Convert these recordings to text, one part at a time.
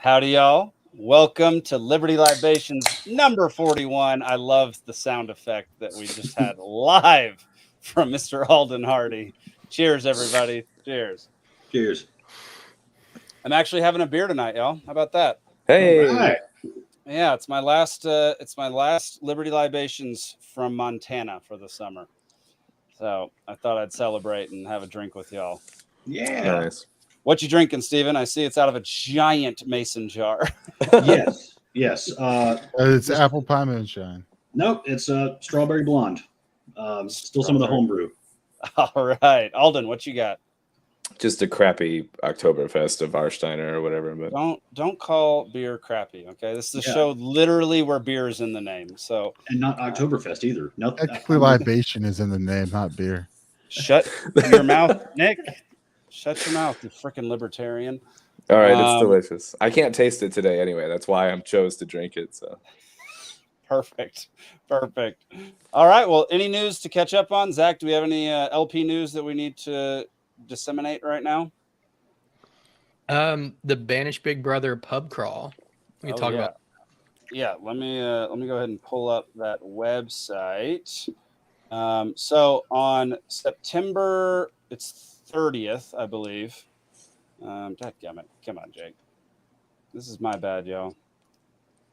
Howdy, y'all. Welcome to Liberty Libations number 41. I love the sound effect that we just had live from Mr. Alden Hardee. Cheers, everybody. Cheers. Cheers. I'm actually having a beer tonight, y'all. How about that? Hey. Right. Yeah, it's my last Liberty Libations from Montana for the summer. So I thought I'd celebrate and have a drink with y'all. Yeah. Nice. What you drinking, Steven? I see it's out of a giant mason jar. Yes. It's apple pie moonshine. Nope, it's a strawberry blonde. Still some of the homebrew. All right. Alden, what you got? Just a crappy Oktoberfest of Warsteiner or whatever. But Don't call beer crappy, okay? This is a show literally where beer is in the name. So And not Oktoberfest either. Technically, libation is in the name, not beer. shut your mouth, Nick. Shut your mouth, you freaking libertarian. all right, it's delicious. I can't taste it today anyway. That's why I chose to drink it. So Perfect. All right. Well, any news to catch up on? Zach, do we have any LP news that we need to disseminate right now? The Banished Big Brother pub crawl. We can talk about. Yeah, let me go ahead and pull up that website. So on September, it's 30th, I believe. Dadgummit. Come on, Jake. This is my bad, y'all.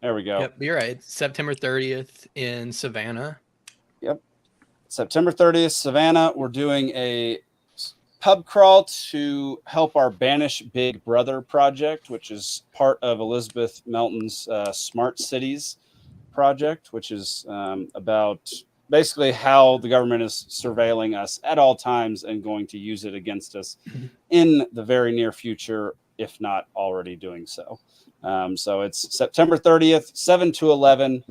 There we go. Yep, you're right. September 30th in Savannah. Yep. September 30th, Savannah. We're doing a pub crawl to help our Banish Big Brother project, which is part of Elizabeth Melton's Smart Cities project, which is about basically how the government is surveilling us at all times and going to use it against us in the very near future, if not already doing so. So it's September 30th, 7 to 11.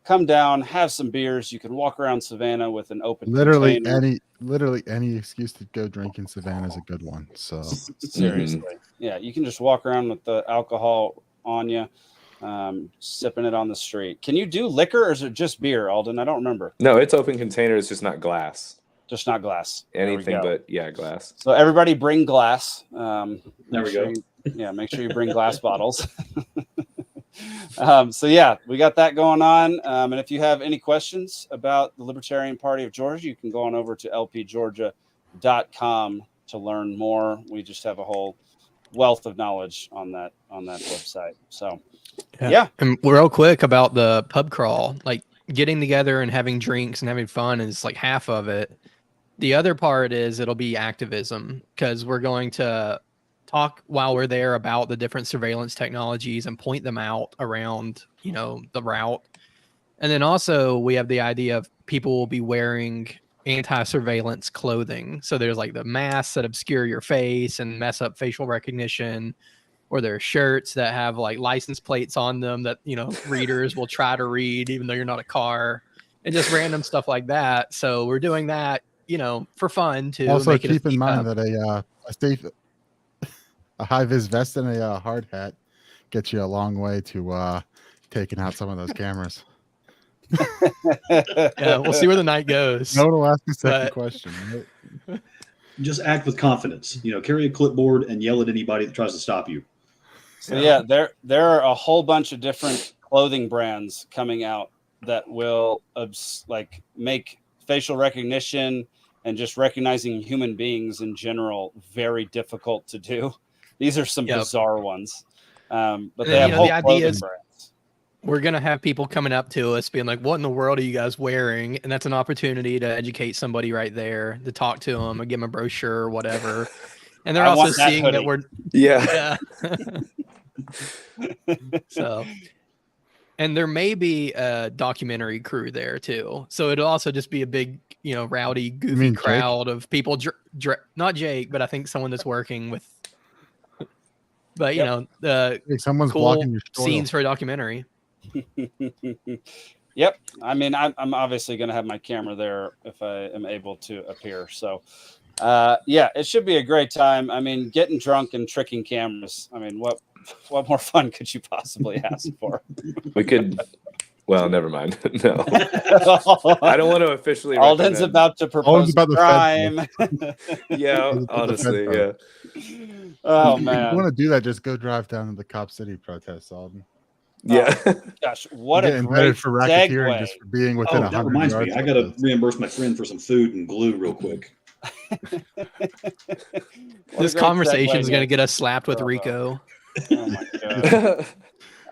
Come down, have some beers. You can walk around Savannah with an open container. Literally any excuse to go drink in Savannah is a good one. So Seriously. Yeah, you can just walk around with the alcohol on you, sipping it on the street. Can you do liquor or is it just beer, Alden? I don't remember. no, it's open container. It's just not glass. Just not glass. Anything but glass. So everybody bring glass. There we go. Make sure you bring glass bottles. So yeah, we got that going on. And if you have any questions about the Libertarian Party of Georgia, you can go on over to lpgeorgia.com to learn more. We just have a whole wealth of knowledge on that website. So yeah. And real quick about the pub crawl, like getting together and having drinks and having fun is like half of it. The other part is it'll be activism because we're going to talk while we're there about the different surveillance technologies and point them out around, the route. And then also we have the idea of people will be wearing anti-surveillance clothing. So there's like the masks that obscure your face and mess up facial recognition, or there are shirts that have like license plates on them that, readers will try to read even though you're not a car, and just random stuff like that. So we're doing that, for fun too. Also keep in mind that a high-vis vest and a hard hat gets you a long way to taking out some of those cameras. Yeah, we'll see where the night goes. No one will ask the second question. Right? Just act with confidence. Carry a clipboard and yell at anybody that tries to stop you. So yeah, there are a whole bunch of different clothing brands coming out that will make facial recognition and just recognizing human beings in general very difficult to do. These are some bizarre ones, but they have whole clothing brands. We're gonna have people coming up to us being like, "What in the world are you guys wearing?" And that's an opportunity to educate somebody right there, to talk to them and give them a brochure or whatever. And they're also seeing that we're So, and there may be a documentary crew there too. So it'll also just be a big, rowdy, goofy crowd of people. Not Jake, but I think someone that's working with. But someone's cool blocking your scenes for a documentary. Yep. I mean, I'm obviously going to have my camera there if I am able to appear. So, it should be a great time. I mean, getting drunk and tricking cameras. I mean, what more fun could you possibly ask for? We could Well, never mind. No, I don't want to officially. Alden's recommend- about to propose about the crime. Yeah, Alden's about the honestly, Fed yeah, Oh If you man. want to do that, just go drive down to the Cop City protests, Alden. yeah. Gosh, what You a get indebted great for racketeering segue. just for being within Oh, that 100 reminds yards. me. I of got to this. reimburse my friend for some food and glue real quick. What a This great conversation is segue, going to Nick. get us slapped with Bravo. Rico. Oh my god.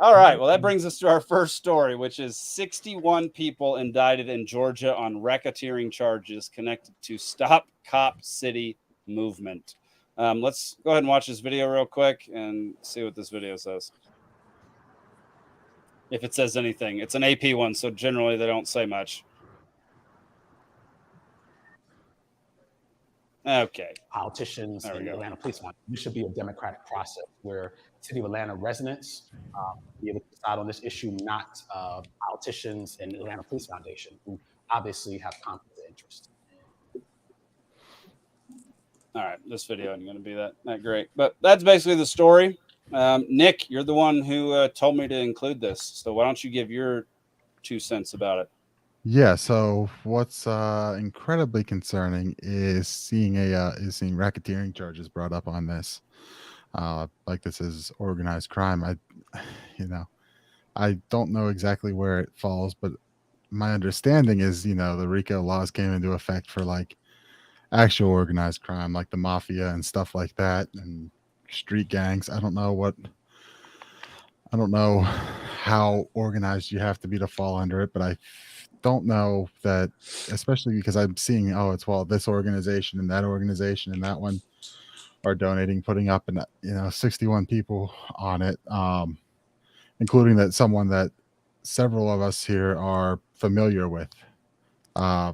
All right. Well, that brings us to our first story, which is 61 people indicted in Georgia on racketeering charges connected to Stop Cop City movement. Let's go ahead and watch this video real quick and see what this video says. If it says anything. It's an AP one, so generally they don't say much. Okay. Politicians There we and go. Atlanta police want. This should be a democratic process where City of Atlanta residents be able to decide on this issue, not politicians and Atlanta Police Foundation, who obviously have conflict of interest. All right, this video isn't going to be that great, but that's basically the story. Nick, you're the one who told me to include this, so why don't you give your 2 cents about it? Yeah. So what's incredibly concerning is seeing racketeering charges brought up on this. Like this is organized crime. I don't know exactly where it falls, but my understanding is, the RICO laws came into effect for like actual organized crime, like the mafia and stuff like that, and street gangs. I don't know how organized you have to be to fall under it, but I don't know that, especially because I'm seeing, this organization and that organization and that one are donating, putting up, and 61 people on it, including someone that several of us here are familiar with,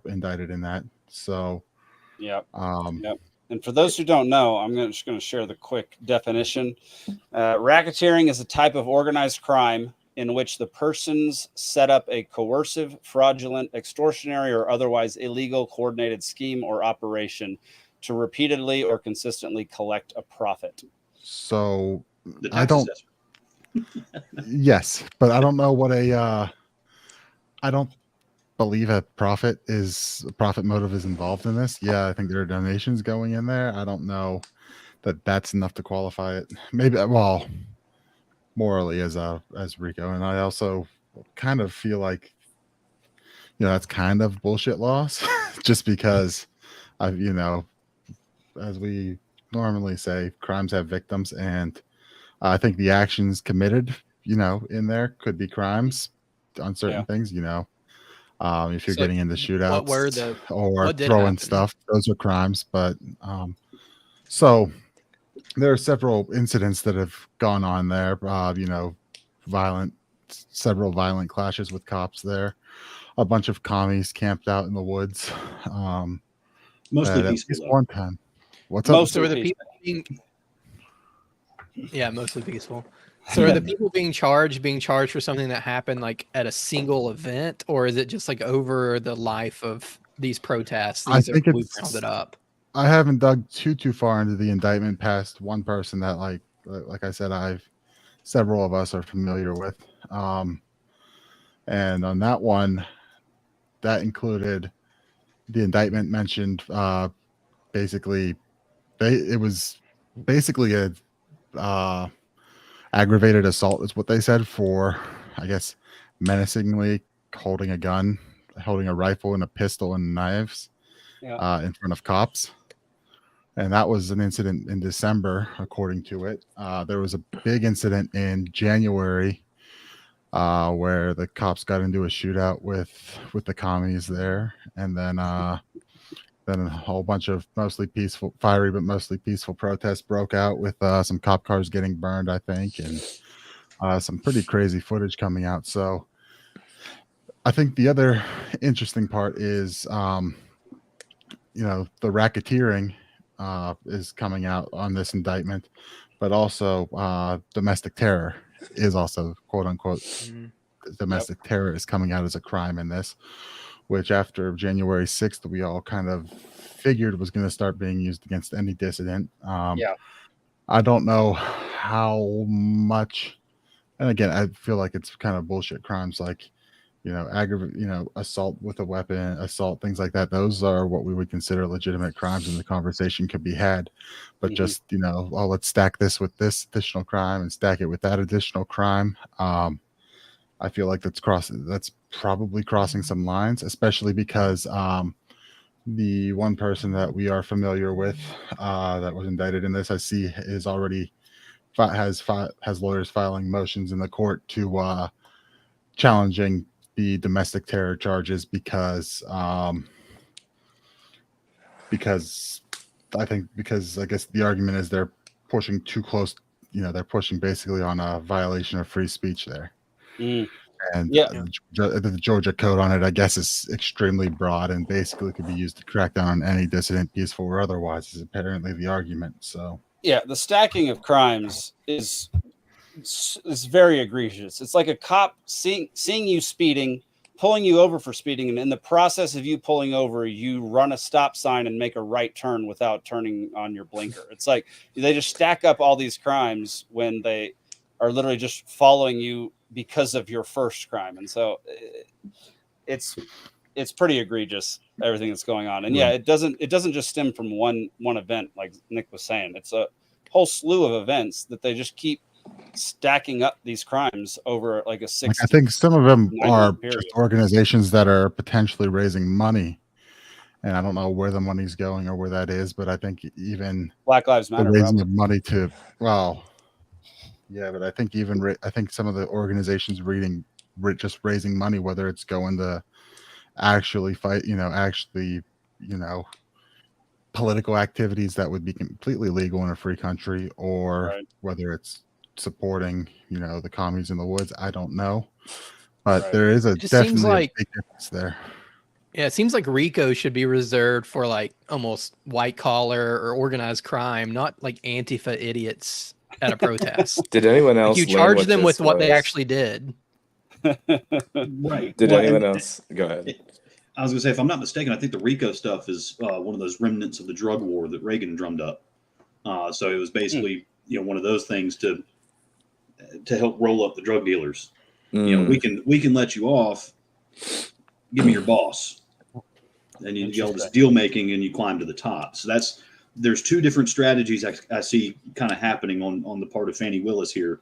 indicted in that. So, Yep. um, Yep. And for those who don't know, I'm just going to share the quick definition. Racketeering is a type of organized crime in which the persons set up a coercive, fraudulent, extortionary, or otherwise illegal coordinated scheme or operation to repeatedly or consistently collect a profit. so The I tax don't. assessor. Yes, but I don't know what I don't believe a profit motive is involved in this. Yeah, I think there are donations going in there. I don't know that that's enough to qualify it. Maybe, well, morally as RICO, and I also kind of feel like that's kind of bullshit laws, just because as we normally say, crimes have victims, and I think the actions committed in there could be crimes on certain things. If you're So getting into shootouts or what did throwing happen? stuff, those are crimes. But so there are several incidents that have gone on there. Several violent clashes with cops there. A bunch of commies camped out in the woods. Mostly at peaceful, least though. one time. What's up? Most So are the peaceful. people mostly peaceful. So are the people being charged for something that happened like at a single event, or is it just like over the life of these protests? I think we it's rounded up. I haven't dug too far into the indictment past one person that like I said, several of us are familiar with. And on that one, that included the indictment mentioned basically it was basically a aggravated assault is what they said, for I guess menacingly holding a gun, holding a rifle and a pistol and knives in front of cops. And that was an incident in December, according to it. There was a big incident in January where the cops got into a shootout with the commies there, and then a whole bunch of fiery but mostly peaceful protests broke out with some cop cars getting burned, I think, and some pretty crazy footage coming out. So I think the other interesting part is, the racketeering is coming out on this indictment, but also domestic terror is also, quote unquote, domestic terror is coming out as a crime in this, which after January 6th, we all kind of figured was going to start being used against any dissident. I don't know how much, and again, I feel like it's kind of bullshit crimes. Like assault with a weapon, assault, things like that. Those are what we would consider legitimate crimes, and the conversation could be had. But just, let's stack this with this additional crime and stack it with that additional crime. I feel like that's probably crossing some lines, especially because the one person that we are familiar with that was indicted in this, I see, is already has lawyers filing motions in the court to challenging the domestic terror charges because I guess the argument is they're pushing too close. They're pushing basically on a violation of free speech there. And the Georgia code on it, I guess, is extremely broad and basically could be used to crack down on any dissident, peaceful or otherwise, is apparently the argument. So the stacking of crimes is very egregious. It's like a cop seeing you speeding, pulling you over for speeding, and in the process of you pulling over, you run a stop sign and make a right turn without turning on your blinker. It's like they just stack up all these crimes when they are literally just following you because of your first crime. And so it's pretty egregious, everything that's going on. And it doesn't just stem from one event, like Nick was saying. It's a whole slew of events that they just keep stacking up these crimes over like a 6. I think some of them are just organizations that are potentially raising money, and I don't know where the money's going or where that is, but I think even Black Lives Matter raising the money to but I think some of the organizations just raising money, whether it's going to actually fight, political activities that would be completely legal in a free country, or whether it's supporting, the commies in the woods. I don't know, but there is definitely a big difference there. Yeah, it seems like RICO should be reserved for like almost white collar or organized crime, not like Antifa idiots at a protest. Did anyone else? You charge them with what they actually did. Right. Did anyone else? Go ahead. I was going to say, if I'm not mistaken, I think the RICO stuff is one of those remnants of the drug war that Reagan drummed up. So it was basically, one of those things to help roll up the drug dealers. We can let you off. Give me your boss, and you get all this deal making, and you climb to the top. So there's two different strategies I see kind of happening on the part of Fani Willis here.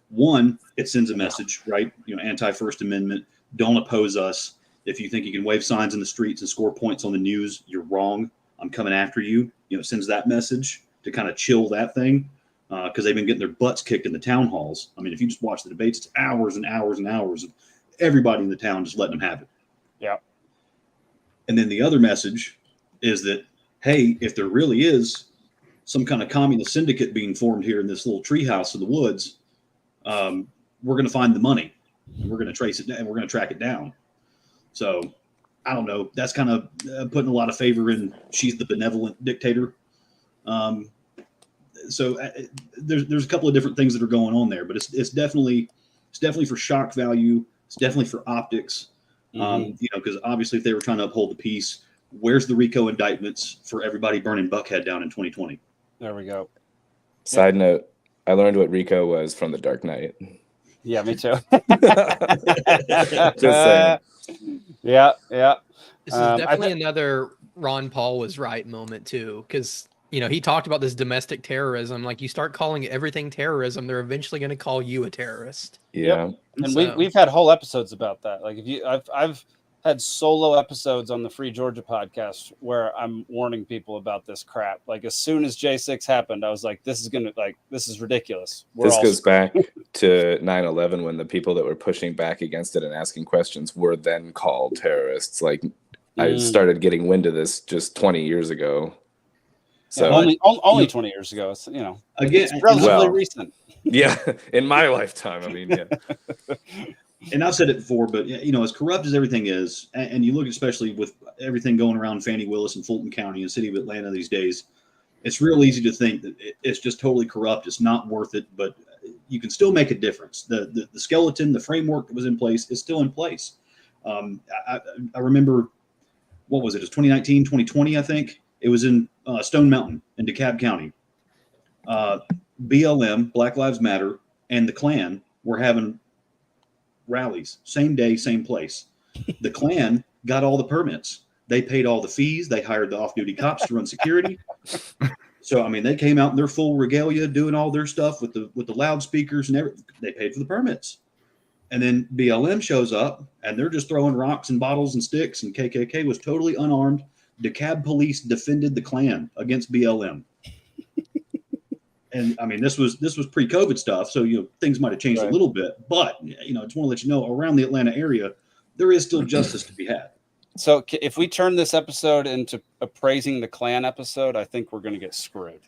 One, it sends a message, right? Anti-First Amendment. Don't oppose us. If you think you can wave signs in the streets and score points on the news, you're wrong. I'm coming after you. It sends that message to kind of chill that thing, because they've been getting their butts kicked in the town halls. I mean, if you just watch the debates, it's hours and hours and hours of everybody in the town just letting them have it. Yeah. And then the other message is that, hey, if there really is some kind of communist syndicate being formed here in this little treehouse in the woods, we're going to find the money, and we're going to trace it, and we're going to track it down. So I don't know. That's kind of putting a lot of favor in. She's the benevolent dictator. So there's a couple of different things that are going on there, but it's definitely for shock value. It's definitely for optics. Because obviously, if they were trying to uphold the peace, where's the RICO indictments for everybody burning Buckhead down in 2020? There we go. Side note: I learned what RICO was from The Dark Knight. Yeah, me too. Just saying. Yeah. This is definitely another Ron Paul was right moment too, because he talked about this domestic terrorism. Like, you start calling everything terrorism, they're eventually going to call you a terrorist. Yeah, and we've had whole episodes about that. Like, I've had solo episodes on the Free Georgia podcast where I'm warning people about this crap. Like, as soon as J6 happened, I was like, this is ridiculous. This goes back to 9/11, when the people that were pushing back against it and asking questions were then called terrorists. Like, I started getting wind of this just 20 years ago. So only 20 years ago. It's, again, it's relatively recent. Yeah, in my lifetime. I mean, yeah. And I've said it before, but as corrupt as everything is, and you look especially with everything going around Fani Willis and Fulton County and the city of Atlanta these days, it's real easy to think that it's just totally corrupt. It's not worth it, but you can still make a difference. The skeleton, the framework that was in place is still in place. I remember, what was it? It was 2019, 2020, I think. It was in Stone Mountain in DeKalb County. BLM, Black Lives Matter, and the Klan were having rallies, same day, same place. The Klan got all the permits. They paid all the fees. They hired the off-duty cops to run security. So, I mean, they came out in their full regalia, doing all their stuff with the loudspeakers and everything. They paid for the permits. And then BLM shows up, and they're just throwing rocks and bottles and sticks, and KKK was totally unarmed. DeKalb police defended the Klan against BLM. And I mean, this was pre-COVID stuff, so things might have changed a little bit. But I just want to let you know, around the Atlanta area, there is still justice to be had. So if we turn this episode into a praising the Klan episode, I think we're going to get screwed.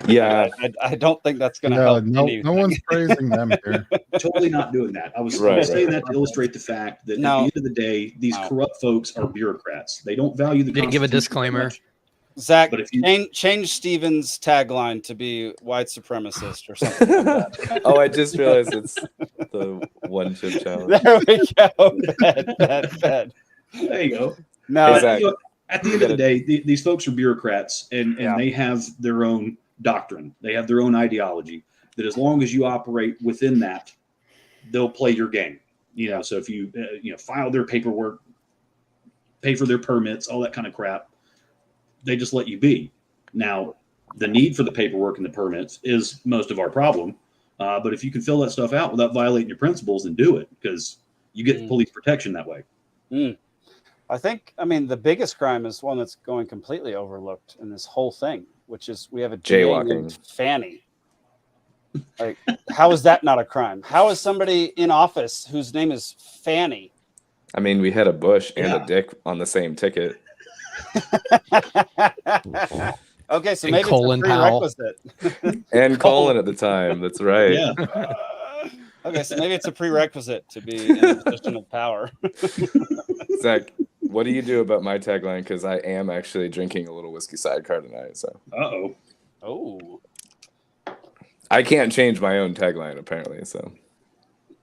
Yeah, I don't think that's going to help. No one's praising them here. Totally not doing that. I was saying that to illustrate the fact that at the end of the day, these corrupt folks are bureaucrats. They don't value the Didn't give a disclaimer. Zach, but if you change Steven's tagline to be white supremacist or something like that. Oh, I just realized it's the one chip challenge. There we go. Bad. There you go. No, exactly. At the end of the day, these folks are bureaucrats, and they have their own doctrine. They have their own ideology. That as long as you operate within that, they'll play your game. So if you file their paperwork, pay for their permits, all that kind of crap, they just let you be. Now, the need for the paperwork and the permits is most of our problem. But if you can fill that stuff out without violating your principles, then do it, because you get police protection that way. I think, the biggest crime is one that's going completely overlooked in this whole thing, which is we have a DA named Fanny. Like, how is that not a crime? How is somebody in office whose name is Fanny? I mean, we had a Bush and a Dick on the same ticket. Okay, so maybe Colin it's a prerequisite. And Colin at the time. That's right. Yeah. Okay, so maybe it's a prerequisite to be in a position of power. Zach, what do you do about my tagline? Because I am actually drinking a little whiskey sidecar tonight. So. Oh. I can't change my own tagline apparently. So.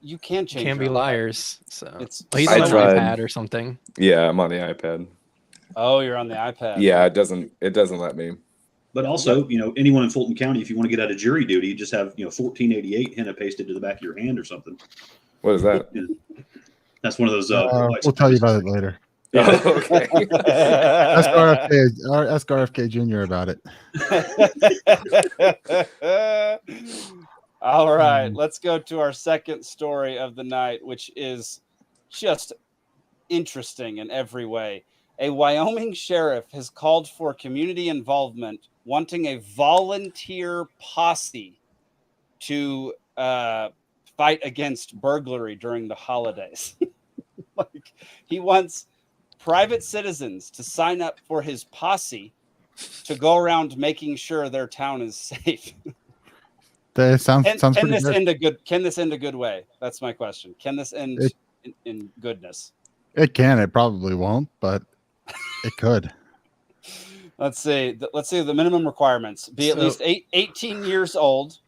You can't change. Can't be liars. So he's on an iPad or something. Yeah, I'm on the iPad. Oh, you're on the iPad. Yeah, it doesn't let me. But also, anyone in Fulton County, if you want to get out of jury duty, you just have 1488 henna pasted to the back of your hand or something. What is that? That's one of those. We'll tell you about it later. Oh, okay. Ask RFK Jr. about it. All right, let's go to our second story of the night, which is just interesting in every way. A Wyoming sheriff has called for community involvement, wanting a volunteer posse to fight against burglary during the holidays. Like, he wants private citizens to sign up for his posse to go around making sure their town is safe. That sounds can pretty this good. end a good? Can this end a good way? That's my question. Can this end in goodness? It can. It probably won't, but it could. Let's see the minimum requirements: be at least 18 years old,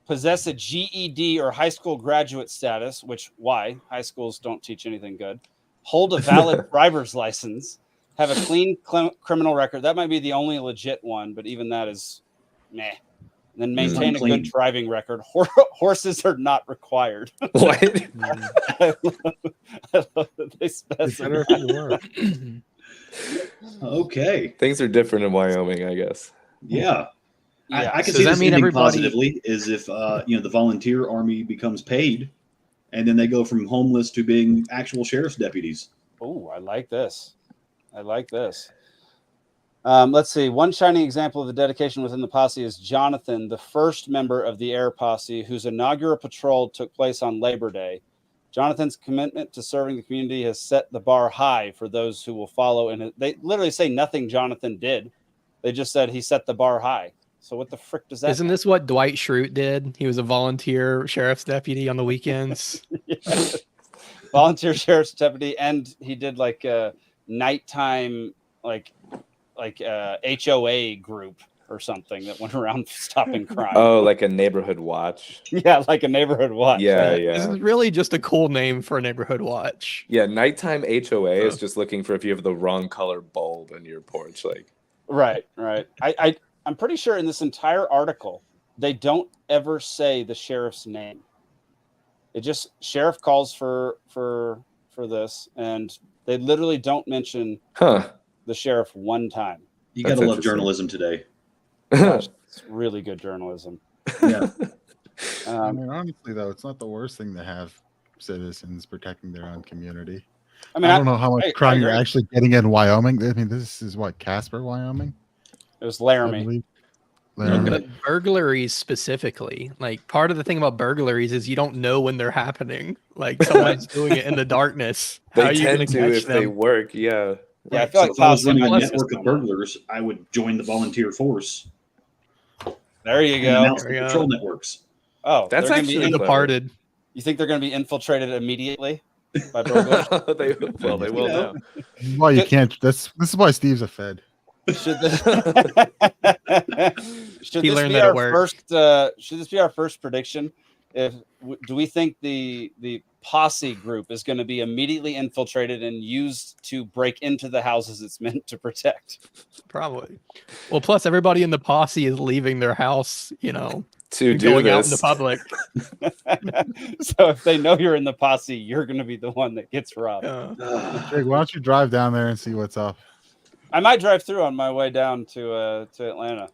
possess a GED or high school graduate status. Which why high schools don't teach anything good. Hold a valid driver's license. Have a clean criminal record. That might be the only legit one, but even that is meh. And then maintain a good driving record. Horses are not required. What? I love that they specify. Okay. Things are different in Wyoming, I guess. Yeah. Yeah. I can So see does this that mean ending everybody- positively is if the volunteer army becomes paid, and then they go from homeless to being actual sheriff's deputies. Oh, I like this. Let's see. One shining example of the dedication within the posse is Jonathan, the first member of the Air Posse, whose inaugural patrol took place on Labor Day. Jonathan's commitment to serving the community has set the bar high for those who will follow. And they literally say nothing Jonathan did. They just said he set the bar high. So what the frick does that Isn't this what Dwight Schrute did? He was a volunteer sheriff's deputy on the weekends. Yes. Volunteer sheriff's deputy, and he did like a nighttime like HOA group or something that went around stopping crime. Oh, like a neighborhood watch. Yeah, like a neighborhood watch. Yeah, right? yeah. This is really just a cool name for a neighborhood watch. Yeah, nighttime HOA is just looking for if you have the wrong color bulb in your porch. Like, Right. I'm pretty sure in this entire article, they don't ever say the sheriff's name. It just sheriff calls for this, and They literally don't mention Huh. the sheriff one time. You That's got to love interesting. journalism today. Gosh, it's really good journalism. Yeah. I mean, honestly, though, it's not the worst thing to have citizens protecting their own community. I mean, I don't know how much I crime you're agree. actually getting in Wyoming. I mean, this is what, Casper, Wyoming? It was I Laramie. believe. But Laramie. burglaries specifically, like part of the thing about burglaries is you don't know when they're happening. Like someone's doing it in the darkness. How They are you going tend to to catch if they them? work. Yeah. Yeah, I Right. feel So like if I was Posse running a might network assist of on that. burglars, I would join the volunteer force There you and go. announce There the we go. patrol networks. Oh, That's they're gonna be actually The clever. Departed. You think they're going to be infiltrated immediately by burglars? they will You now. know. This is why you can't. This is why Steve's a Fed. Should this, should He this learned be that at our work. first? Should this be our first prediction? Do we think the Posse group is going to be immediately infiltrated and used to break into the houses it's meant to protect? Probably. Well, plus everybody in the posse is leaving their house, to and do going out in the this. public. So if they know you're in the Posse, you're going to be the one that gets robbed. Jake, why don't you drive down there and see what's up? I might drive through on my way down to Atlanta.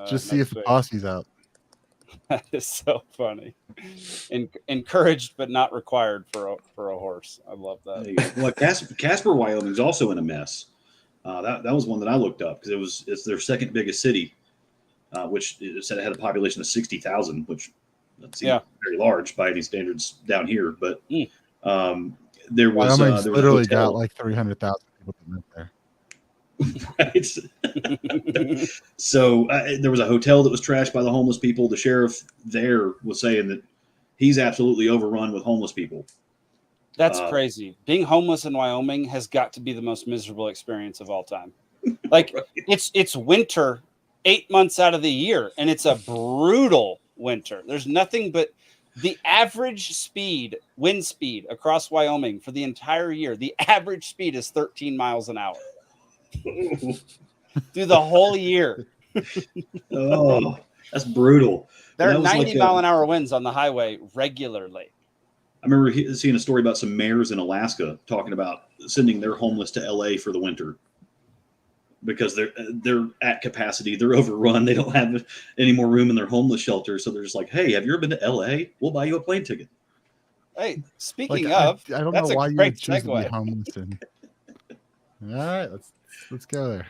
Just see if next the week. posse's out. That is so funny. Encouraged but not required for a horse. I love that. There you go. Well, Casper, Wyoming is also in a mess. That was one that I looked up because it's their second biggest city, which it said it had a population of 60,000, which seems very large by any standards down here. But there was Wyoming's there was a literally hotel. got like 300,000 people that live there. Right. So there was a hotel that was trashed by the homeless people. The sheriff there was saying that he's absolutely overrun with homeless people. That's crazy. Being homeless in Wyoming has got to be the most miserable experience of all time. Like it's winter 8 months out of the year, and it's a brutal winter. There's nothing but the average wind speed across Wyoming for the entire year. The average speed is 13 miles an hour. Through the whole year. Oh, that's brutal. There are That was 90 like mile an hour winds on the highway regularly. I remember seeing a story about some mayors in Alaska talking about sending their homeless to LA for the winter because they're at capacity, they're overrun, they don't have any more room in their homeless shelter. So they're just like, hey, have you ever been to LA? We'll buy you a plane ticket. Hey, speaking Like, of, I don't that's know a why you great would choose to be segue. homeless. All right, let's go there.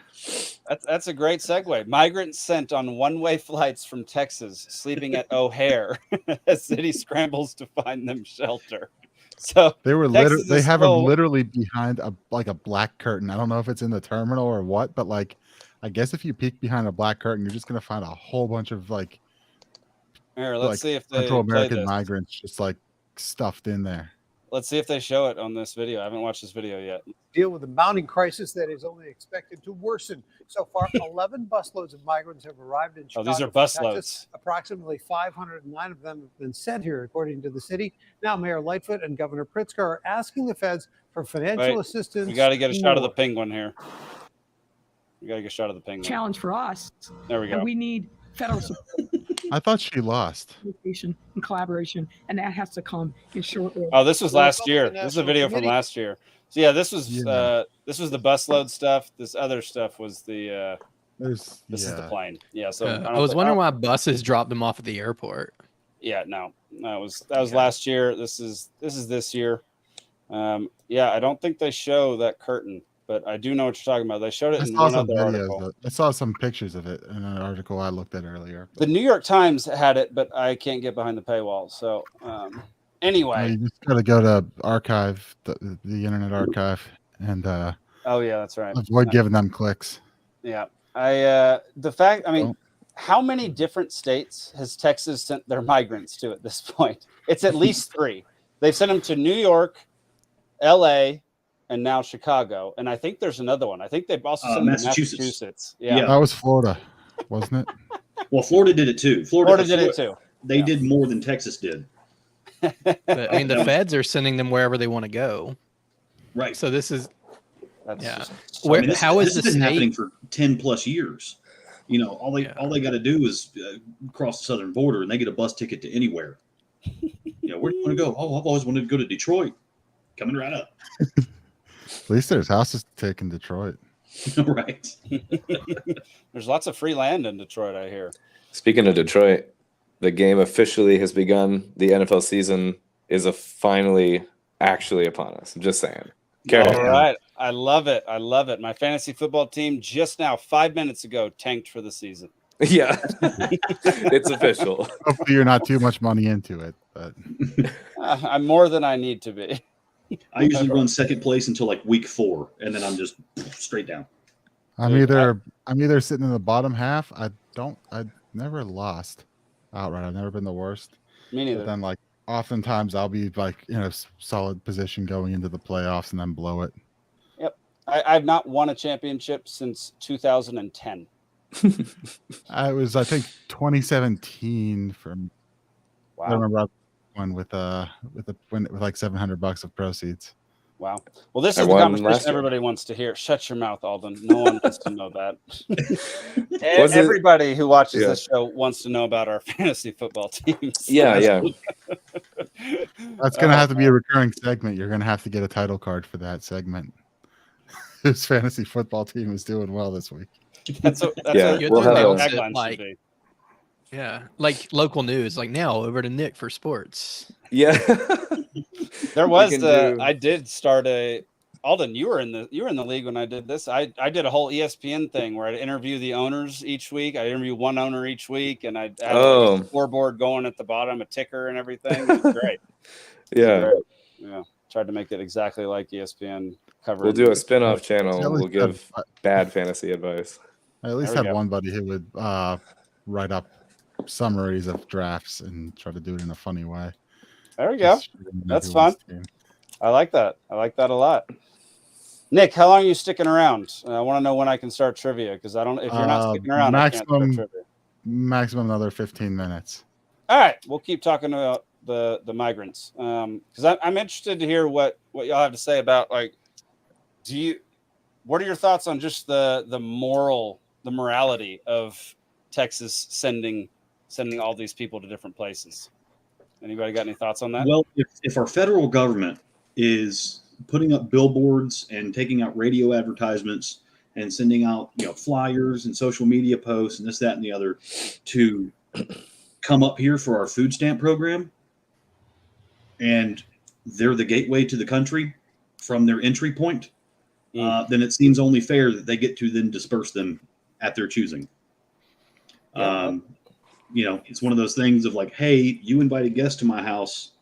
That's a great segue. Migrants sent on one-way flights from Texas, sleeping at O'Hare as city scrambles to find them shelter. So They were Texas they is have them still- literally behind a black curtain. I don't know if it's in the terminal or what, but like, I guess if you peek behind a black curtain, you're just gonna find a whole bunch of Here, let's see if they Central play American this. migrants just like stuffed in there. Let's see if they show it on this video. I haven't watched this video yet. Deal with a mounting crisis that is only expected to worsen. So far, 11 busloads of migrants have arrived in Oh, Chicago. these are from busloads. Texas. Approximately 509 of them have been sent here, according to the city. Now, Mayor Lightfoot and Governor Pritzker are asking the feds for financial Wait, assistance. We got to get a shot of the more. penguin here. We got to get a shot of the penguin. Challenge for us. There we go. And we need federal support, I thought she lost. and collaboration, and that has to come in short order. Oh, this was Well, last year. Republican This is a National video from Committee- last year. So yeah, this was Yeah. this was the busload stuff. This other stuff was the There's this is the yeah. plane. Yeah. So I was wondering why buses dropped them off at the airport. Yeah, no, that was last year. This is this year. Yeah, I don't think they show that curtain, but I do know what you're talking about. They showed it I in saw one some other videos. article. I saw some pictures of it in an article I looked at earlier. The New York Times had it, but I can't get behind the paywall. So anyway, You just gotta go to archive the Internet Archive and oh yeah, that's right. avoid giving them clicks. Yeah. How many different states has Texas sent their migrants to at this point? It's at least 3. They've sent them to New York, LA, and now Chicago. And I think there's another one. I think they've also sent them to Massachusetts. Massachusetts. Yeah. Yeah. That was Florida, wasn't it? Well, Florida did it too. Florida did it too. They Yeah. did more than Texas did. But I mean, the feds are sending them wherever they want to go. Right. So this is That's Yeah. just- Where- this how is has the been happening state? for 10 plus years. You know, all they got to do is cross the southern border and they get a bus ticket to anywhere. You know, where do you want to go? Oh, I've always wanted to go to Detroit. Coming right up. At least there's houses to take in Detroit. Right. There's lots of free land in Detroit, I hear. Speaking of Detroit, the game officially has begun. The NFL season is finally actually upon us. I'm just saying. All right. I love it. I love it. My fantasy football team just now, 5 minutes ago, tanked for the season. Yeah. It's official. Hopefully you're not too much money into it, but I'm more than I need to be. I usually run second place until like week 4, and then I'm just straight down. I'm either sitting in the bottom half. I've never lost outright. I've never been the worst. Me neither. But then like oftentimes I'll be like in a solid position going into the playoffs and then blow it. Yep. I've not won a championship since 2010. I think 2017 from Wow. I remember I won with like $700 of proceeds. Wow. Well, this is the conversation everybody wants to hear. Shut your mouth, Alden. No one wants to know that. Everybody who watches this show wants to know about our fantasy football teams. Yeah. That's going to have to be a recurring segment. You're going to have to get a title card for that segment. Whose fantasy football team is doing well this week? That's we'll have a tagline like, should be. Yeah, like local news. Like now, over to Nick for sports. Yeah. There was I did start Alden, you were in the league when I did this. I did a whole ESPN thing where I'd interview the owners each week. I interview one owner each week, and I'd have a scoreboard going at the bottom, a ticker and everything. It was great. Yeah. Yeah. Tried to make it exactly like ESPN coverage. We'll do a spin-off channel. We'll give bad fantasy advice. I at least had one buddy who would write up summaries of drafts and try to do it in a funny way. There we go. That's fun. I like that. I like that a lot. Nick, how long are you sticking around? I want to know when I can start trivia because I don't. If you're not sticking around, I can't start trivia. Maximum another 15 minutes. All right, we'll keep talking about the migrants because I'm interested to hear what y'all have to say about like. What are your thoughts on just the morality of Texas sending all these people to different places? Anybody got any thoughts on that? Well, if our federal government is putting up billboards and taking out radio advertisements and sending out flyers and social media posts and this, that, and the other to come up here for our food stamp program, and they're the gateway to the country from their entry point, then it seems only fair that they get to then disperse them at their choosing. It's one of those things of like, hey, you invited guests to my house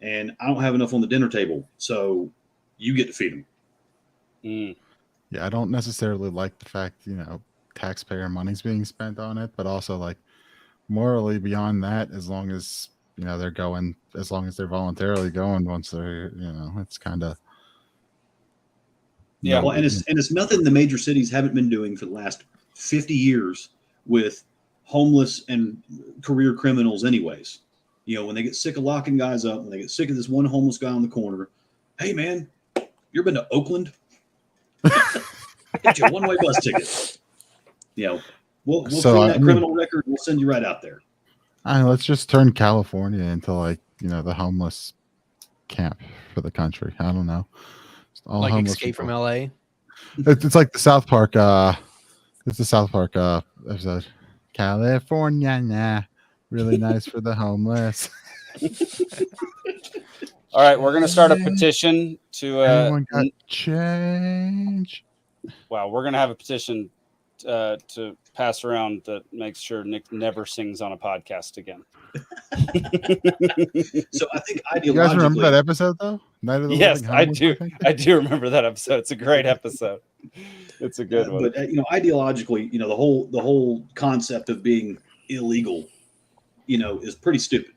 and I don't have enough on the dinner table, so you get to feed them. Yeah, I don't necessarily like the fact, taxpayer money's being spent on it, but also like morally beyond that, as long as, they're going, as long as they're voluntarily going once they're, it's kind of. Yeah. Well, and it's nothing the major cities haven't been doing for the last 50 years with homeless and career criminals anyways. When they get sick of locking guys up, when they get sick of this one homeless guy on the corner, hey man, you ever been to Oakland? Get you a one-way bus ticket. We'll clean that criminal record. We'll send you right out there. Let's just turn California into like, the homeless camp for the country. I don't know. All like Escape from LA. It's like the South Park. It's the South Park episode. California, really nice for the homeless. All right, we're gonna start a petition to. Anyone got change? Wow, we're gonna have a petition to pass around that makes sure Nick never sings on a podcast again. So I think ideologically, you guys remember that episode though? Yes, I do. I do remember that episode. It's a great episode. It's a good one. But ideologically, the whole concept of being illegal, is pretty stupid.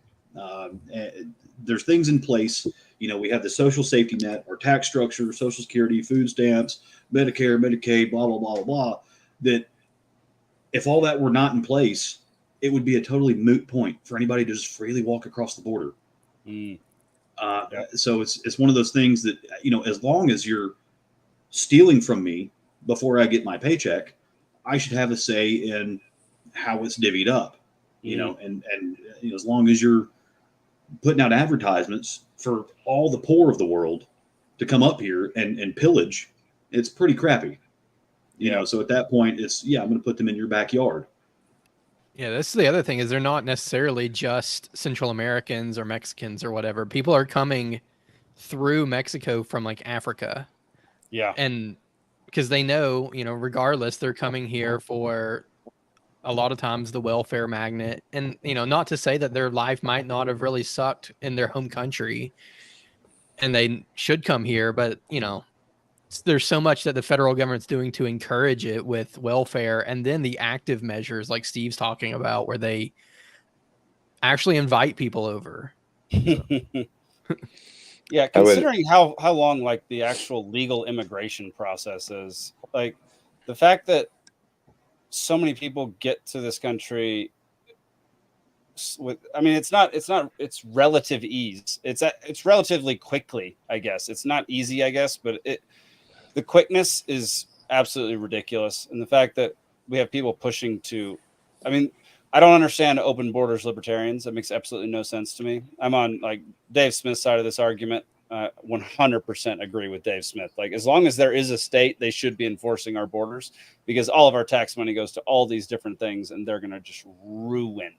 There's things in place. We have the social safety net, our tax structure, Social Security, food stamps, Medicare, Medicaid, blah blah blah blah blah. That if all that were not in place, it would be a totally moot point for anybody to just freely walk across the border. So it's one of those things that, as long as you're stealing from me before I get my paycheck, I should have a say in how it's divvied up, and as long as you're putting out advertisements for all the poor of the world to come up here and pillage it's pretty crappy. You know, so at that point, it's I'm going to put them in your backyard. Yeah, that's the other thing is they're not necessarily just Central Americans or Mexicans or whatever. People are coming through Mexico from like Africa. Yeah. And because they know, you know, regardless, they're coming here for a lot of times the welfare magnet. And, you know, not to say that their life might not have really sucked in their home country and they should come here, but, you know, there's so much that the federal government's doing to encourage it with welfare, and then the active measures like Steve's talking about where they actually invite people over. Yeah, considering how long like the actual legal immigration process is, like the fact that so many people get to this country with, I mean, it's relative ease. It's relatively quickly, I guess. It's not easy, I guess, but the quickness is absolutely ridiculous. And the fact that we have people pushing to, I mean, I don't understand open borders libertarians. That makes absolutely no sense to me. I'm on like Dave Smith's side of this argument. 100% agree with Dave Smith. Like, as long as there is a state, they should be enforcing our borders, because all of our tax money goes to all these different things, and they're going to just ruin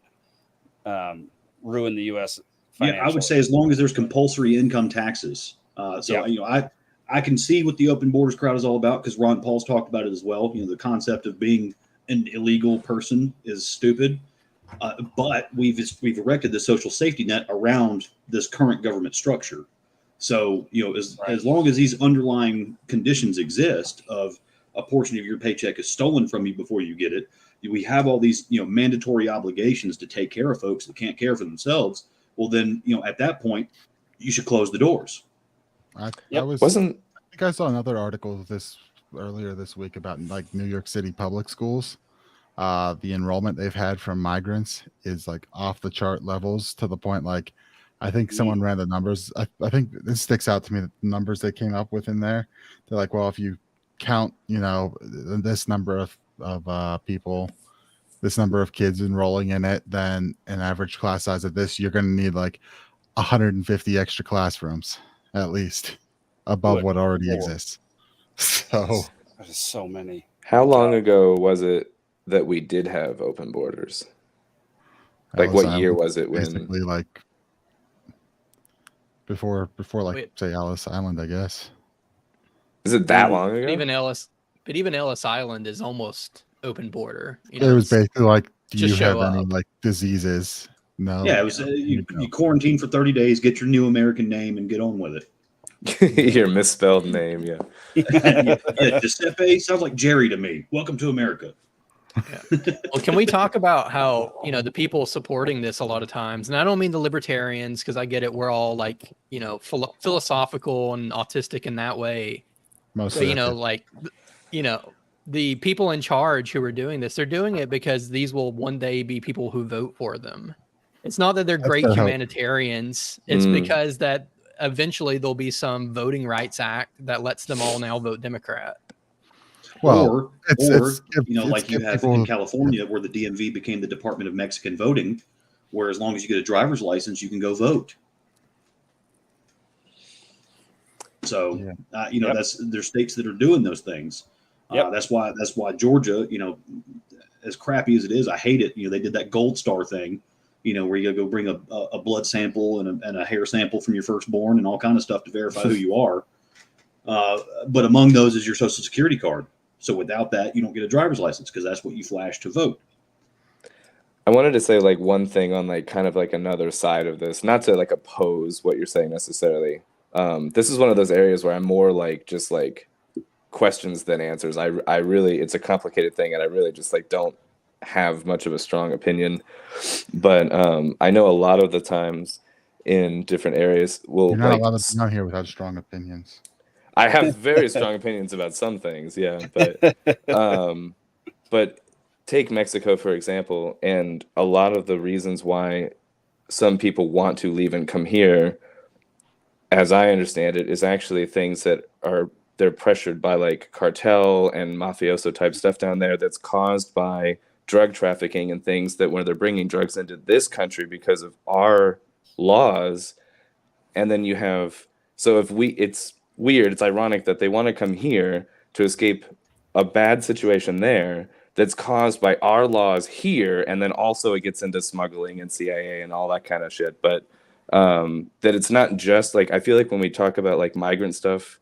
the U.S. Yeah, I would say as long as there's compulsory income taxes. You know, I can see what the open borders crowd is all about, because Ron Paul's talked about it as well. You know, the concept of being an illegal person is stupid, but we've erected the social safety net around this current government structure. So, you know, as long as these underlying conditions exist of a portion of your paycheck is stolen from you before you get it, we have all these, you know, mandatory obligations to take care of folks that can't care for themselves. Well, then, you know, at that point, you should close the doors. I think I saw another article earlier this week about like New York City public schools. The enrollment they've had from migrants is like off the chart levels, to the point like I think someone ran the numbers. I think this sticks out to me, the numbers they came up with in there. They're like, well, if you count, you know, this number of people, this number of kids enrolling in it, then an average class size of this, you're going to need like 150 extra classrooms at least above what already exists. So there's so many. How long ago was it that we did have open borders? Like, what year was it when? Basically, like before like say Ellis Island, I guess. Is it that long ago? But even Ellis Island is almost open border. You know, it was basically like, do you have any up. like diseases? No. Yeah, it was you quarantine for 30 days, get your new American name, and get on with it. Your misspelled name, yeah. Giuseppe sounds like Jerry to me. Welcome to America. Yeah. Well, can we talk about how, you know, the people supporting this a lot of times, and I don't mean the libertarians, because I get it, we're all like, you know, philosophical and autistic in that way. But, you know, like, you know, the people in charge who are doing this, they're doing it because these will one day be people who vote for them. It's not that they're great humanitarians. It's because that eventually there'll be some voting rights act that lets them all now vote Democrat. Well, or you know, like you have in California, where the DMV became the Department of Mexican Voting, where as long as you get a driver's license, you can go vote. So, you know, there's states that are doing those things. That's why Georgia, you know, as crappy as it is, I hate it. You know, they did that Gold Star thing, you know, where you go bring a blood sample and a hair sample from your firstborn and all kind of stuff to verify who you are. But among those is your Social Security card. So without that, you don't get a driver's license, because that's what you flash to vote. I wanted to say like one thing on like kind of like another side of this, not to like oppose what you're saying necessarily. This is one of those areas where I'm more like just like questions than answers. I really, it's a complicated thing, and I really just like don't have much of a strong opinion. But I know a lot of the times in different areas, you're not allowed to be on here without strong opinions. I have very strong opinions about some things, yeah, but take Mexico for example, and a lot of the reasons why some people want to leave and come here, as I understand it, is actually things that they're pressured by like cartel and mafioso type stuff down there that's caused by drug trafficking and things, that when they're bringing drugs into this country because of our laws, and then you have, so if it's weird, it's ironic that they want to come here, to escape a bad situation there that's caused by our laws here, and then also it gets into smuggling and CIA and all that kind of shit. But that it's not just like, I feel like when we talk about like migrant stuff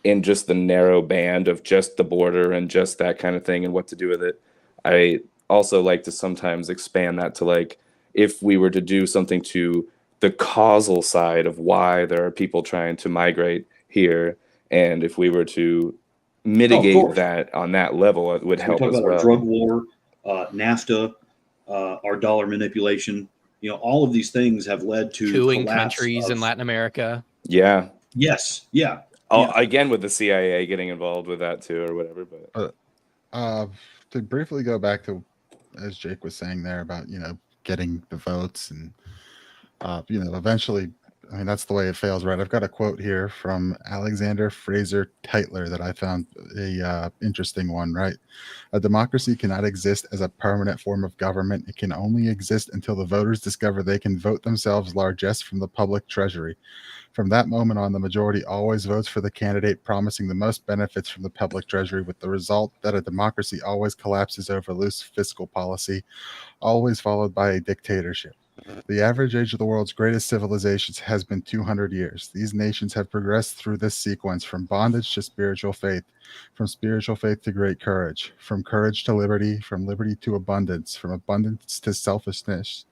in just the narrow band of just the border and just that kind of thing and what to do with it, I also like to sometimes expand that to like, if we were to do something to the causal side of why there are people trying to migrate here, and if we were to mitigate that on that level, it would help we talk as about well. Our drug war, NAFTA, our dollar manipulation. You know, all of these things have led to Cooing countries in Latin America. Yeah. Yes. Yeah. Again, with the CIA getting involved with that too, or whatever. But to briefly go back to, as Jake was saying there about, getting the votes and, eventually, I mean, that's the way it fails, right? I've got a quote here from Alexander Fraser Tytler that I found a interesting one, right? A democracy cannot exist as a permanent form of government. It can only exist until the voters discover they can vote themselves largesse from the public treasury. From that moment on, the majority always votes for the candidate promising the most benefits from the public treasury, with the result that a democracy always collapses over loose fiscal policy, always followed by a dictatorship. The average age of the world's greatest civilizations has been 200 years. These nations have progressed through this sequence from bondage to spiritual faith, from spiritual faith to great courage, from courage to liberty, from liberty to abundance, from abundance to selfishness,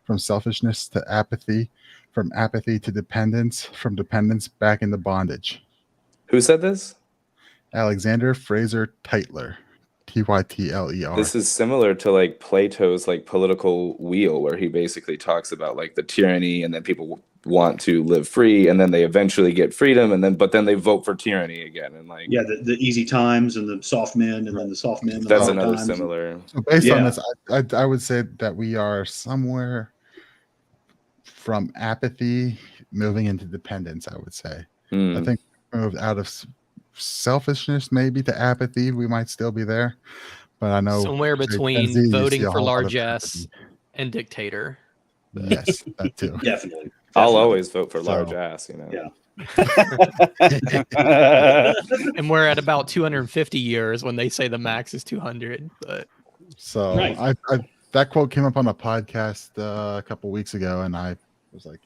from selfishness to apathy, from apathy to dependence, from dependence back into bondage. Who said this? Alexander Fraser Tytler. Tytler. This is similar to like Plato's like political wheel, where he basically talks about like the tyranny, and then people want to live free, and then they eventually get freedom, and then they vote for tyranny again, and like the easy times and the soft men, and then the soft men. That's another similar. So based on this, I would say that we are somewhere from apathy moving into dependence. I would say. I think we moved out of selfishness maybe to apathy. We might still be there, but I know somewhere between voting for largesse and dictator. Yes, that too. Definitely. I'll always vote for large ass, Yeah. And we're at about 250 years when they say the max is 200. But so I that quote came up on a podcast a couple weeks ago, and I was like,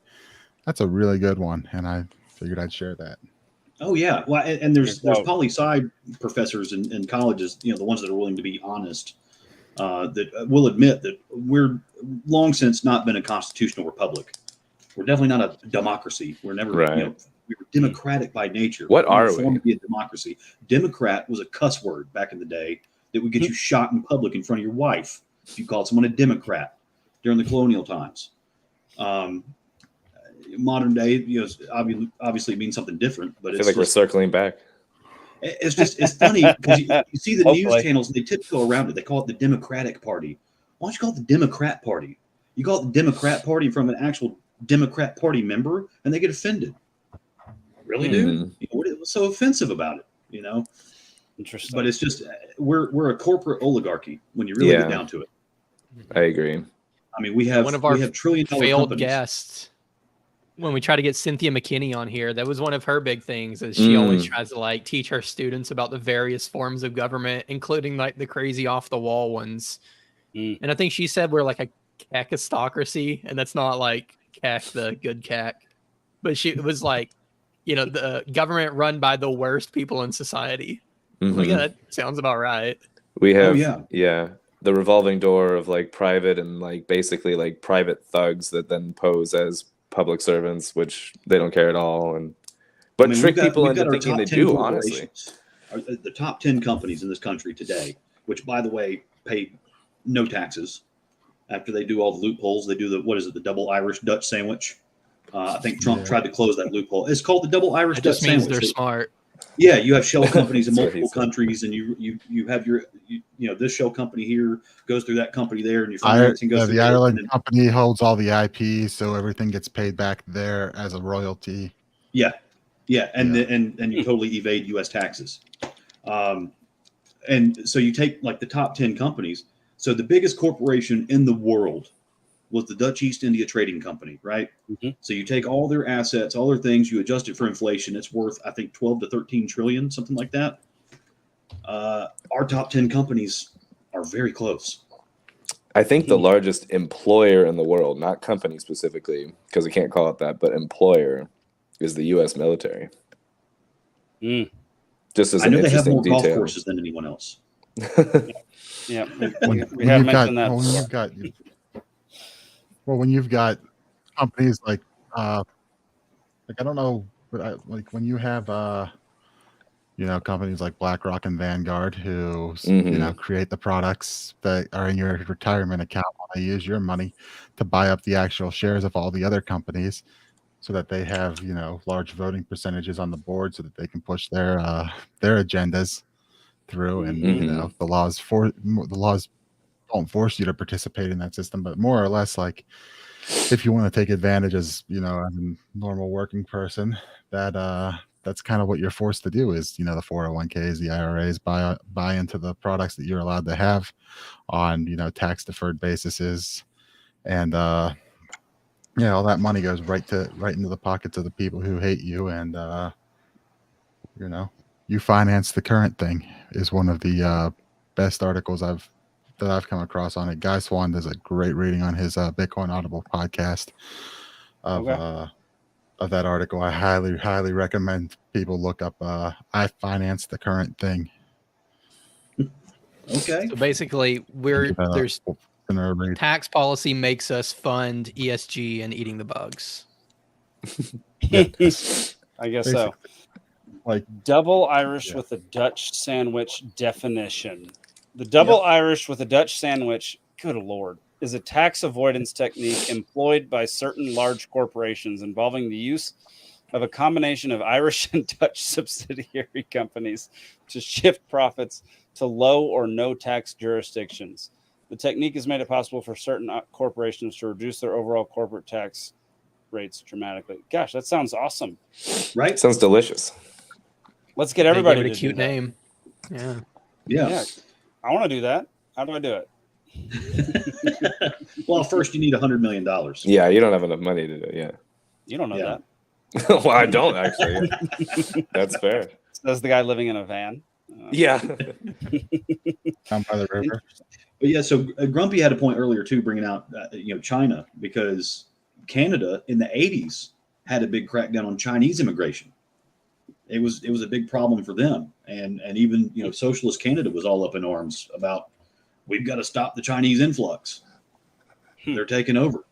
that's a really good one, and I figured I'd share that. Oh yeah, well, and there's poli-sci professors in colleges, the ones that are willing to be honest, that will admit that we're long since not been a constitutional republic. We're definitely not a democracy. We're never, we were democratic by nature. What are we? To be a democracy. Democrat was a cuss word back in the day that would get you shot in public in front of your wife if you called someone a Democrat during the colonial times. Modern day, obviously means something different, but I feel like we're circling back. It's funny because you see the news channels, and they tiptoe around it. They call it the Democratic Party. Why don't you call it the Democrat Party? You call it the Democrat Party from an actual Democrat Party member, and they get offended. Really, dude? What's so offensive about it? Interesting. But it's just we're a corporate oligarchy when you really get down to it. I agree. I mean, we have $1 trillion failed companies. guests. When we try to get Cynthia McKinney on here, that was one of her big things, is she always tries to like teach her students about the various forms of government, including like the crazy off the wall ones. And I think she said we're like a cacistocracy, and that's not like cack the good cack, but it was like, the government run by the worst people in society. Like, yeah, that sounds about right. We have the revolving door of like private and like basically like private thugs that then pose as public servants, which they don't care at all, but trick people into thinking they do. Honestly, the top 10 companies in this country today, which by the way pay no taxes after they do all the loopholes. They do the double Irish Dutch sandwich. I think Trump tried to close that loophole. It's called the double Irish Dutch sandwich. They're smart. Yeah, you have shell companies in multiple countries, and you have your this shell company here goes through that company there, and your financing goes through the Ireland company holds all the IP, so everything gets paid back there as a royalty. And you totally evade U.S. taxes. And so you take like the top 10 companies. So the biggest corporation in the world was the Dutch East India Trading Company, right? So you take all their assets, all their things, you adjust it for inflation. It's worth, I think, 12 to 13 trillion, something like that. Our top 10 companies are very close. I think the largest employer in the world, not company specifically, because I can't call it that, but employer is the U.S. military. Just as I know an they have interesting more golf detail. courses than anyone else. Yeah, we when have you've mentioned that. when you've got companies like I don't know, but like when you have companies like BlackRock and Vanguard who create the products that are in your retirement account, while they use your money to buy up the actual shares of all the other companies, so that they have large voting percentages on the board, so that they can push their agendas through. And the laws don't force you to participate in that system, but more or less, like, if you want to take advantage as as a normal working person, that's kind of what you're forced to do. Is the 401ks, the IRAs, buy into the products that you're allowed to have on tax deferred bases. And all that money goes right into the pockets of the people who hate you. And you finance the current thing is one of the best articles I've come across on it. Guy Swan does a great reading on his Bitcoin Audible podcast of that article. I highly recommend people look up I finance the current thing. Okay. So basically, there's tax policy makes us fund ESG and eating the bugs. I guess so. Like double Irish with a Dutch sandwich definition. The double Irish with a Dutch sandwich, good Lord, is a tax avoidance technique employed by certain large corporations involving the use of a combination of Irish and Dutch subsidiary companies to shift profits to low or no tax jurisdictions. The technique has made it possible for certain corporations to reduce their overall corporate tax rates dramatically. Gosh, that sounds awesome. Right? Sounds delicious. Let's get everybody to a cute name. Yeah. I want to do that. How do I do it? Well, first you need $100 million. Yeah, you don't have enough money to do it. Yeah. You don't know that. Well, I don't actually. That's fair. Says the guy living in a van. Yeah. Down by the river. But yeah, so Grumpy had a point earlier too, bringing out China, because Canada in the 80s had a big crackdown on Chinese immigration. It was a big problem for them, and even socialist Canada was all up in arms about, we've got to stop the Chinese influx. They're taking over.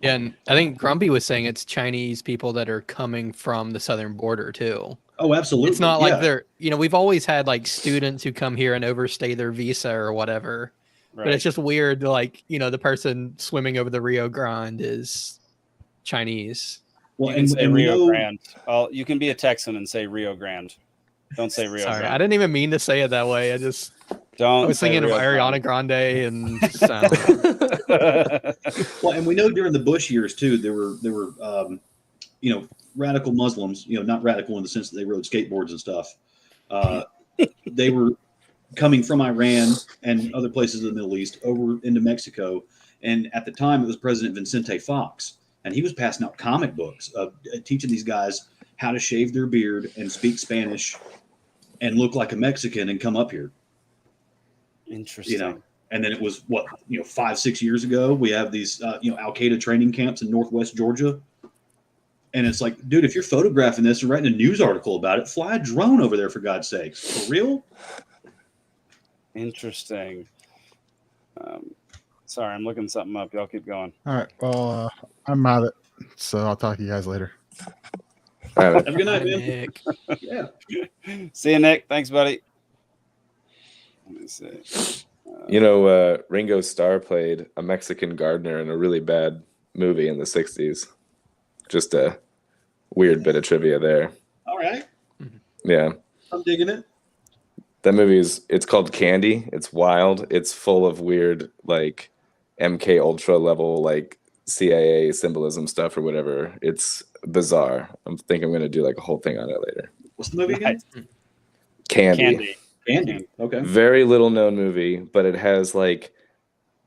Yeah, and I think Grumpy was saying it's Chinese people that are coming from the southern border too. Oh, absolutely. It's not like they're, we've always had like students who come here and overstay their visa or whatever. Right. But it's just weird, like, the person swimming over the Rio Grande is Chinese. Well, you can say Rio Grande. Well, you can be a Texan and say Rio Grande. Don't say Rio Grande. I didn't even mean to say it that way. I was thinking of Ariana Grande and well, and we know during the Bush years too, there were radical Muslims, not radical in the sense that they rode skateboards and stuff. They were coming from Iran and other places in the Middle East over into Mexico. And at the time, it was President Vicente Fox. And he was passing out comic books teaching these guys how to shave their beard and speak Spanish and look like a Mexican and come up here. Interesting. And then it was 5-6 years ago, we have these Al-Qaeda training camps in Northwest Georgia. And it's like, dude, if you're photographing this and writing a news article about it, fly a drone over there, for God's sakes. For real? Interesting. Sorry, I'm looking something up. Y'all keep going. All right. Well, I'm out of it, so I'll talk to you guys later. All right. Have a good night, man. Nick. Yeah. See you, Nick. Thanks, buddy. Let me see. Ringo Starr played a Mexican gardener in a really bad movie in the 60s. Just a weird bit of trivia there. All right. Yeah. I'm digging it. That movie it's called Candy. It's wild. It's full of weird, like, MK Ultra level, like, CIA symbolism stuff or whatever. It's bizarre. I think I'm going to do like a whole thing on it later. What's the movie again? Candy. Okay. Very little known movie, but it has like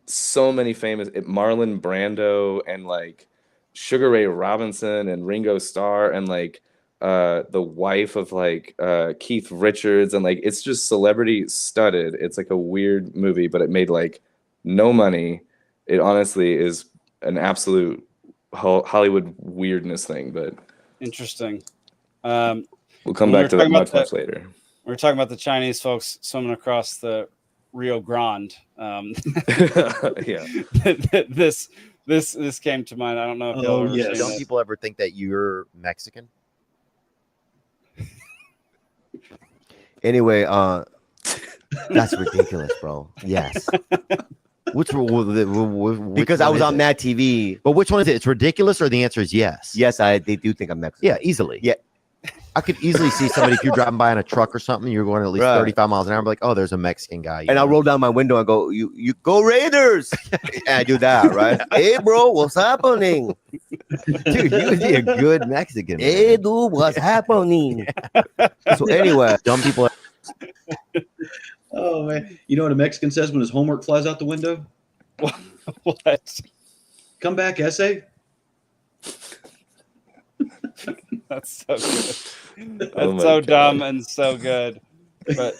so many famous Marlon Brando and like Sugar Ray Robinson and Ringo Starr and like the wife of like Keith Richards, and like it's just celebrity studded. It's like a weird movie, but it made like no money. It honestly is an absolute Hollywood weirdness thing, but interesting. We'll come back to that much later. We were talking about the Chinese folks swimming across the Rio Grande. Yeah. This came to mind. I don't know if y'all ever seen Don't this. people ever think that you're Mexican? Anyway, that's ridiculous, bro. Yes. Which because I was on Mad TV. But which one is it? It's ridiculous, or the answer is yes? Yes, they do think I'm Mexican. Yeah, easily. Yeah. I could easily see somebody, if you're driving by in a truck or something, you're going at least 35 miles an hour, I'm like, oh, there's a Mexican guy. And I'll roll down my window and go, you go Raiders. And I do that, right? Hey, bro, what's happening? Dude, you would be a good Mexican. Man. Hey, dude, what's happening? So anyway, dumb people. Oh, man. You know what a Mexican says when his homework flies out the window? What? Come back, essay. That's so good. That's so dumb and so good. But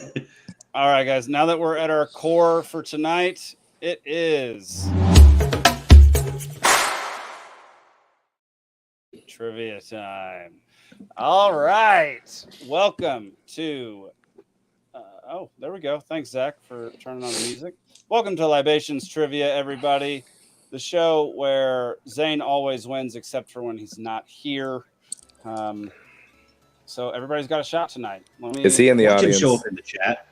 all right, guys, now that we're at our core for tonight, it is trivia time. All right. Welcome to oh, there we go. Thanks, Zach, for turning on the music. Welcome to Libations Trivia, everybody. The show where Zane always wins except for when he's not here. So everybody's got a shot tonight. Is he in the audience? Show up in the chat.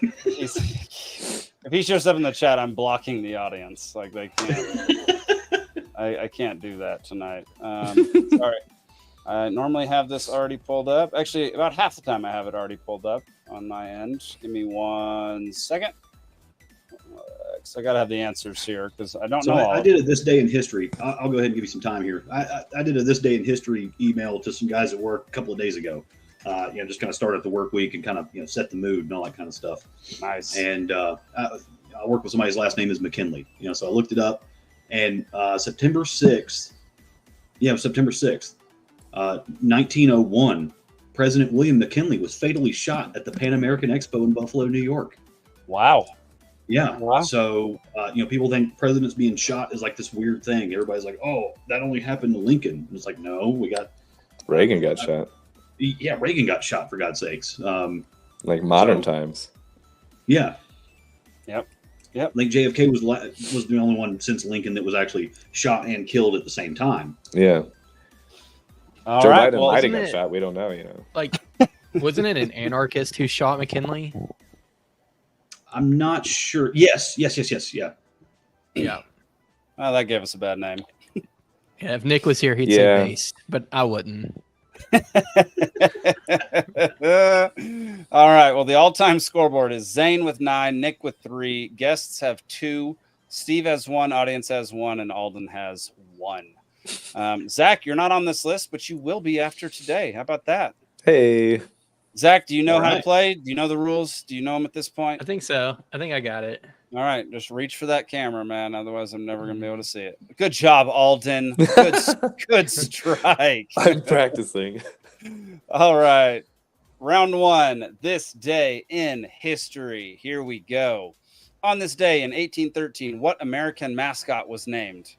If he shows up in the chat, I'm blocking the audience. Like they can't. I can't do that tonight. Sorry. I normally have this already pulled up. Actually, about half the time I have it already pulled up on my end. Give me 1 second. I gotta have the answers here because I don't know. I did it this day in history. I'll go ahead and give you some time here. I did a this day in history email to some guys at work a couple of days ago. Just kind of start at the work week and kind of set the mood and all that kind of stuff. Nice. And I work with somebody's last name is McKinley. So I looked it up, and September 6th. Yeah, September 6th, 1901. President William McKinley was fatally shot at the Pan American Expo in Buffalo, New York. Wow. Yeah. Wow. So, people think presidents being shot is like this weird thing. Everybody's like, oh, that only happened to Lincoln. And it's like, no, we got Reagan got shot. Yeah, Reagan got shot, for God's sakes. Like modern times. Yeah. Yep. I think JFK was the only one since Lincoln that was actually shot and killed at the same time. Yeah. All Joe right. Biden might have got shot. We don't know, Like, wasn't it an anarchist who shot McKinley? I'm not sure. Yes. Yeah. Yeah. Oh, that gave us a bad name. Yeah, if Nick was here, he'd say based, but I wouldn't. All right. Well, the all-time scoreboard is Zane with 9, Nick with 3, guests have 2, Steve has 1, audience has 1, and Alden has 1. Zach, you're not on this list, but you will be after today. How about that? Hey. Zach, do you know how to play? Do you know the rules? Do you know them at this point? I think so. I think I got it. All right. Just reach for that camera, man. Otherwise, I'm never going to be able to see it. Good job, Alden. Good strike. I'm practicing. All right. Round 1. This day in history. Here we go. On this day in 1813, what American mascot was named?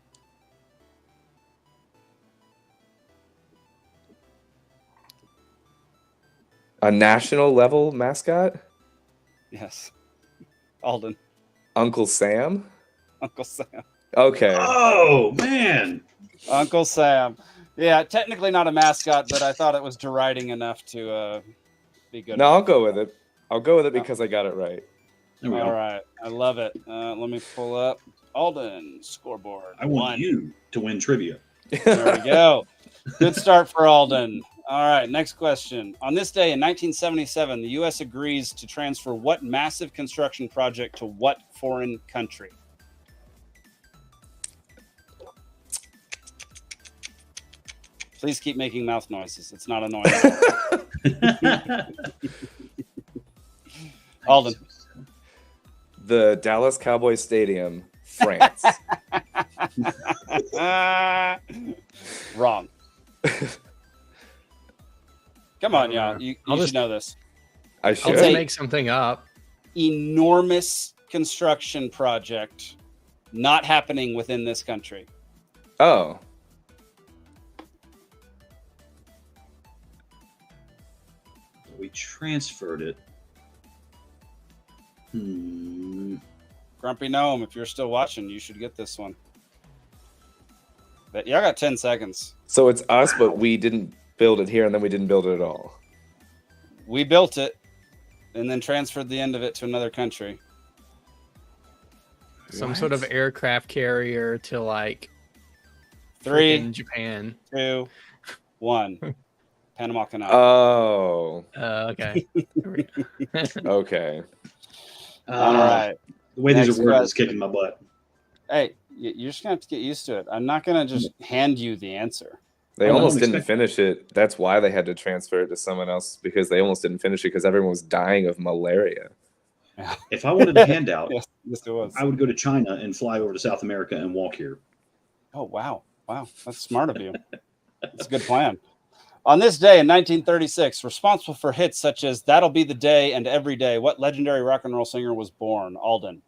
A national level mascot? Yes. Alden. Uncle Sam? Uncle Sam. Okay. Oh, man. Uncle Sam. Yeah, technically not a mascot, but I thought it was deriding enough to be good. No, I'll go with it. I'll go with it because I got it right. All right. I love it. Let me pull up Alden scoreboard. I want you to win trivia. There we go. Good start for Alden. All right, next question. On this day in 1977, the U.S. agrees to transfer what massive construction project to what foreign country? Please keep making mouth noises. It's not annoying. Alden. The Dallas Cowboys Stadium, France. Wrong. Come on, y'all. You should know this. I I'll should. just make something up. Enormous construction project not happening within this country. Oh. We transferred it. Grumpy Gnome, if you're still watching, you should get this one. But y'all got 10 seconds. So it's us, but we didn't build it here, and then we didn't build it at all. We built it and then transferred the end of it to another country. Some sort of aircraft carrier to like 3, freaking Japan. 2, 1. Panama Canal. Oh. Okay. Okay. All right. The way Next these are worded is question. kicking my butt. Hey, you're just going to have to get used to it. I'm not going to just hand you the answer. They I don't almost didn't expect- finish it. That's why they had to transfer it to someone else, because they almost didn't finish it because everyone was dying of malaria. If I wanted a handout, Yes, it was. I would go to China and fly over to South America and walk here. Oh, wow. Wow. That's smart of you. That's a good plan. On this day in 1936, responsible for hits such as That'll Be the Day and Every Day, what legendary rock and roll singer was born? Alden.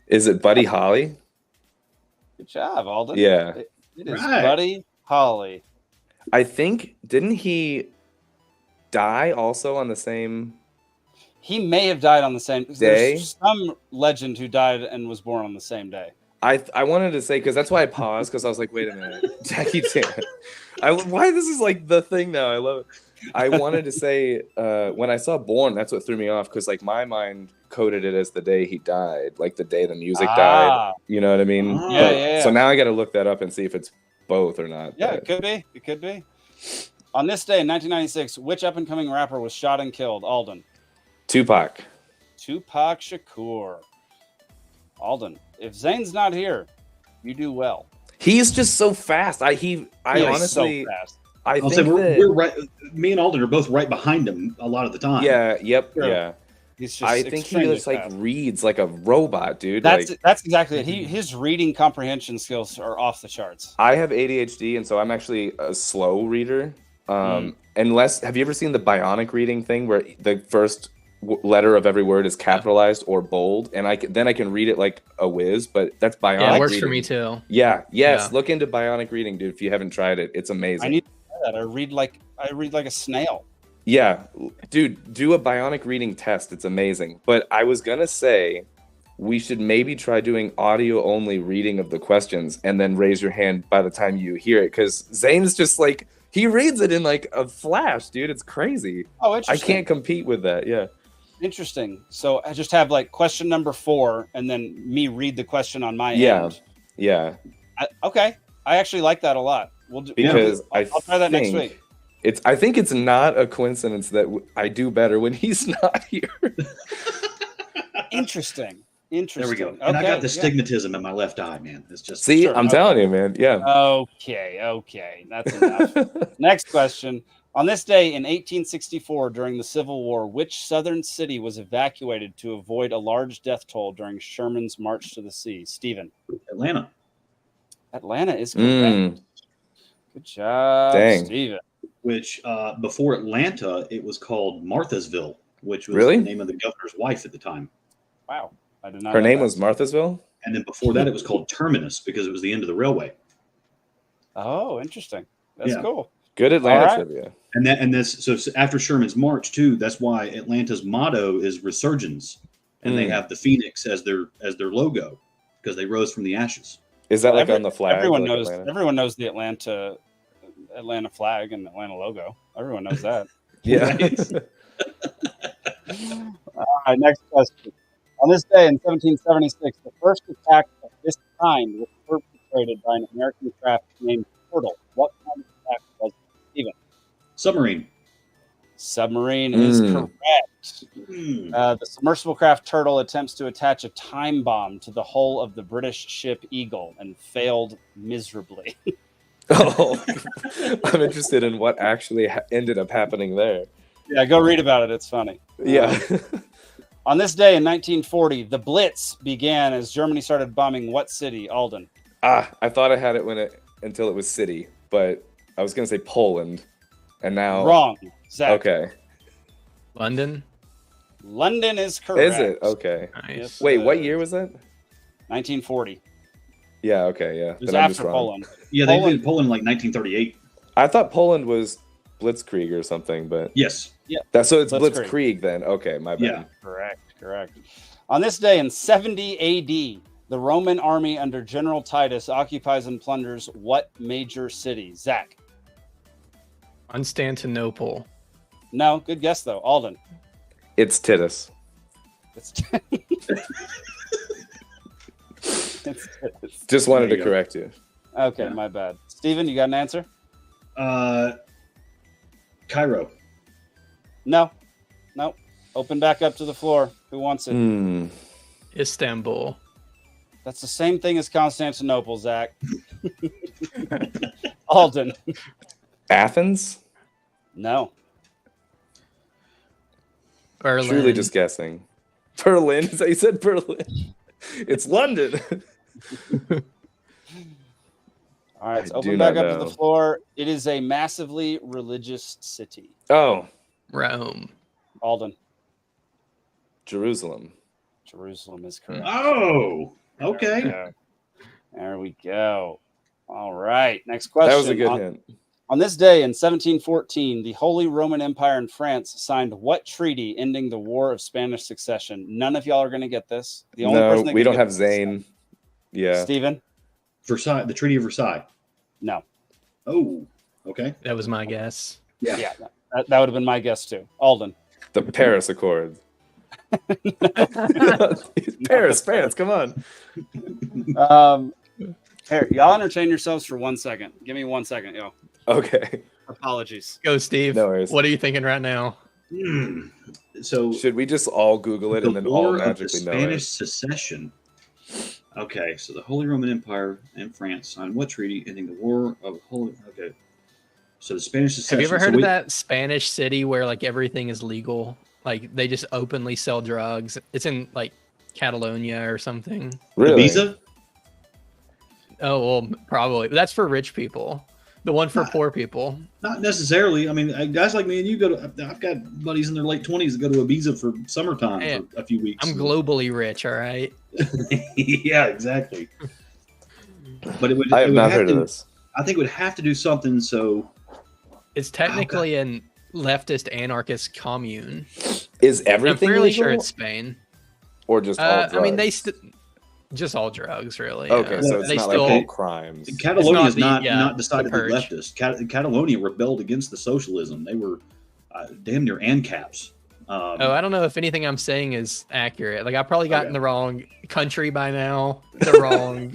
Is it Buddy Holly? Good job, Alden. Yeah. It is Right. Buddy Holly. I think, didn't he die also on the same... He may have died on the same Day? There's some legend who died and was born on the same day. I wanted to say, because that's why I paused, because I was like, wait a minute. Jackie Chan. Why this is like the thing now. I love it. I wanted to say, when I saw Born, that's what threw me off, because like my mind coded it as the day he died, like the day the music died. You know what I mean? Ah. Yeah. So now I got to look that up and see if it's both or not. Yeah, but- it could be. It could be. On this day in 1996, which up-and-coming rapper was shot and killed? Alden. Tupac. Tupac Shakur. Alden. If Zane's not here, you do well. He's just so fast. I He is honestly, so fast. I I'll think say that, we're right. Me and Alden are both right behind him a lot of the time. yeah, yep, Sure. yeah. He's just I think he extremely just like fast. reads like a robot, dude. That's like, that's exactly it. His reading comprehension skills are off the charts. I have ADHD, and so I'm actually a slow reader. Unless, have you ever seen the bionic reading thing where the first letter of every word is capitalized or bold, and I can read it like a whiz? But that's bionic. Yeah, it works reading. for me too. Yeah, yes. Yeah. Look into bionic reading, dude. If you haven't tried it, it's amazing. I need to try that. I read like a snail. Yeah, dude, do a bionic reading test. It's amazing. But I was gonna say we should maybe try doing audio only reading of the questions and then raise your hand by the time you hear it, because Zane's just like, he reads it in like a flash, dude. It's crazy. Oh, I interesting. can't compete with that. Yeah. Interesting. So I just have like question number 4, and then me read the question on my Yeah. end. Yeah. Okay. I actually like that a lot. We'll do, Because I'll try that next think week. I think it's not a coincidence that I do better when he's not here. Interesting. There we go. Okay, And I got the yeah. stigmatism in my left eye, man. It's just See, Sure. I'm telling you, man. Yeah. Okay. That's enough. Next question. On this day in 1864, during the Civil War, which southern city was evacuated to avoid a large death toll during Sherman's march to the sea? Stephen. Atlanta. Atlanta is correct. Mm. Good job, Dang. Stephen. Which before Atlanta, it was called Marthasville, which was Really? the name of the governor's wife at the time. Wow. I did not Her know name that. was Marthasville? And then before that, it was called Terminus because it was the end of the railway. Oh, interesting. That's Yeah. cool. Good Atlanta All right. trivia. So after Sherman's march too, that's why Atlanta's motto is Resurgence, and they have the phoenix as their logo because they rose from the ashes. Is that like on the flag? Everyone like knows. Atlanta? Everyone knows the Atlanta flag and Atlanta logo. Everyone knows that. Yeah. All right, next question. On this day in 1776, the first attack of this kind was perpetrated by an American craft named Turtle. What kind of attack was it, Stephen? Submarine. Submarine is correct. Hmm. The submersible craft Turtle attempts to attach a time bomb to the hull of the British ship Eagle and failed miserably. Oh, I'm interested in what actually ended up happening there. Yeah, go read about it. It's funny. Yeah. On this day in 1940, the Blitz began as Germany started bombing what city? Alden. I thought I had it until it was city, but I was going to say Poland. And now Wrong. Zach. Okay. London. London is correct. Is it? Okay. Nice. Yes, Wait, what year was that? 1940. Yeah, okay, yeah. It was Then I'm just after wrong. Poland. Yeah, they did Poland in like 1938. I thought Poland was Blitzkrieg or something, but Yes. that's so it's Blitzkrieg. Blitzkrieg then. Okay, my bad. Yeah. Correct. On this day in 70 AD, the Roman army under General Titus occupies and plunders what major city? Zach. Constantinople. No, good guess though. Alden. It's Titus. It's Just wanted There to you go. correct you. okay, Yeah. my bad. Steven, you got an answer? Cairo. No. Open back up to the floor. Who wants it? Hmm. Istanbul. That's the same thing as Constantinople, Zach. Alden. Athens? No. Berlin. Truly just guessing. Berlin? Is that you said Berlin? It's London. All right, so I do open back not up to know. the floor. It is a massively religious city. Oh, Rome. Alden. Jerusalem. Jerusalem is correct. Oh, okay. There we go. All right. Next question. That was a good on, hint. on this day in 1714, the Holy Roman Empire and France signed what treaty ending the War of Spanish Succession? None of y'all are going to get this. The only No, person that we can don't get have this is Zane. Yeah. Stephen? Versailles, the Treaty of Versailles. No. Oh, okay. That was my guess. Yeah. That would have been my guess too. Alden. The Paris Accord. Paris, France, come on. Here, y'all entertain yourselves for 1 second. Give me 1 second, yo. Okay. Apologies. Go, Steve. No worries. What are you thinking right now? So Should we just all Google it the and then all War of the magically know Spanish it? Secession. Okay, so the Holy Roman Empire and France signed what treaty ending the War of Holy? Okay, so the Spanish Secession. Have you ever so heard of we- that Spanish city where like everything is legal? Like they just openly sell drugs. It's in like Catalonia or something. Really? Ibiza? Oh, well, probably. But that's for rich people. The one for poor people. Not necessarily. I mean, guys like me and you go to. I've got buddies in their late 20s that go to Ibiza for summertime Hey, for a few weeks. I'm globally rich, all right? Yeah, exactly. But it would. I it have would not have heard to, of this. I think it would have to do something. So It's technically an leftist anarchist commune. Is I'm everything fairly legal? sure it's Spain. Or just all drugs? I mean, just all drugs, really. Okay, yeah. so it's They not still- like all crimes. Catalonia is not not the decidedly purge. leftist. Catalonia rebelled against the socialism. They were damn near ANCAPs. I don't know if anything I'm saying is accurate. Like, I've probably gotten Okay. the wrong country by now, the wrong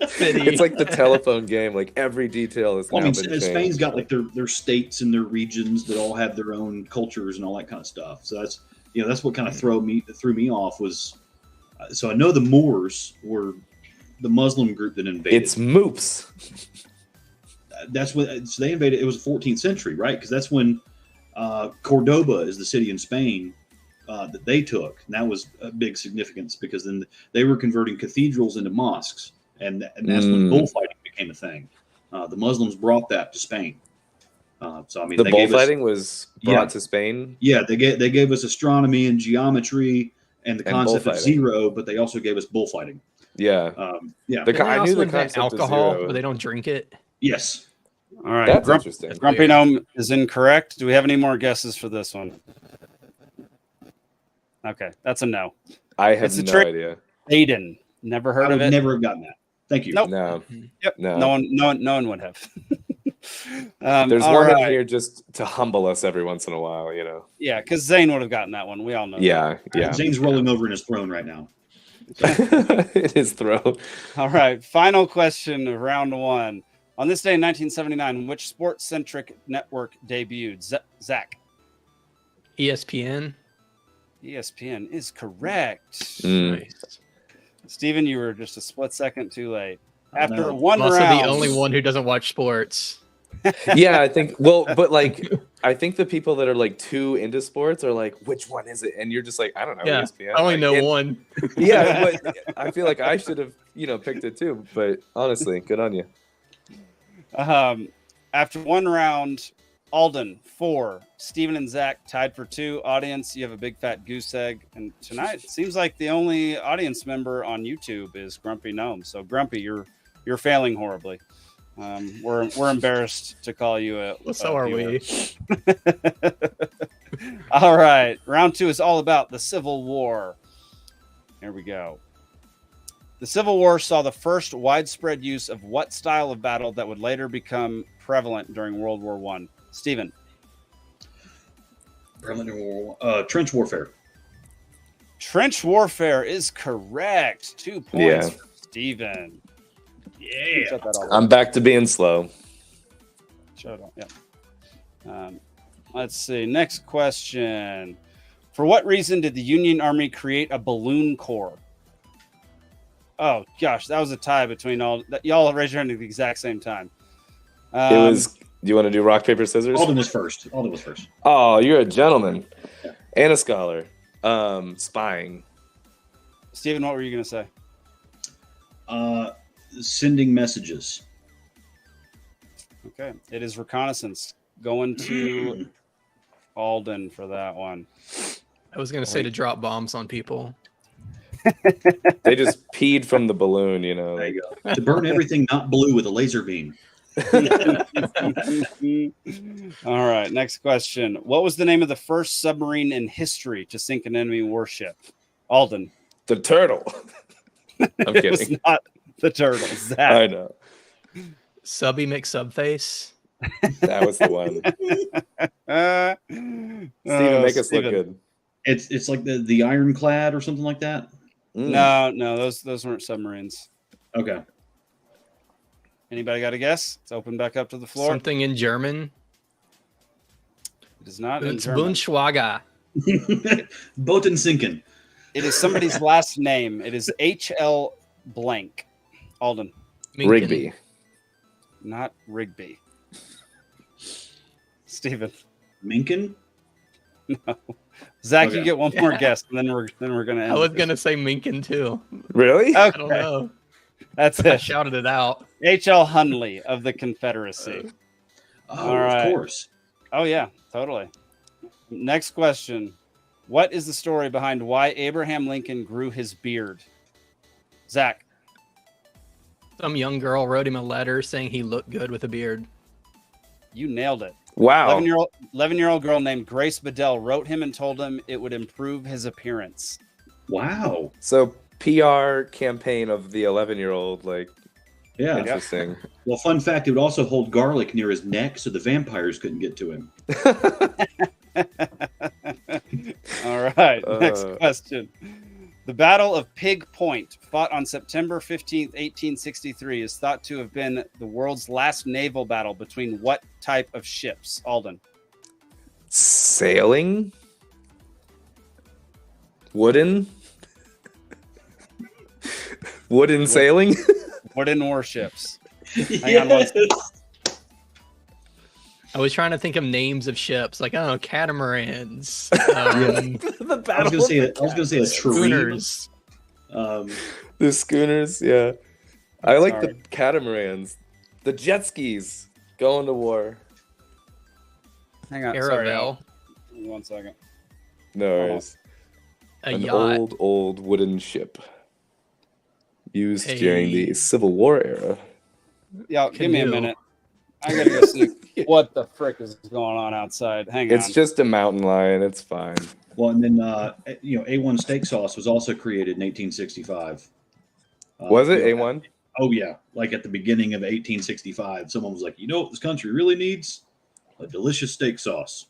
city. It's like the telephone game. Like every detail is Well, I now mean, been Spain's changed. got like their states and their regions that all have their own cultures and all that kind of stuff. So that's what kind of threw me off was. So I know the Moors were the Muslim group that invaded. It's moops. That's when so they invaded. It was the 14th century, right? Because that's when Cordoba is the city in Spain that they took, and that was a big significance because then they were converting cathedrals into mosques, and that's when bullfighting became a thing. The Muslims brought that to Spain. So I mean, The they gave us- bullfighting was brought Yeah. to Spain. Yeah, they gave us astronomy and geometry and the And concept of bullfighting. zero, but they also gave us bullfighting. Yeah. Yeah. The Didn't they I knew also the invent concept of alcohol, zero. but they don't drink it. Yes. All right. That's interesting. Grumpy Gnome is incorrect. Do we have any more guesses for this one? Okay, that's a no. I have It's a no trick. idea. Aiden. Never heard I of would it. never have gotten that. Thank you. Nope. No. Yep. No. No one would have. There's all one in right. here just to humble us every once in a while, you know. Yeah, because Zane would have gotten that one. We all know. Yeah, yeah. Zane's rolling over in his throne right now. In his throat. that. All right. Final question of round one. On this day in 1979, which sports-centric network debuted? Zach. ESPN. ESPN is correct. Mm. Nice. Steven, you were just a split second too late. I After know. one I'm also round. the only one who doesn't watch sports. Yeah, I think but like I think the people that are like too into sports are like, which one is it? And you're just like, I don't know, Yeah, ESPN. I only Like, know it- one. Yeah, but I feel like I should have, picked it too. But honestly, good on you. After one round, Alden 4, Steven and Zach tied for 2. Audience, you have a big fat goose egg. And tonight it seems like the only audience member on YouTube is Grumpy Gnome. So Grumpy, you're failing horribly. We're embarrassed to call you a. Well, so are we. All right, round 2 is all about the Civil War. Here we go. The Civil War saw the first widespread use of what style of battle that would later become prevalent during World War I? Stephen. Trench warfare. Trench warfare is correct. 2 points for Stephen. Yeah. I'm back to being slow. Shut up. Yeah. Let's see. Next question. For what reason did the Union Army create a balloon corps? Oh gosh, that was a tie between all. Y'all raised your hand at the exact same time. It was. Do you want to do rock paper scissors? Alden was first. Oh, you're a gentleman and a scholar. Spying. Stephen, what were you going to say? Sending messages. Okay, it is reconnaissance. Going to Alden for that one. I was going to say to drop bombs on people. They just peed from the balloon, you know. There you go. To burn everything not blue with a laser beam. All right, next question. What was the name of the first submarine in history to sink an enemy warship? Alden. The turtle. I'm kidding. It was not the turtle. Zach. I know. Subby McSubface. That was the one. Steven, make us look good. It's like the ironclad or something like that. No, those weren't submarines. Okay. Anybody got a guess? It's open back up to the floor. Something in German. It is not in It's German. Bundeswaga. Boten sinken. It is somebody's last name. It is H.L. blank. Alden. Minken. Rigby. Not Rigby. Stephen. Minkin? No. Zach, Okay. you get one more guess, and then we're gonna end. I was this. gonna say Minken too. Really? Okay. I don't know. That's I it. shouted it out. H.L. Hunley of the Confederacy. Oh, All right. of course. Oh yeah, totally. Next question. What is the story behind why Abraham Lincoln grew his beard? Zach. Some young girl wrote him a letter saying he looked good with a beard. You nailed it. Wow. 11-year-old girl named Grace Bedell wrote him and told him it would improve his appearance. Wow. So PR campaign of the 11-year-old, like, Yeah. interesting. Well, fun fact, it would also hold garlic near his neck so the vampires couldn't get to him. All right, next question. The Battle of Pig Point, fought on September 15th, 1863, is thought to have been the world's last naval battle between what type of ships? Alden. Sailing? Wooden? Wooden sailing? Wooden warships. Hang on one second. I was trying to think of names of ships, like catamarans. The I was gonna say a tree. Schooners. The schooners, yeah. I like Sorry. the catamarans. The jet skis going to war. Hang on. Sorry, Caravel. Give me 1 second. No Hold on. worries. A An yacht. old wooden ship used Hey. during the Civil War era. Yeah, give me a Canoe. minute. I gotta go see what the frick is going on outside. Hang on. It's just a mountain lion. It's fine. Well, and then A1 steak sauce was also created in 1865. Was it A1? Oh yeah, like at the beginning of 1865, someone was like, you know what this country really needs? A delicious steak sauce.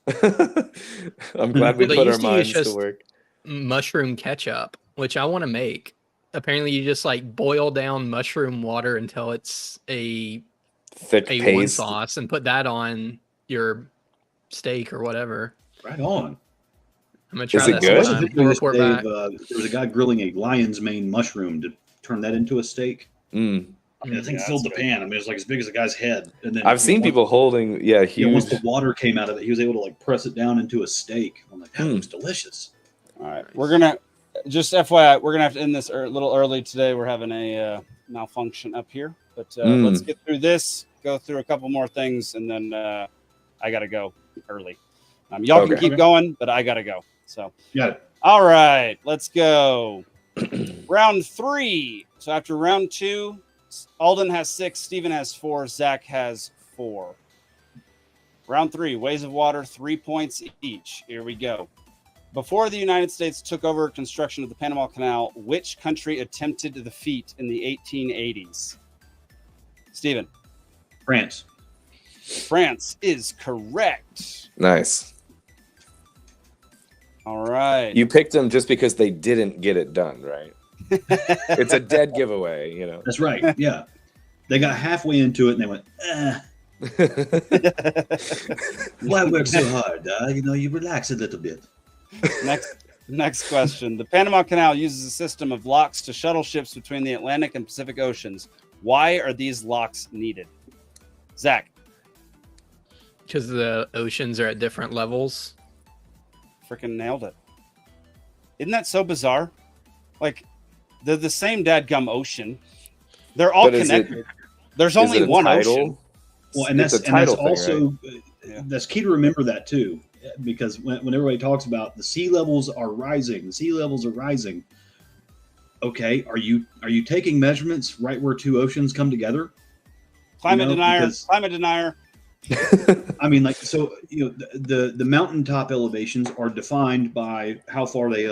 I'm glad we Well, they put our used to use minds to just work. Mushroom ketchup, which I want to make. Apparently, you just like boil down mushroom water until it's a Thick A1 paste. sauce and put that on your steak or whatever. Right on. I'm gonna try Is it that good? sometime. We'll report back. There was a guy grilling a lion's mane mushroom to turn that into a steak. Mm. I mean, the thing filled the pan. I mean, it was like as big as a guy's head. And then I've seen people holding, once huge. the water came out of it, he was able to like press it down into a steak. I'm like, that looks delicious. All right, we're gonna just FYI, we're gonna have to end this a little early today. We're having a malfunction up here, but let's get through this, go through a couple more things, and then I got to go early. Y'all can keep going, but I got to go. So, yeah. All right, let's go. Round 3. So after round 2, Alden has 6, Steven has 4, Zach has 4. Round 3, Ways of Water, 3 points each. Here we go. Before the United States took over construction of the Panama Canal, which country attempted the feat in the 1880s? Steven. France. France is correct. Nice. All right. You picked them just because they didn't get it done, right? It's a dead giveaway, you know. That's right. Yeah. They got halfway into it and they went, why work so hard? You relax a little bit. Next question. The Panama Canal uses a system of locks to shuttle ships between the Atlantic and Pacific Oceans. Why are these locks needed? Zach. Because the oceans are at different levels. Freaking nailed it. Isn't that so bizarre? Like, they're the same dadgum ocean. They're all connected. There's only one ocean. Well, and that's also that's key to remember that too, because when everybody talks about the sea levels are rising, okay, are you taking measurements right where two oceans come together? Climate denier. I mean, the mountaintop elevations are defined by how far they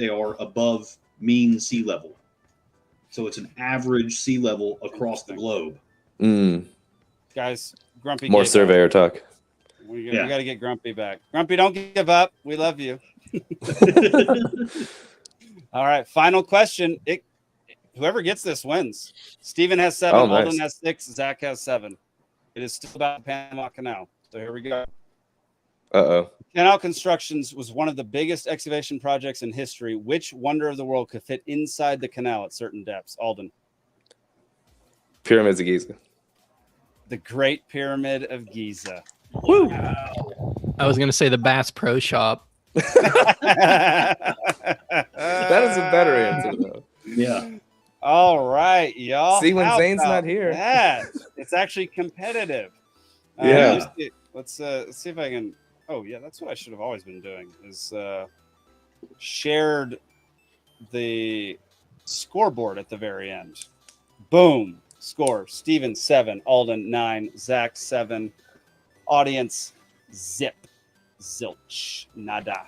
are above mean sea level. So it's an average sea level across the globe. Guys, Grumpy. More surveyor talk. We got to get Grumpy back. Grumpy, don't give up. We love you. All right, final question. Whoever gets this wins. Steven has 7, Alden has 6, Zach has 7. It is still about the Panama Canal. So here we go. Canal constructions was one of the biggest excavation projects in history. Which wonder of the world could fit inside the canal at certain depths? Alden. Pyramids of Giza. The Great Pyramid of Giza. Woo! I was going to say the Bass Pro Shop. That is a better answer, though. Yeah. All right, y'all. See, when Zane's not here. It's actually competitive. Yeah. Let's see if I can. Oh, yeah, that's what I should have always been doing is shared the scoreboard at the very end. Boom. Score. Steven 7, Alden 9, Zach 7. Audience zip. Zilch. Nada.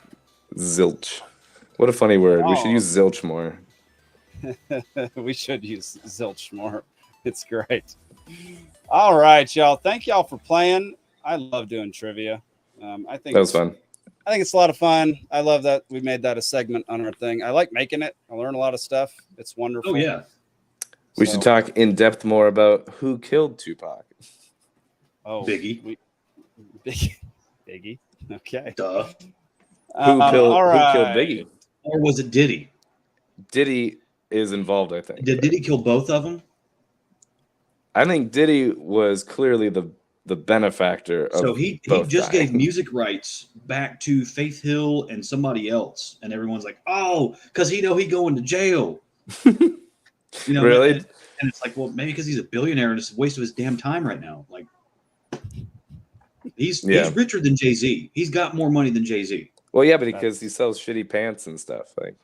Zilch. What a funny word. We should use zilch more. We should use zilch more. It's great. All right, y'all. Thank y'all for playing. I love doing trivia. I think that was fun. I think it's a lot of fun. I love that we made that a segment on our thing. I like making it. I learn a lot of stuff. It's wonderful. Oh, yeah. We should talk in depth more about who killed Tupac. Oh, Biggie. Biggie. Okay. Duh. Who killed Biggie? Or was it Diddy? Diddy is involved, I think. Did Diddy kill both of them? I think Diddy was clearly the benefactor of so he just gave music rights back to Faith Hill and somebody else, and everyone's like, oh, because he going to jail. Really? And it's like, well, maybe because he's a billionaire and it's a waste of his damn time right now. Like, he's richer than Jay-Z. He's got more money than Jay-Z. Well, yeah, but because he sells shitty pants and stuff. Like,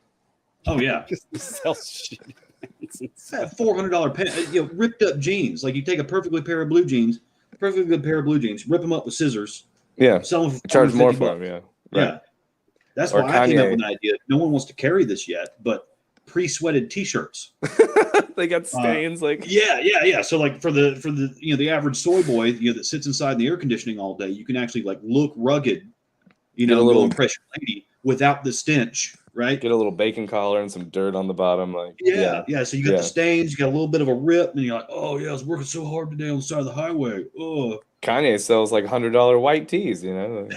oh yeah, he sells shitty pants and stuff. $400 pants, ripped up jeans. Like, you take a perfectly good pair of blue jeans, rip them up with scissors. Yeah, sell them for charge more for them. Yeah, right. Yeah. That's why I came up with an idea. No one wants to carry this yet, but pre-sweated T-shirts. They got stains. Yeah. So like for the the average soy boy that sits inside the air conditioning all day, you can actually like look rugged, a little impress your lady without the stench, right? Get a little bacon collar and some dirt on the bottom, like yeah. So you got the stains, you got a little bit of a rip, and you're like, oh yeah, I was working so hard today on the side of the highway. Oh, Kanye sells like $100 white tees, right?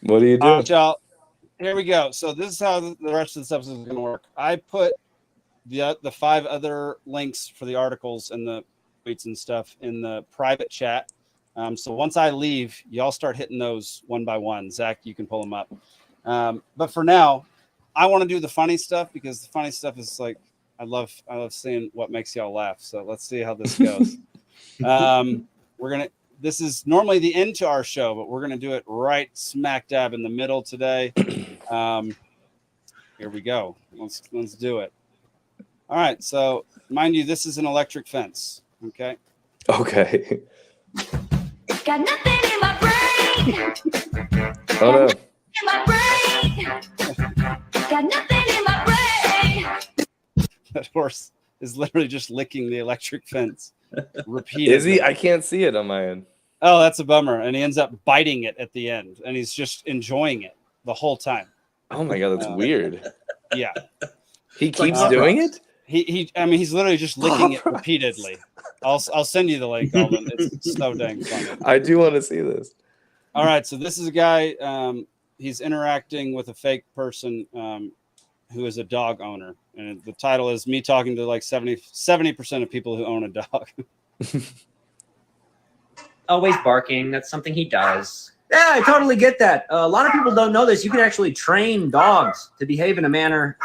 What do you do? Y'all, here we go. So this is how the rest of this episode is going to work. I put the 5 other links for the articles and the tweets and stuff in the private chat. So once I leave, y'all start hitting those one by one. Zach, you can pull them up. But for now, I want to do the funny stuff because the funny stuff is like I love seeing what makes y'all laugh. So let's see how this goes. This is normally the end to our show, but we're gonna do it right smack dab in the middle today. Here we go. Let's do it. All right. So, mind you, this is an electric fence. Okay. Okay. Got nothing in my brain. Oh no. In my brain. Got nothing in my brain. That horse is literally just licking the electric fence repeatedly. Is he? I can't see it on my end. Oh, that's a bummer. And he ends up biting it at the end, and he's just enjoying it the whole time. Oh my god, that's weird. Yeah. He keeps doing it? I mean, he's literally just licking it repeatedly. I'll send you the link, Alden. It's so dang funny. I do want to see this. All right, so this is a guy. He's interacting with a fake person who is a dog owner, and the title is "Me Talking to like 70% of people who own a dog." Always barking. That's something he does. Yeah, I totally get that. A lot of people don't know this. You can actually train dogs to behave in a manner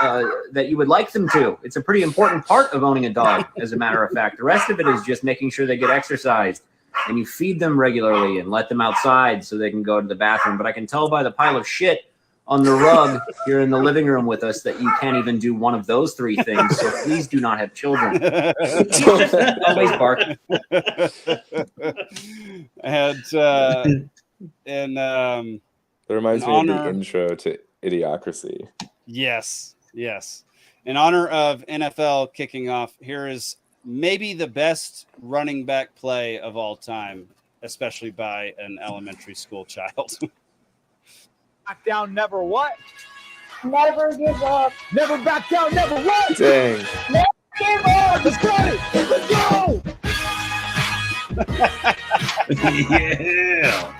that you would like them to. It's a pretty important part of owning a dog, as a matter of fact. The rest of it is just making sure they get exercised. And you feed them regularly and let them outside so they can go to the bathroom. But I can tell by the pile of shit on the rug here in the living room with us that you can't even do one of those three things. So please do not have children. Always bark. And that reminds me of the intro to Idiocracy. Yes. In honor of NFL kicking off, here is maybe the best running back play of all time, especially by an elementary school child. Back down, never what? Never give up. Never back down, never what? Dang. Never give up. Let's go! Let's go! Yeah.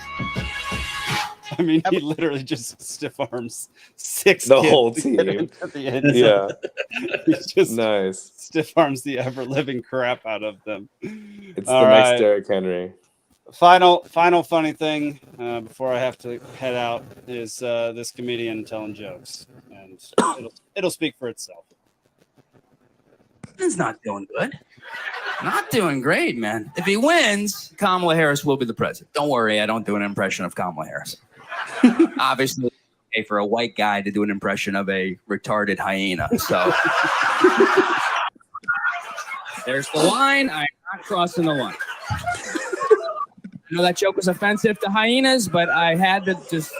I mean, he literally just stiff arms six The kids whole to team. get into the end zone. Yeah. He just Nice. stiff arms the ever living crap out of them. It's All the right. next Derrick Henry. Final funny thing before I have to head out is this comedian telling jokes, and it'll speak for itself. Biden's not doing good. Not doing great, man. If he wins, Kamala Harris will be the president. Don't worry, I don't do an impression of Kamala Harris. Obviously, okay for a white guy to do an impression of a retarded hyena. So there's the line. I'm not crossing the line. I know that joke was offensive to hyenas, but I had to just...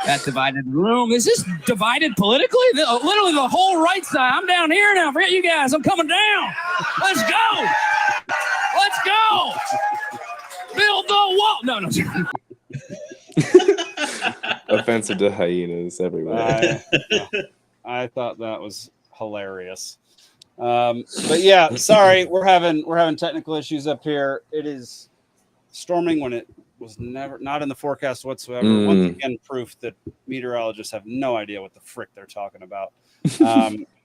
That divided the room. Is this divided politically? Literally the whole right side. I'm down here now. Forget you guys. I'm coming down. Let's go. Let's go. Build the wall. No. Offensive to hyenas everywhere. I thought that was hilarious. But yeah, sorry, we're having technical issues up here. It is storming when it was not in the forecast whatsoever. Once again, proof that meteorologists have no idea what the frick they're talking about.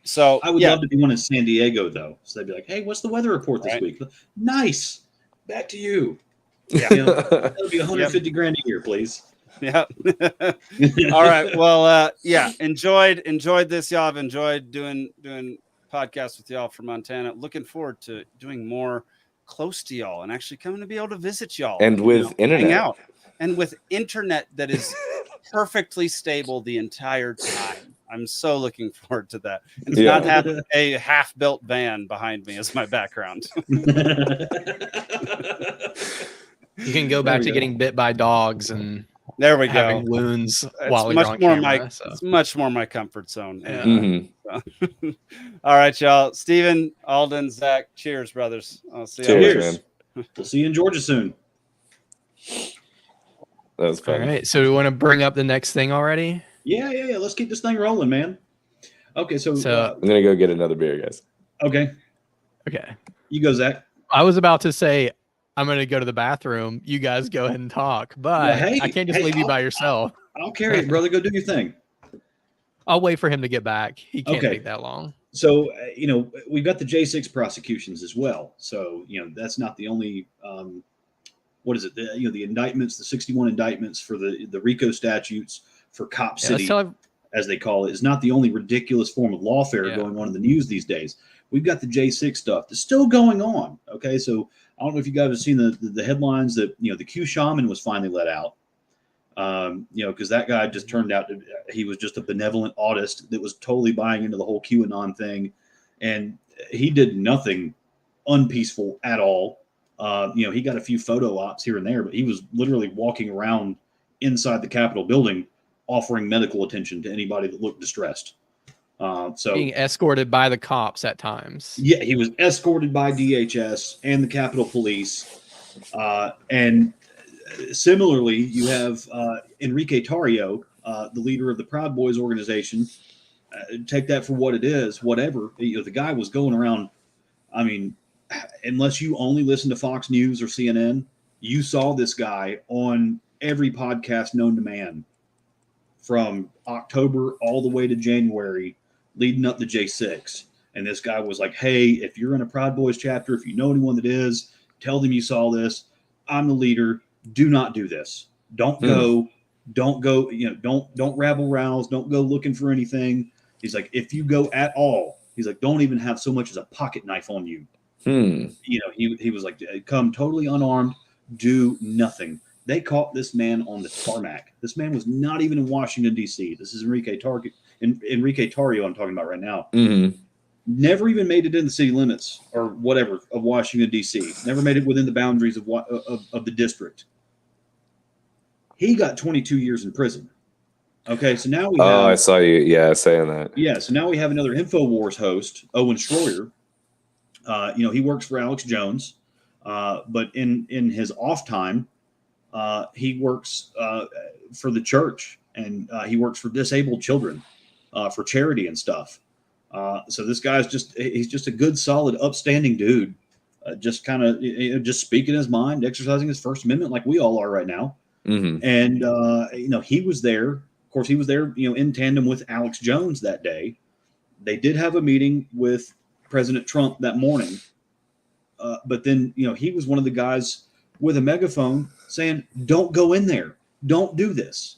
So I would love to be one in San Diego though. So they'd be like, "Hey, what's the weather report this week?" Nice. Back to you. Yeah, that'll be 150 grand a year, please. Yeah. All right. Well, yeah. Enjoyed this, y'all. I've enjoyed doing podcasts with y'all from Montana. Looking forward to doing more close to y'all and actually coming to be able to visit y'all and with internet hang out. And with internet that is perfectly stable the entire time. I'm so looking forward to that. And to not have a half-built van behind me as my background. You can go back to getting bit by dogs and there we having go. wounds It's while you're much on more camera. It's much more my comfort zone. Yeah. Mm-hmm. All right, y'all. Steven, Alden, Zach, cheers, brothers. I'll see you. Cheers, man. We'll see you in Georgia soon. That was fun. All right. So we want to bring up the next thing already? Yeah. Let's keep this thing rolling, man. Okay, so I'm gonna go get another beer, guys. Okay. You go, Zach. I was about to say I'm going to go to the bathroom. You guys go ahead and talk, but I can't just leave you by yourself. I'll carry it, brother. Go do your thing. I'll wait for him to get back. He can't take that long. So, we've got the J6 prosecutions as well. So, that's not the only, what is it? The indictments, the 61 indictments for the RICO statutes for Cop City as they call it, is not the only ridiculous form of lawfare going on in the news these days. We've got the J6 stuff that's still going on. Okay, so I don't know if you guys have seen the headlines that the Q shaman was finally let out. Because that guy just turned out he was just a benevolent autist that was totally buying into the whole QAnon thing, and he did nothing unpeaceful at all. He got a few photo ops here and there, but he was literally walking around inside the Capitol building offering medical attention to anybody that looked distressed. So being escorted by the cops at times. Yeah, he was escorted by DHS and the Capitol Police. And similarly, you have Enrique Tarrio, the leader of the Proud Boys organization. Take that for what it is, whatever. The guy was going around. I mean, unless you only listen to Fox News or CNN, you saw this guy on every podcast known to man from October all the way to January, leading up to J6. And this guy was like, hey, if you're in a Proud Boys chapter, if you know anyone that is, tell them you saw this. I'm the leader. Do not do this. Don't go. Don't go. Don't rabble rouse. Don't go looking for anything. He's like, if you go at all, he's like, don't even have so much as a pocket knife on you. He was like, come totally unarmed, do nothing. They caught this man on the tarmac. This man was not even in Washington, D.C. This is Enrique Tarrio I'm talking about right now. Never even made it in the city limits or whatever of Washington, D.C. Never made it within the boundaries of the district. He got 22 years in prison. Okay, so now we have... I saw you, saying that. Yeah, so now we have another InfoWars host, Owen Schroyer. He works for Alex Jones, but in his off time, he works for the church, and he works for disabled children for charity and stuff. So this guy's he's just a good, solid, upstanding dude, just kind of just speaking his mind, exercising his First Amendment like we all are right now. And, he was there. Of course, he was there, in tandem with Alex Jones that day. They did have a meeting with President Trump that morning. But then, he was one of the guys with a megaphone saying, don't go in there. Don't do this.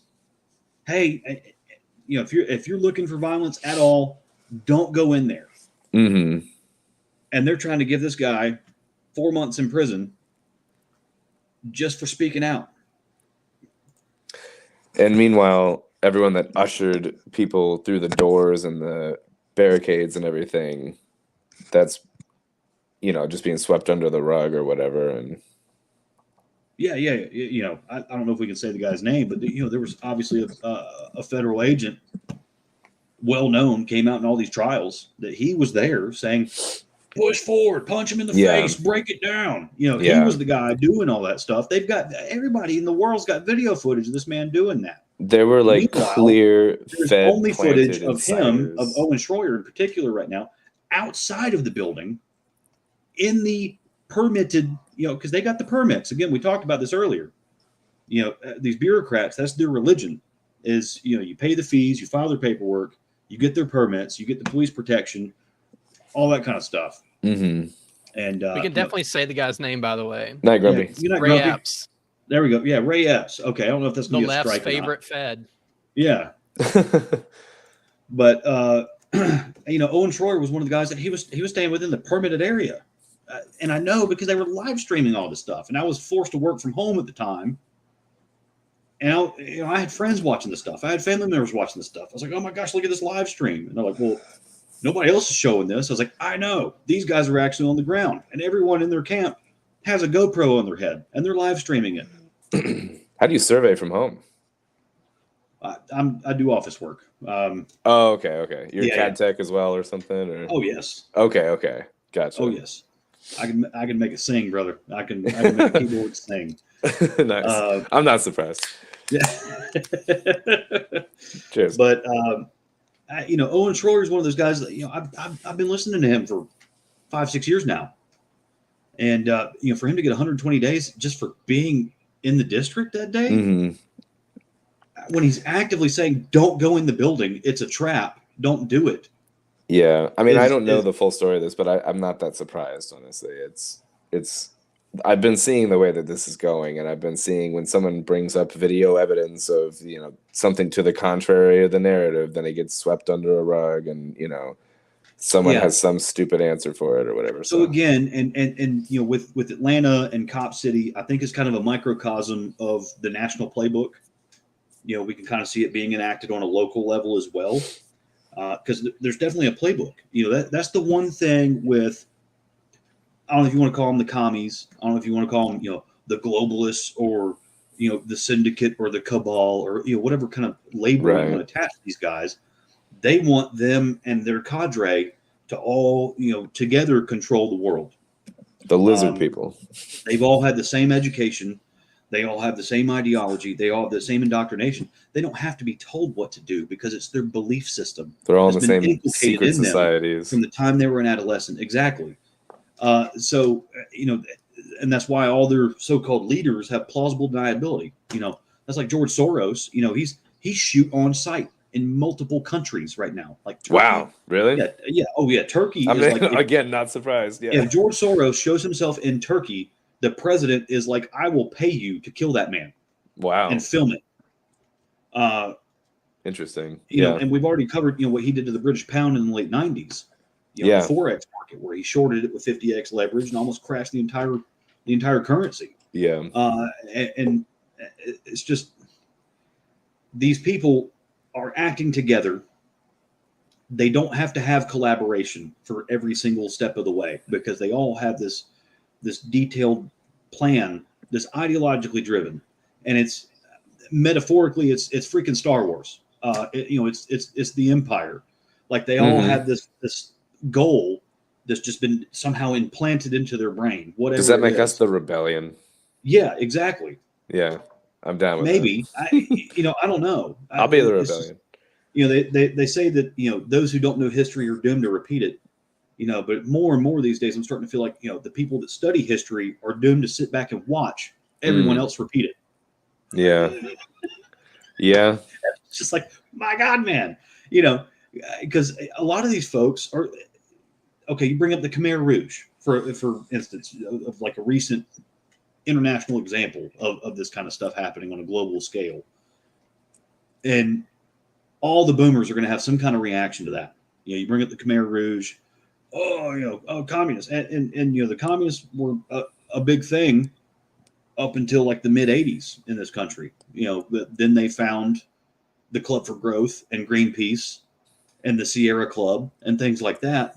Hey, if you're looking for violence at all, don't go in there. And they're trying to give this guy 4 months in prison just for speaking out. And meanwhile, everyone that ushered people through the doors and the barricades and everything, that's, just being swept under the rug or whatever. And yeah. I don't know if we can say the guy's name, but there was obviously a federal agent, well known, came out in all these trials that he was there saying, push forward, punch him in the face, break it down. He was the guy doing all that stuff. They've got everybody in the world's got video footage of this man doing that. There were clear there's only footage of him, of Owen Schroyer in particular right now, outside of the building in the permitted, because they got the permits. Again, we talked about this earlier. These bureaucrats, that's their religion is, you pay the fees, you file their paperwork, you get their permits, you get the police protection, all that kind of stuff. And we can definitely say the guy's name, by the way. Night Grumpy. Ray Epps. There we go. Yeah, Ray Epps. Okay, I don't know if that's going to be a strike. The left's favorite Fed. Yeah. But Owen Schroyer was one of the guys that he was staying within the permitted area, and I know because they were live streaming all this stuff, and I was forced to work from home at the time. And I had friends watching this stuff. I had family members watching this stuff. I was like, oh my gosh, look at this live stream. And they're like, well, nobody else is showing this. I was like, I know. These guys are actually on the ground, and everyone in their camp has a GoPro on their head, and they're live streaming it. How do you survey from home? I do office work. Okay. You're CAD tech as well or something? Or? Oh, yes. Okay. Gotcha. Oh, yes. I can make it sing, brother. I can make a keyboard sing. Nice. I'm not surprised. Yeah. Cheers. But Owen Schroyer is one of those guys that I've been listening to him for 5-6 years now, and for him to get 120 days just for being in the district that day, when he's actively saying, "Don't go in the building; it's a trap. Don't do it." Yeah, I mean, I don't know the full story of this, but I'm not that surprised. Honestly, it's I've been seeing the way that this is going, and I've been seeing when someone brings up video evidence of something to the contrary of the narrative, then it gets swept under a rug, and someone has some stupid answer for it or whatever. So again, and with Atlanta and Cop City, I think it's kind of a microcosm of the national playbook. We can kind of see it being enacted on a local level as well, because there's definitely a playbook. That's the one thing with, I don't know if you want to call them the commies, I don't know if you want to call them the globalists or the syndicate or the cabal or whatever kind of label you want to attach to these guys. They want them and their cadre to all together control the world. The lizard people. They've all had the same education. They all have the same ideology. They all have the same indoctrination. They don't have to be told what to do because it's their belief system. They're all in the same secret societies from the time they were an adolescent. Exactly. So, and that's why all their so-called leaders have plausible deniability. That's like George Soros. He's shoot on sight in multiple countries right now. Like Turkey. Wow, really? Yeah. Oh yeah. Turkey. I mean, is like, again, not surprised. Yeah. If George Soros shows himself in Turkey, the president is like, I will pay you to kill that man. Wow. And film it. Interesting. And we've already covered, what he did to the British pound in the late 90s. The Forex market, where he shorted it with 50x leverage and almost crashed the entire currency. Yeah. And it's just, these people are acting together. They don't have to have collaboration for every single step of the way because they all have this detailed plan that's ideologically driven, and it's metaphorically it's freaking Star Wars. It's the Empire. Like they all have this goal that's just been somehow implanted into their brain. Whatever. Does that make us the rebellion? Yeah, exactly. Yeah, I'm down with maybe. That. I don't know. I'll be the rebellion. They say that those who don't know history are doomed to repeat it. But more and more these days, I'm starting to feel like the people that study history are doomed to sit back and watch everyone else repeat it. Yeah. Yeah. It's just like, my God, man. Because a lot of these folks are okay. You bring up the Khmer Rouge for instance of like a recent international example of this kind of stuff happening on a global scale, and all the boomers are going to have some kind of reaction to that. You bring up the Khmer Rouge. Communists. And the communists were a big thing up until like the mid 80s in this country. Then they found the Club for Growth and Greenpeace and the Sierra Club and things like that.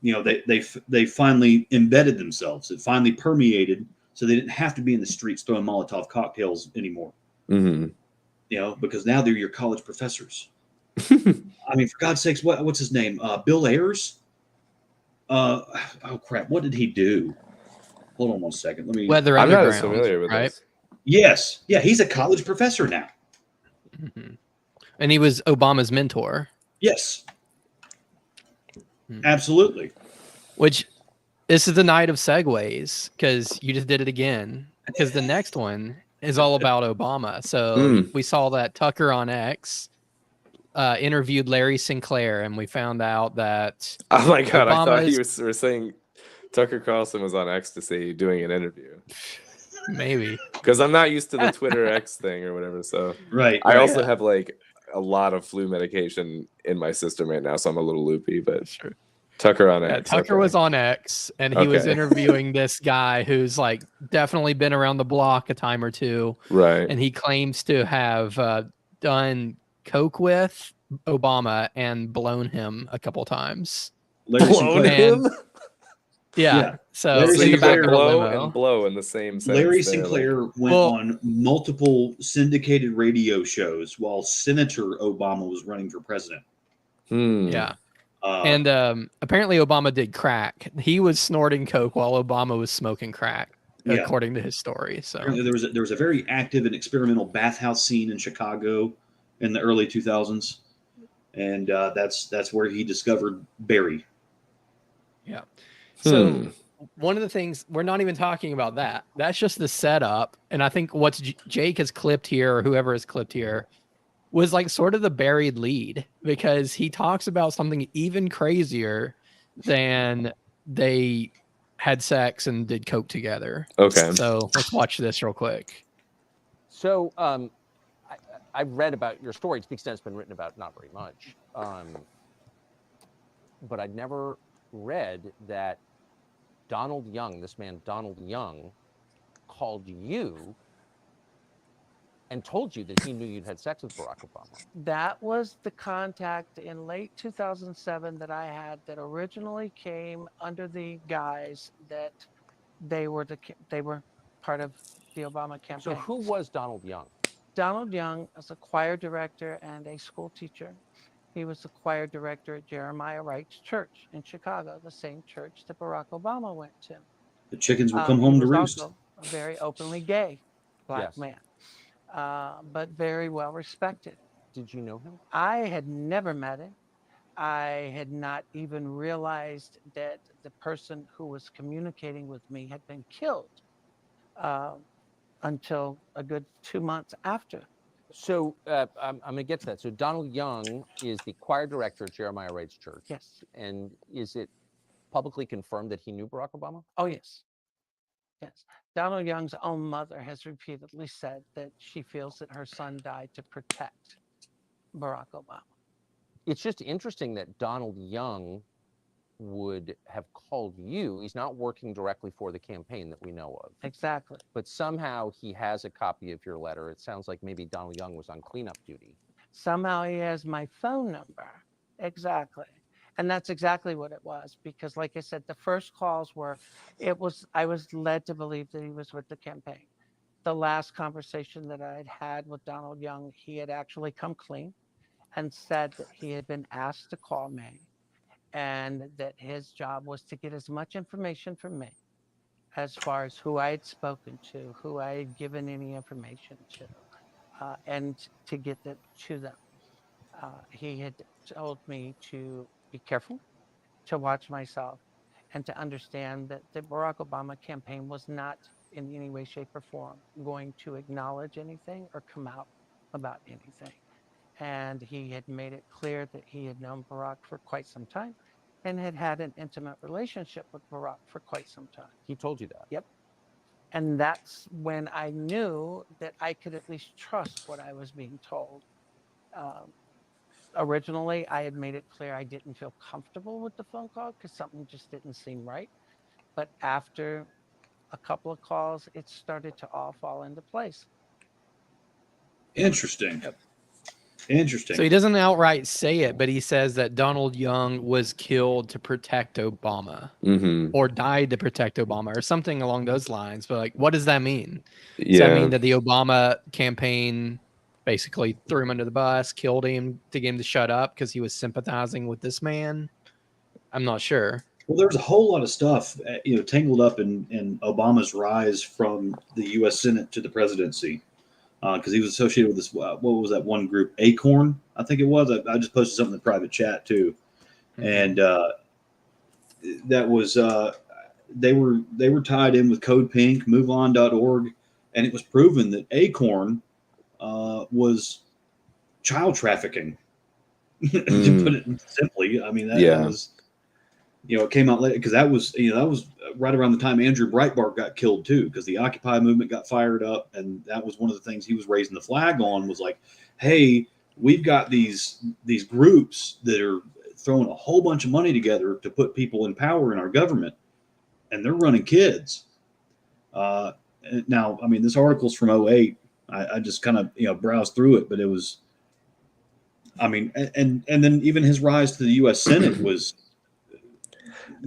They finally embedded themselves. It finally permeated, so they didn't have to be in the streets throwing Molotov cocktails anymore. Mm-hmm. Because now they're your college professors. I mean, for God's sakes, what's his name? Bill Ayers. Oh crap! What did he do? Hold on one second. Let me. Weather I'm not Underground, as familiar with right? this. Yes, yeah, he's a college professor now. Mm-hmm. And he was Obama's mentor. Yes, absolutely. Which this is the night of segues because you just did it again. Because the next one is all about Obama. So we saw that Tucker on X interviewed Larry Sinclair, and we found out that oh my god, I thought Obama's... you were saying Tucker Carlson was on ecstasy doing an interview. Maybe because I'm not used to the Twitter X thing or whatever. So I also have like a lot of flu medication in my system right now, so I'm a little loopy. But sure. Tucker on X. Tucker was on X, and he was interviewing this guy who's like definitely been around the block a time or two, right? And he claims to have done coke with Obama and blown him a couple times. Blown him? Yeah. So in the back of blow and blow in the same sentence. Larry Sinclair went on multiple syndicated radio shows while Senator Obama was running for president. Yeah. And apparently Obama did crack. He was snorting coke while Obama was smoking crack, according to his story. So there was a very active and experimental bathhouse scene in Chicago in the early 2000s, and that's where he discovered Barry. Yeah. So one of the things, we're not even talking about that. That's just the setup, and I think what Jake has clipped here, or whoever has clipped here, was like sort of the buried lead, because he talks about something even crazier than they had sex and did coke together. Okay. So let's watch this real quick. So I've read about your story to the extent it's been written about, not very much. But I'd never read that Donald Young, this man Donald Young, called you and told you that he knew you'd had sex with Barack Obama. That was the contact in late 2007 that I had that originally came under the guise that they were part of the Obama campaign. So who was Donald Young? Donald Young was a choir director and a school teacher. He was the choir director at Jeremiah Wright's church in Chicago, the same church that Barack Obama went to. The chickens will come home he to was roost. also a very openly gay black man, but very well respected. Did you know him? I had never met him. I had not even realized that the person who was communicating with me had been killed until a good 2 months after. So I'm going to get to that. So Donald Young is the choir director at Jeremiah Wright's church. Yes. And is it publicly confirmed that he knew Barack Obama? Oh, yes. Yes. Donald Young's own mother has repeatedly said that she feels that her son died to protect Barack Obama. It's just interesting that Donald Young would have called you. He's not working directly for the campaign that we know of. Exactly. But somehow he has a copy of your letter. It sounds like maybe Donald Young was on cleanup duty. Somehow he has my phone number. Exactly. And that's exactly what it was, because like I said, the first calls were, I was led to believe that he was with the campaign. The last conversation that I'd had with Donald Young, he had actually come clean and said that he had been asked to call me and that his job was to get as much information from me as far as who I had spoken to, who I had given any information to, and to get that to them. He had told me to be careful, to watch myself, and to understand that the Barack Obama campaign was not in any way, shape, or form going to acknowledge anything or come out about anything. And he had made it clear that he had known Barack for quite some time and had had an intimate relationship with Barack for quite some time. He told you that? Yep. And that's when I knew that I could at least trust what I was being told. Originally, I had made it clear I didn't feel comfortable with the phone call because something just didn't seem right. But after a couple of calls, it started to all fall into place. Interesting. Interesting. So he doesn't outright say it, but he says that Donald Young was killed to protect Obama or died to protect Obama or something along those lines. But like, what does that mean? Does that mean that the Obama campaign basically threw him under the bus, killed him to get him to shut up because he was sympathizing with this man? I'm not sure. Well, there's a whole lot of stuff, tangled up in Obama's rise from the U.S. Senate to the presidency, because he was associated with this. What was that one group? Acorn, I think it was. I just posted something in the private chat too, and that was they were tied in with Code Pink, MoveOn.org, and it was proven that Acorn was child trafficking. To put it simply, I mean that was. It came out later because that was right around the time Andrew Breitbart got killed too, because the Occupy movement got fired up, and that was one of the things he was raising the flag on, was like, hey, we've got these groups that are throwing a whole bunch of money together to put people in power in our government, and they're running kids. Now, I mean, this article's from 2008. I just kind of browsed through it, but it was, I mean, and then even his rise to the U.S. Senate was.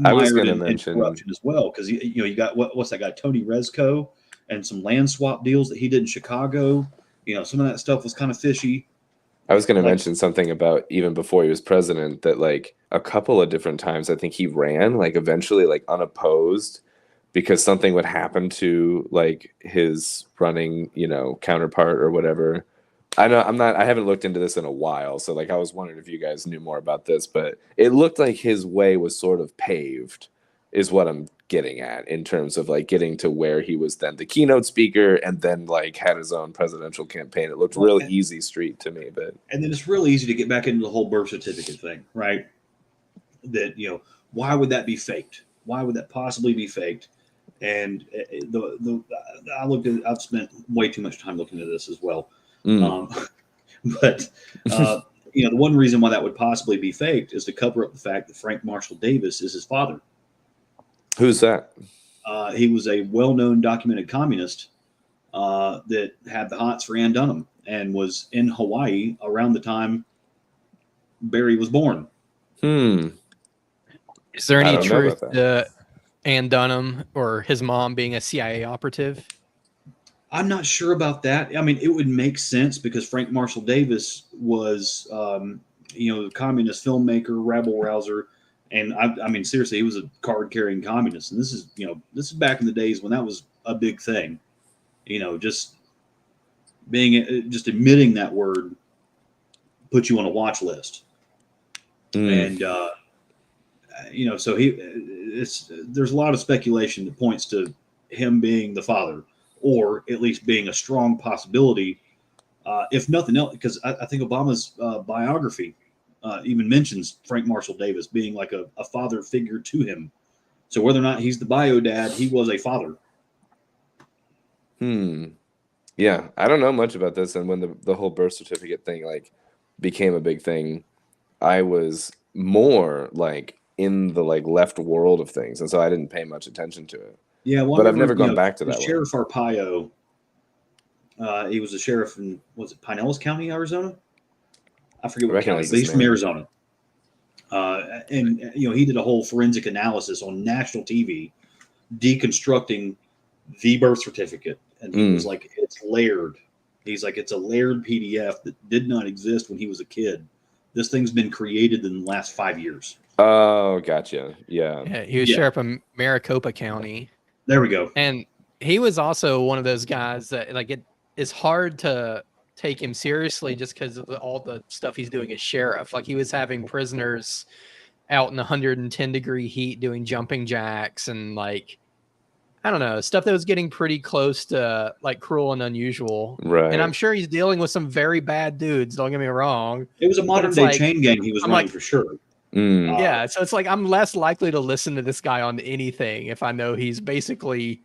I was going to mention corruption as well, because you got what's that guy Tony Rezko and some land swap deals that he did in Chicago. Some of that stuff was kind of fishy. I was going to mention something about even before he was president, that like a couple of different times I think he ran like eventually like unopposed because something would happen to like his running counterpart or whatever. I haven't looked into this in a while, so like I was wondering if you guys knew more about this, but it looked like his way was sort of paved, is what I'm getting at, in terms of like getting to where he was then the keynote speaker and then like had his own presidential campaign. It looked real easy street to me, but and then it's real easy to get back into the whole birth certificate thing, right? That why would that be faked? why would that possibly be faked? And I've spent way too much time looking at this as well. But the one reason why that would possibly be faked is to cover up the fact that Frank Marshall Davis is his father. Who's that? He was a well-known documented communist that had the hots for Ann Dunham and was in Hawaii around the time Barry was born. Is there any truth to Ann Dunham or his mom being a CIA operative? I'm not sure about that. I mean, it would make sense because Frank Marshall Davis was, a communist filmmaker, rabble rouser, and I mean, seriously, he was a card-carrying communist. And this is back in the days when that was a big thing. Just admitting that word put you on a watch list. And so there's a lot of speculation that points to him being the father, or at least being a strong possibility, if nothing else, because I think Obama's biography even mentions Frank Marshall Davis being like a father figure to him. So whether or not he's the bio dad, he was a father. Yeah, I don't know much about this. And when the whole birth certificate thing became a big thing, I was more in the left world of things, and so I didn't pay much attention to it. Yeah, well, but I've never gone back to that. Sheriff Arpaio, he was a sheriff in Pinellas County, Arizona. I forget what county, but he's from Arizona. And he did a whole forensic analysis on national TV, deconstructing the birth certificate, and he was like, "It's layered." He's like, "It's a layered PDF that did not exist when he was a kid. This thing's been created in the last 5 years." Oh, gotcha. Yeah. He was sheriff of Maricopa County. There we go. And he was also one of those guys that it is hard to take him seriously just because of all the stuff he's doing as sheriff. He was having prisoners out in 110-degree heat doing jumping jacks and I don't know, stuff that was getting pretty close to cruel and unusual. Right. And I'm sure he's dealing with some very bad dudes. Don't get me wrong. It was a modern day chain gang he was running for sure. Yeah, so it's I'm less likely to listen to this guy on anything if I know he's basically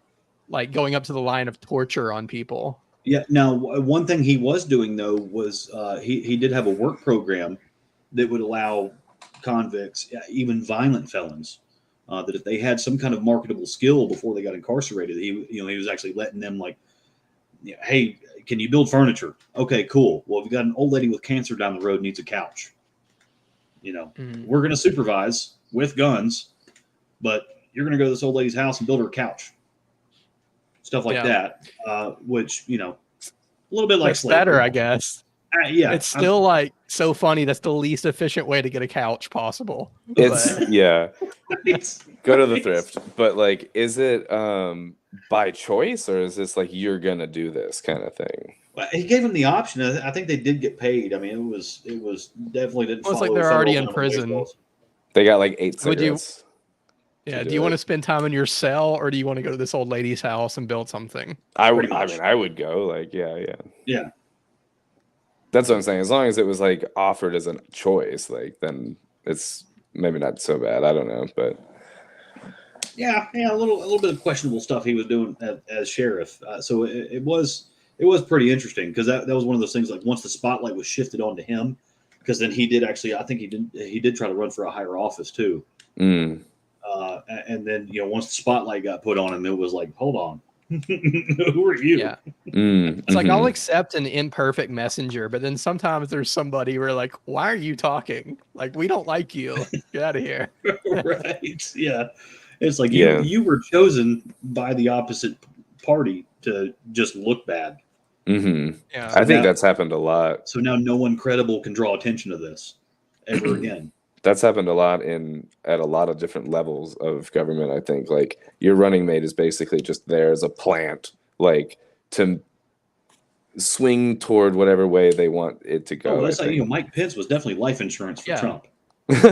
going up to the line of torture on people. Yeah. Now, one thing he was doing though was he did have a work program that would allow convicts, even violent felons, that if they had some kind of marketable skill before they got incarcerated, he was actually letting them hey, can you build furniture? Okay, cool. Well, if you got an old lady with cancer down the road needs a couch. We're going to supervise with guns, but you're going to go to this old lady's house and build her a couch. Stuff like that, which, a little bit like slavery. Better, I guess. Yeah. It's still so funny. That's the least efficient way to get a couch possible. Yeah. Go to the thrift. But is it by choice, or is this you're going to do this kind of thing? Well, he gave them the option. I think they did get paid. I mean, it was definitely didn't. It's they're already in prison. They got 8 cigarettes. Do you want to spend time in your cell, or do you want to go to this old lady's house and build something? I would. I mean, I would go. Yeah. That's what I'm saying. As long as it was offered as a choice, then it's maybe not so bad. I don't know, but yeah, a little bit of questionable stuff he was doing as sheriff. So it was pretty interesting because that was one of those things. Once the spotlight was shifted onto him, because then he did actually. I think he did try to run for a higher office too. And then once the spotlight got put on him, it was hold on. Who are you? Yeah. It's I'll accept an imperfect messenger, but then sometimes there's somebody where why are you talking? We don't like you. Get out of here. Right. Yeah. It's you were chosen by the opposite party to just look bad. Yeah. I think that's happened a lot. So now no one credible can draw attention to this ever again. That's happened a lot at a lot of different levels of government. I think your running mate is basically just there as a plant, to swing toward whatever way they want it to go. That's Mike Pence was definitely life insurance for Trump.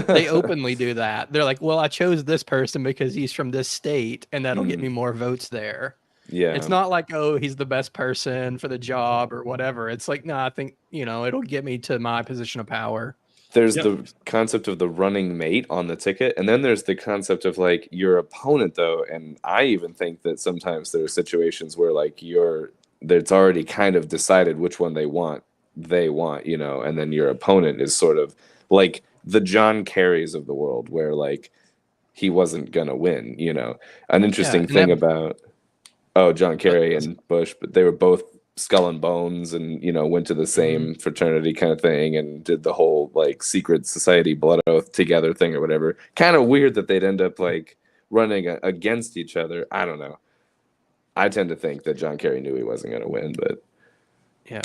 They openly do that. They're well, I chose this person because he's from this state, and that'll get me more votes there. Yeah. It's not oh, he's the best person for the job or whatever. It's no, I think, it'll get me to my position of power. there's Yep. the concept of the running mate on the ticket, and then there's the concept of like your opponent though. And I even think that sometimes there are situations where like it's already kind of decided which one they want, you know, and then your opponent is sort of like the John Kerrys of the world, where like he wasn't gonna win, you know. An interesting and thing that- about John Kerry and Bush, but they were both Skull and Bones, and you know, went to the same fraternity kind of thing, and did the whole like secret society blood oath together thing or whatever. Kind of weird that they'd end up like running against each other. I don't know. I tend to think that John Kerry knew he wasn't going to win, but yeah.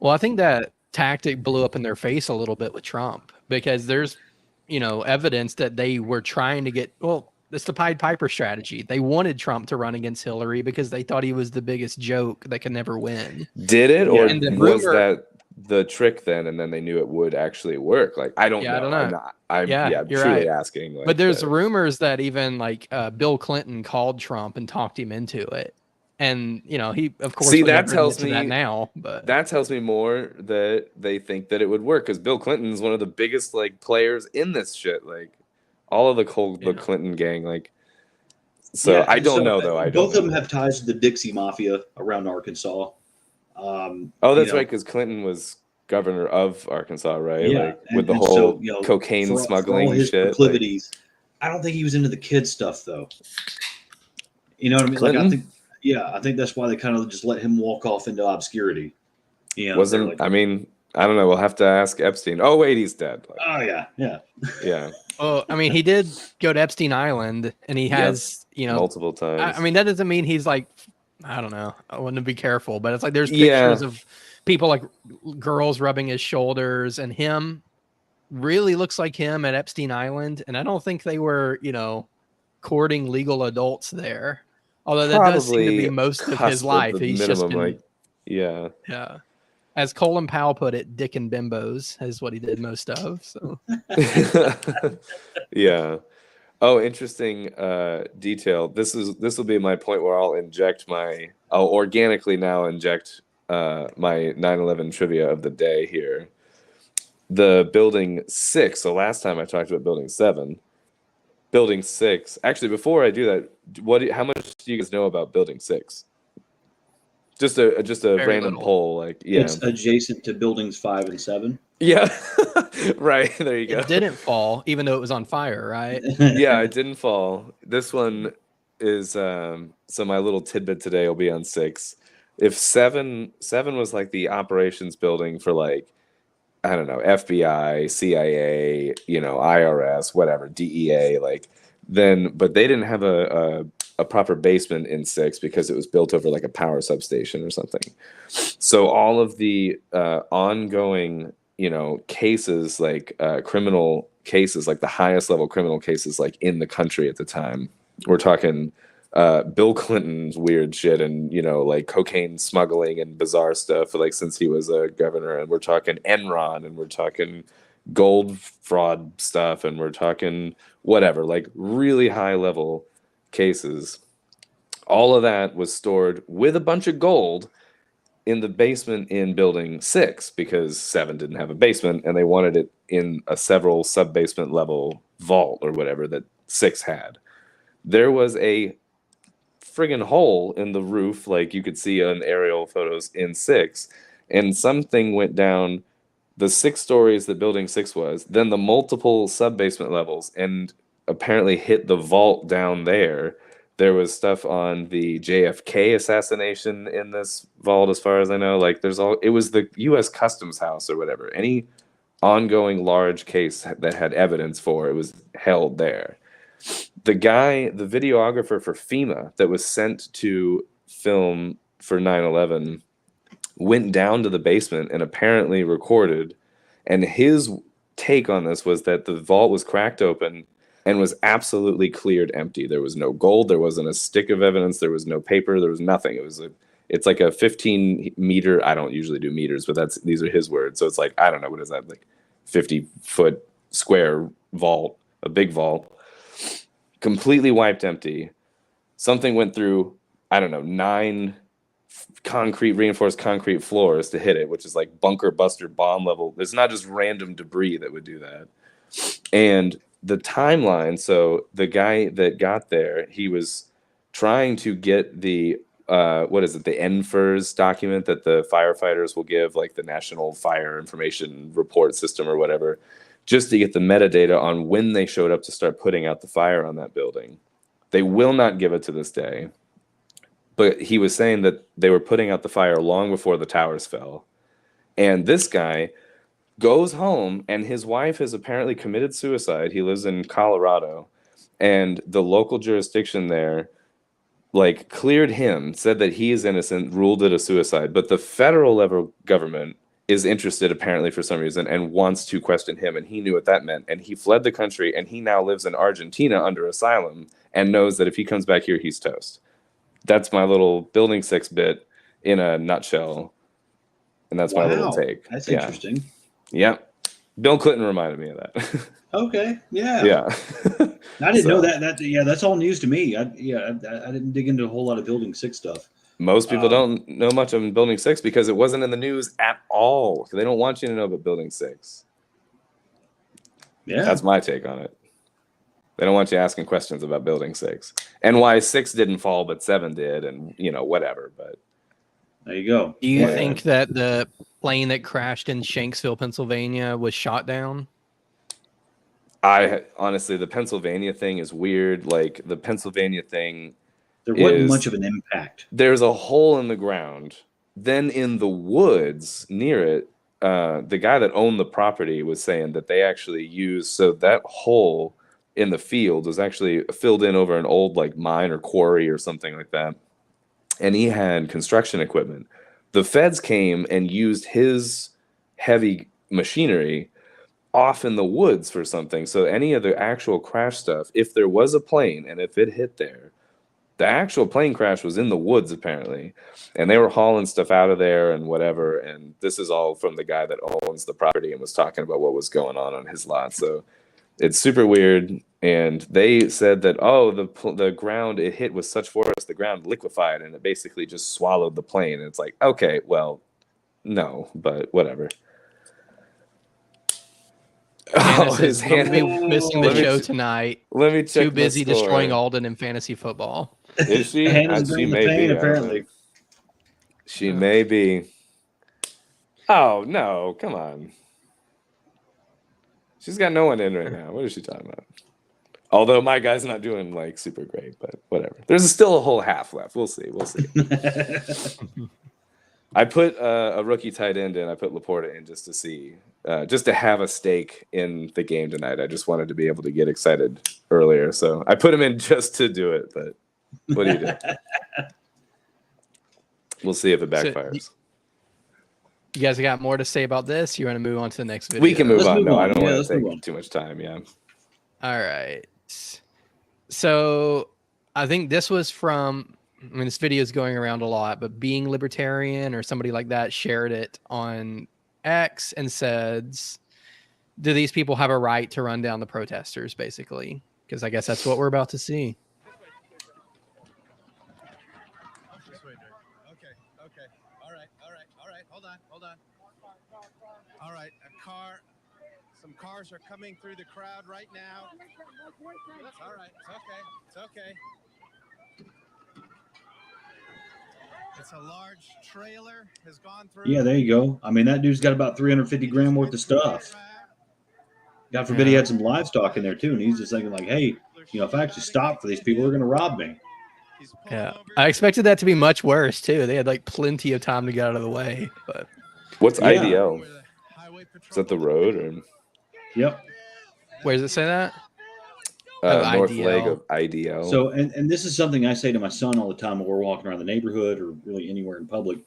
Well, I think that tactic blew up in their face a little bit with Trump, because there's, you know, evidence that they were trying to get, well, it's the Pied Piper strategy. They wanted Trump to run against Hillary because they thought he was the biggest joke that could never win. did it, or And the was rumor- that the trick then, and then they knew it would actually work? Like, I don't know. I don't know. I'm you're truly right. asking. Like, But there's rumors that even like Bill Clinton called Trump and talked him into it. And, you know, he, of course, see, would that never tells admit to me that now, but that tells me more that they think that it would work, because Bill Clinton's one of the biggest like players in this shit. Like, all of the Clinton gang, like. So Yeah, I and don't know though. I don't both of know. them have ties to the Dixie Mafia around Arkansas. Oh, that's you know, right, because Clinton was governor of Arkansas, right? Yeah, Like with the and whole so, you know, cocaine for smuggling all his shit. proclivities, I don't think he was into the kid stuff though. You know what I mean? Clinton? Like I think that's why they kind of just let him walk off into obscurity. You know, Wasn't they're like, I mean, I don't know. We'll have to ask Epstein. Oh wait, he's dead. Like, oh yeah, yeah. well, I mean, he did go to Epstein Island, and he has, you know, multiple times. I mean, that doesn't mean he's like, I don't know. I want to be careful, but it's like there's Yeah. pictures of people like girls rubbing his shoulders, and him really looks like him at Epstein Island. And I don't think they were, you know, courting legal adults there. Although that does seem to be Probably most of cusp his at life. the He's just minimum, been, like, yeah. yeah. As Colin Powell put it, dick and bimbos is what he did most of. So Yeah. Oh, interesting detail. This will be my point where I'll organically now inject my 9/11 trivia of the day here. The building 6. So last time I talked about building 7. Building 6. Actually, before I do that, how much do you guys know about building 6? Just a Very random little. poll, like, yeah. it's adjacent to buildings 5 and 7. Yeah. Right, there you go. it didn't fall, even though it was on fire, right? Yeah, it didn't fall. This one is so my little tidbit today will be on 6. If 7 was like the operations building for like, I don't know, FBI, CIA, you know, IRS, whatever, DEA, like, then, but they didn't have a proper basement in 6 because it was built over like a power substation or something. So all of the ongoing, you know, cases, like criminal cases, like the highest level criminal cases, like in the country at the time, we're talking Bill Clinton's weird shit, and you know, like cocaine smuggling and bizarre stuff, like since he was a governor, and we're talking Enron, and we're talking gold fraud stuff, and we're talking whatever, like really high level cases. All of that was stored with a bunch of gold in the basement in building 6 because 7 didn't have a basement, and they wanted it in a several sub basement level vault or whatever that 6 had. There was a friggin' hole in the roof, like you could see on aerial photos in 6, and something went down the 6 stories that building 6 was, then the multiple sub basement levels, and apparently hit the vault down there. There was stuff on the JFK assassination in this vault, as far as I know. Like, it was the U.S. Customs House or whatever. Any ongoing large case that had evidence for it was held there. The videographer for FEMA that was sent to film for 9/11 went down to the basement and apparently recorded. And his take on this was that the vault was cracked open and was absolutely cleared empty. There was no gold. There wasn't a stick of evidence. There was no paper. There was nothing. It's like a 15 meter. I don't usually do meters, but these are his words. So it's like, I don't know, what is that? Like 50-foot square vault, a big vault, completely wiped empty. Something went through, I don't know, 9 reinforced concrete floors to hit it, which is like bunker buster bomb level. It's not just random debris that would do that. And the timeline, so the guy that got there, he was trying to get the what is it, the NFIRS document that the firefighters will give, like the National Fire Information Report System or whatever, just to get the metadata on when they showed up to start putting out the fire on that building. They will not give it to this day. But he was saying that they were putting out the fire long before the towers fell. And this guy goes home, and his wife has apparently committed suicide. He lives in Colorado, and the local jurisdiction there like cleared him, said that he is innocent, ruled it a suicide. But the federal level government is interested apparently for some reason and wants to question him, and he knew what that meant. And he fled the country, and he now lives in Argentina under asylum and knows that if he comes back here, he's toast. That's my little Building 6 bit in a nutshell. And that's my little take. That's interesting. Yeah. Bill Clinton reminded me of that. Okay. Yeah. Yeah. I didn't know that. Yeah, that's all news to me. I didn't dig into a whole lot of Building 6 stuff. Most people don't know much of Building 6 because it wasn't in the news at all. They don't want you to know about Building 6. Yeah. That's my take on it. They don't want you asking questions about Building 6 and why 6 didn't fall, but 7 did, and whatever. But there you go. Do you think that the plane that crashed in Shanksville, Pennsylvania, was shot down? Honestly, the Pennsylvania thing is weird. Like the Pennsylvania thing, there wasn't much of an impact. There's a hole in the ground. Then in the woods near it, the guy that owned the property was saying that they actually used, so that hole in the field was actually filled in over an old like mine or quarry or something like that. And he had construction equipment. The feds came and used his heavy machinery off in the woods for something. So any of the actual crash stuff, if there was a plane and if it hit there, the actual plane crash was in the woods apparently. And they were hauling stuff out of there and whatever. And this is all from the guy that owns the property and was talking about what was going on his lot. So it's super weird. And they said that, the ground it hit with such force, the ground liquefied and it basically just swallowed the plane. And it's like, okay, well, no, but whatever. His hand be missing the show tonight. Let me check. Too busy destroying Alden in fantasy football. Is she? She may be. Apparently, she may be. Oh no! Come on. She's got no one in right now. What is she talking about? Although my guy's not doing like super great, but whatever. There's still a whole half left. We'll see. I put a rookie tight end in. I put Laporta in just to see, just to have a stake in the game tonight. I just wanted to be able to get excited earlier, so I put him in just to do it. But what do you do? We'll see if it backfires. So, you guys got more to say about this? You want to move on to the next video? We can move on. No, I don't want to take too much time. Yeah. All right. So I think this was from. I mean, this video is going around a lot, but Being Libertarian or somebody like that shared it on X and says, do these people have a right to run down the protesters, basically? Because I guess that's what we're about to see. Okay. All right. Hold on. All right, some cars are coming through the crowd right now. All right, it's okay. It's a large trailer has gone through. Yeah, there you go. I mean, that dude's got about 350 grand worth of stuff. God forbid he had some livestock in there too, and he's just thinking like, hey, if I actually stop for these people, they're going to rob me. Yeah, I expected that to be much worse too. They had like plenty of time to get out of the way. But what's IDL? Is that the road or? Yep. Where does it say that? North leg of IDL. So, and this is something I say to my son all the time when we're walking around the neighborhood or really anywhere in public.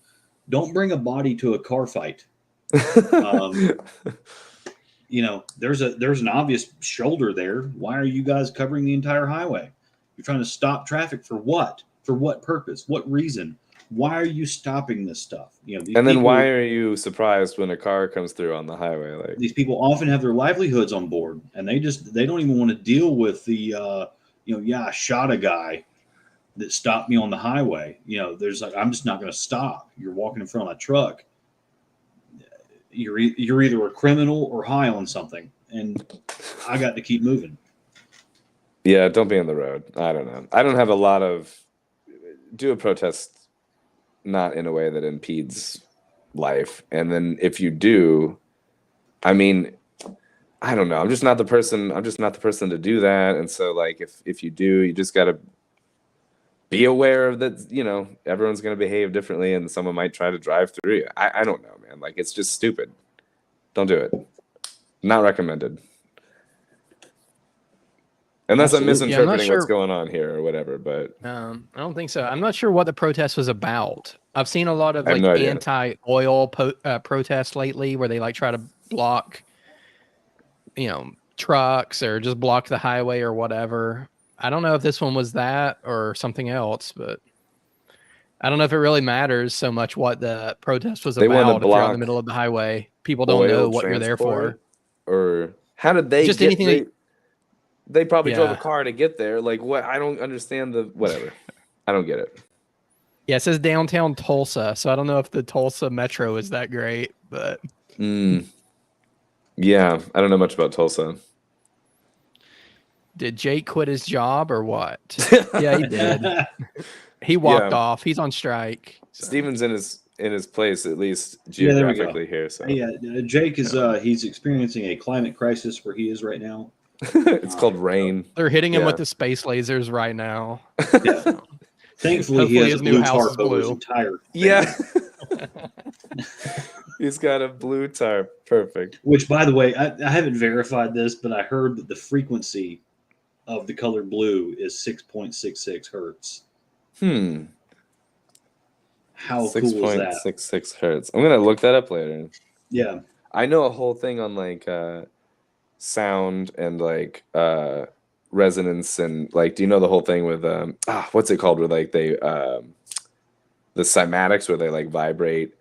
Don't bring a body to a car fight. There's an obvious shoulder there. Why are you guys covering the entire highway? You're trying to stop traffic for what? For what purpose? What reason? Why are you stopping this stuff? And then why are you surprised when a car comes through on the highway? Like these people often have their livelihoods on board, and they don't even want to deal with the I shot a guy. that stop me on the highway. You know, there's like, I'm just not going to stop. You're walking in front of my truck. You're either a criminal or high on something, and I got to keep moving. Yeah, don't be on the road. I don't know. I don't have a lot of do a protest, not in a way that impedes life. And then if you do, I mean, I don't know. I'm just not the person to do that. And so like if you do, you just gotta be aware of that, you know, everyone's gonna behave differently and someone might try to drive through you. I don't know, man. Like it's just stupid. Don't do it. Not recommended. Unless I'm misinterpreting what's going on here or whatever, but I don't think so. I'm not sure what the protest was about. I've seen a lot of I have like no idea. anti-oil protests lately, where they like try to block, you know, trucks or just block the highway or whatever. I don't know if this one was that or something else, but I don't know if it really matters so much what the protest was They wanna about. If you're out in the block middle of the highway, people don't know what you're there for. Or how did they Just get anything they probably drove a Yeah. car to get there. Like what? I don't understand the whatever. I don't get it. Yeah, it says downtown Tulsa, so I don't know if the Tulsa metro is that great, but Yeah, I don't know much about Tulsa. did Jake quit his job or what? Yeah, he did. He walked Yeah. off. He's on strike. Steven's in his place, at least Yeah, there we go. geographically here. So Yeah, Jake is he's experiencing a climate crisis where he is right now. it's called rain. They're hitting him Yeah. with the space lasers right now. Thankfully, he Hopefully has his a new blue house is tarp over his blue. entire Yeah. He's got a blue tarp. Perfect. Which, by the way, I haven't verified this, but I heard that the frequency of the color blue is 6.66 hertz. How cool is that? 6.66 hertz. I'm gonna look that up later. Yeah. I know a whole thing on like sound and like resonance and like, do you know the whole thing with what's it called where like they the cymatics where they like vibrate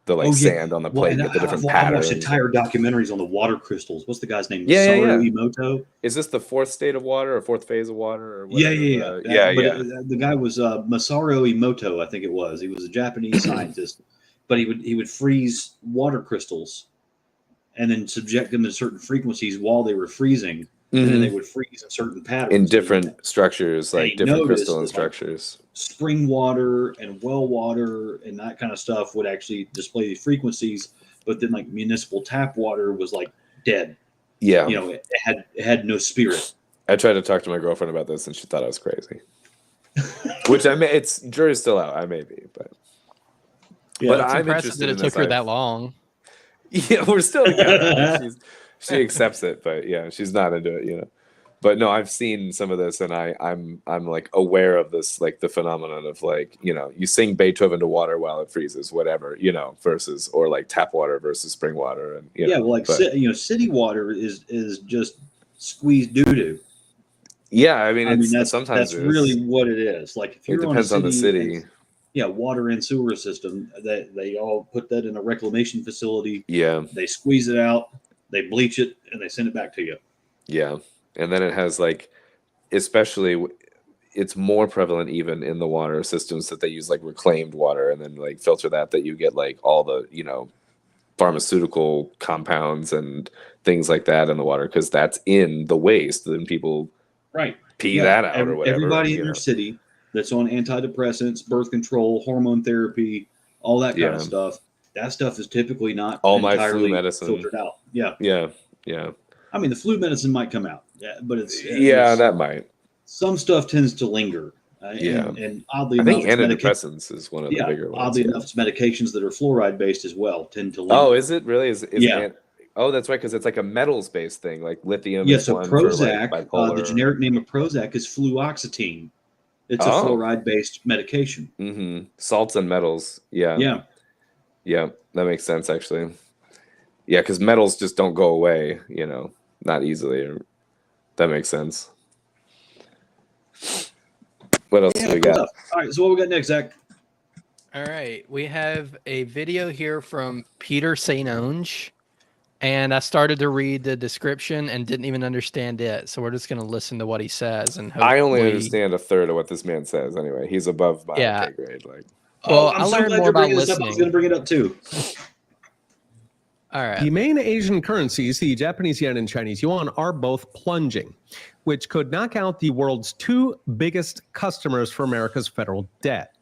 the like sand on the plate and get the different I've patterns. watched entire documentaries on the water crystals. What's the guy's name? Yeah, Sara yeah. Higdon? Is this the fourth state of water or fourth phase of water or Yeah, whatever? yeah. Yeah. The guy was Masaru Emoto, I think it was. He was a Japanese scientist, but he would freeze water crystals and then subject them to certain frequencies while they were freezing, and then they would freeze in certain patterns. In different structures, And like he different noticed crystalline that, like, structures. spring water and well water and that kind of stuff would actually display these frequencies, but then like municipal tap water was like dead. Yeah. You know, it had no spirit. I tried to talk to my girlfriend about this and she thought I was crazy. Which it's jury's still out. I may be, but Yeah, but it's I'm impressive interested that it in took this. her that long. Yeah, we're still together. She accepts it, but yeah, she's not into it, you know. But no, I've seen some of this, and I'm like aware of this, like the phenomenon of like, you know, you sing Beethoven to water while it freezes, whatever, you know, versus or like tap water versus spring water, and you know, Well, like but, city water is just squeezed doo doo. yeah, I mean, it's sometimes that's it is. really what it is. Like if It you're depends on the city. Yeah, water and sewer system. They all put that in a reclamation facility. Yeah. They squeeze it out, they bleach it, and they send it back to you. Yeah. And then it has like, especially, it's more prevalent even in the water systems that they use like reclaimed water and then like filter that you get like all the, you know, pharmaceutical compounds and things like that in the water because that's in the waste. Then people pee that out or whatever. Everybody you in know. your city that's on antidepressants, birth control, hormone therapy, all that kind of stuff. That stuff is typically not all my entirely flu medicine filtered out. Yeah. Yeah. Yeah. I mean, the flu medicine might come out, but that might. Some stuff tends to linger. Yeah. And oddly I enough, think antidepressants is one of the bigger ones. Oddly enough, it's medications that are fluoride based as well tend to linger. Oh, is it really? Yeah. Oh, that's right, because it's like a metals based thing, like lithium. Yeah, is so one for, Prozac, like, bipolar. the generic name of Prozac is fluoxetine. It's a fluoride-based medication. Mm-hmm. Salts and metals. Yeah. Yeah. Yeah, that makes sense, actually. Yeah, because metals just don't go away, you know, not easily. That makes sense. What else do we got? All right, so what we got next, Zach? All right, we have a video here from Peter St. Onge. And I started to read the description and didn't even understand it. So we're just going to listen to what he says. And I only hopefully- understand a third of what this man says. Anyway, he's above my Yeah. pay grade. Like, Well, I'm I so learned glad more you're about bringing this up. I was listening. going to bring it up too. All right. The main Asian currencies, the Japanese yen and Chinese yuan, are both plunging, which could knock out the world's two biggest customers for America's federal debt.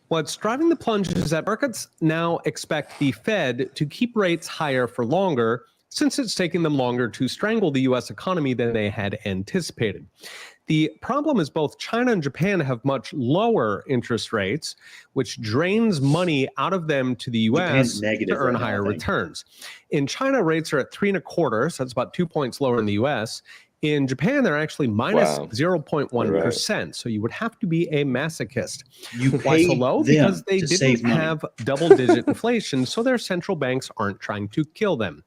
What's driving the plunge is that markets now expect the Fed to keep rates higher for longer, since it's taking them longer to strangle the U.S. economy than they had anticipated. The problem is both China and Japan have much lower interest rates, which drains money out of them to the U.S. Japan's to negative earn right now, higher I think. returns. In China, rates are at 3.25, so that's about 2 points lower in the U.S. In Japan, they're actually minus Wow. 0.1%. So you would have to be a masochist. You Why so pay low? them Because they to didn't save money. have double-digit inflation, so their central banks aren't trying to kill them.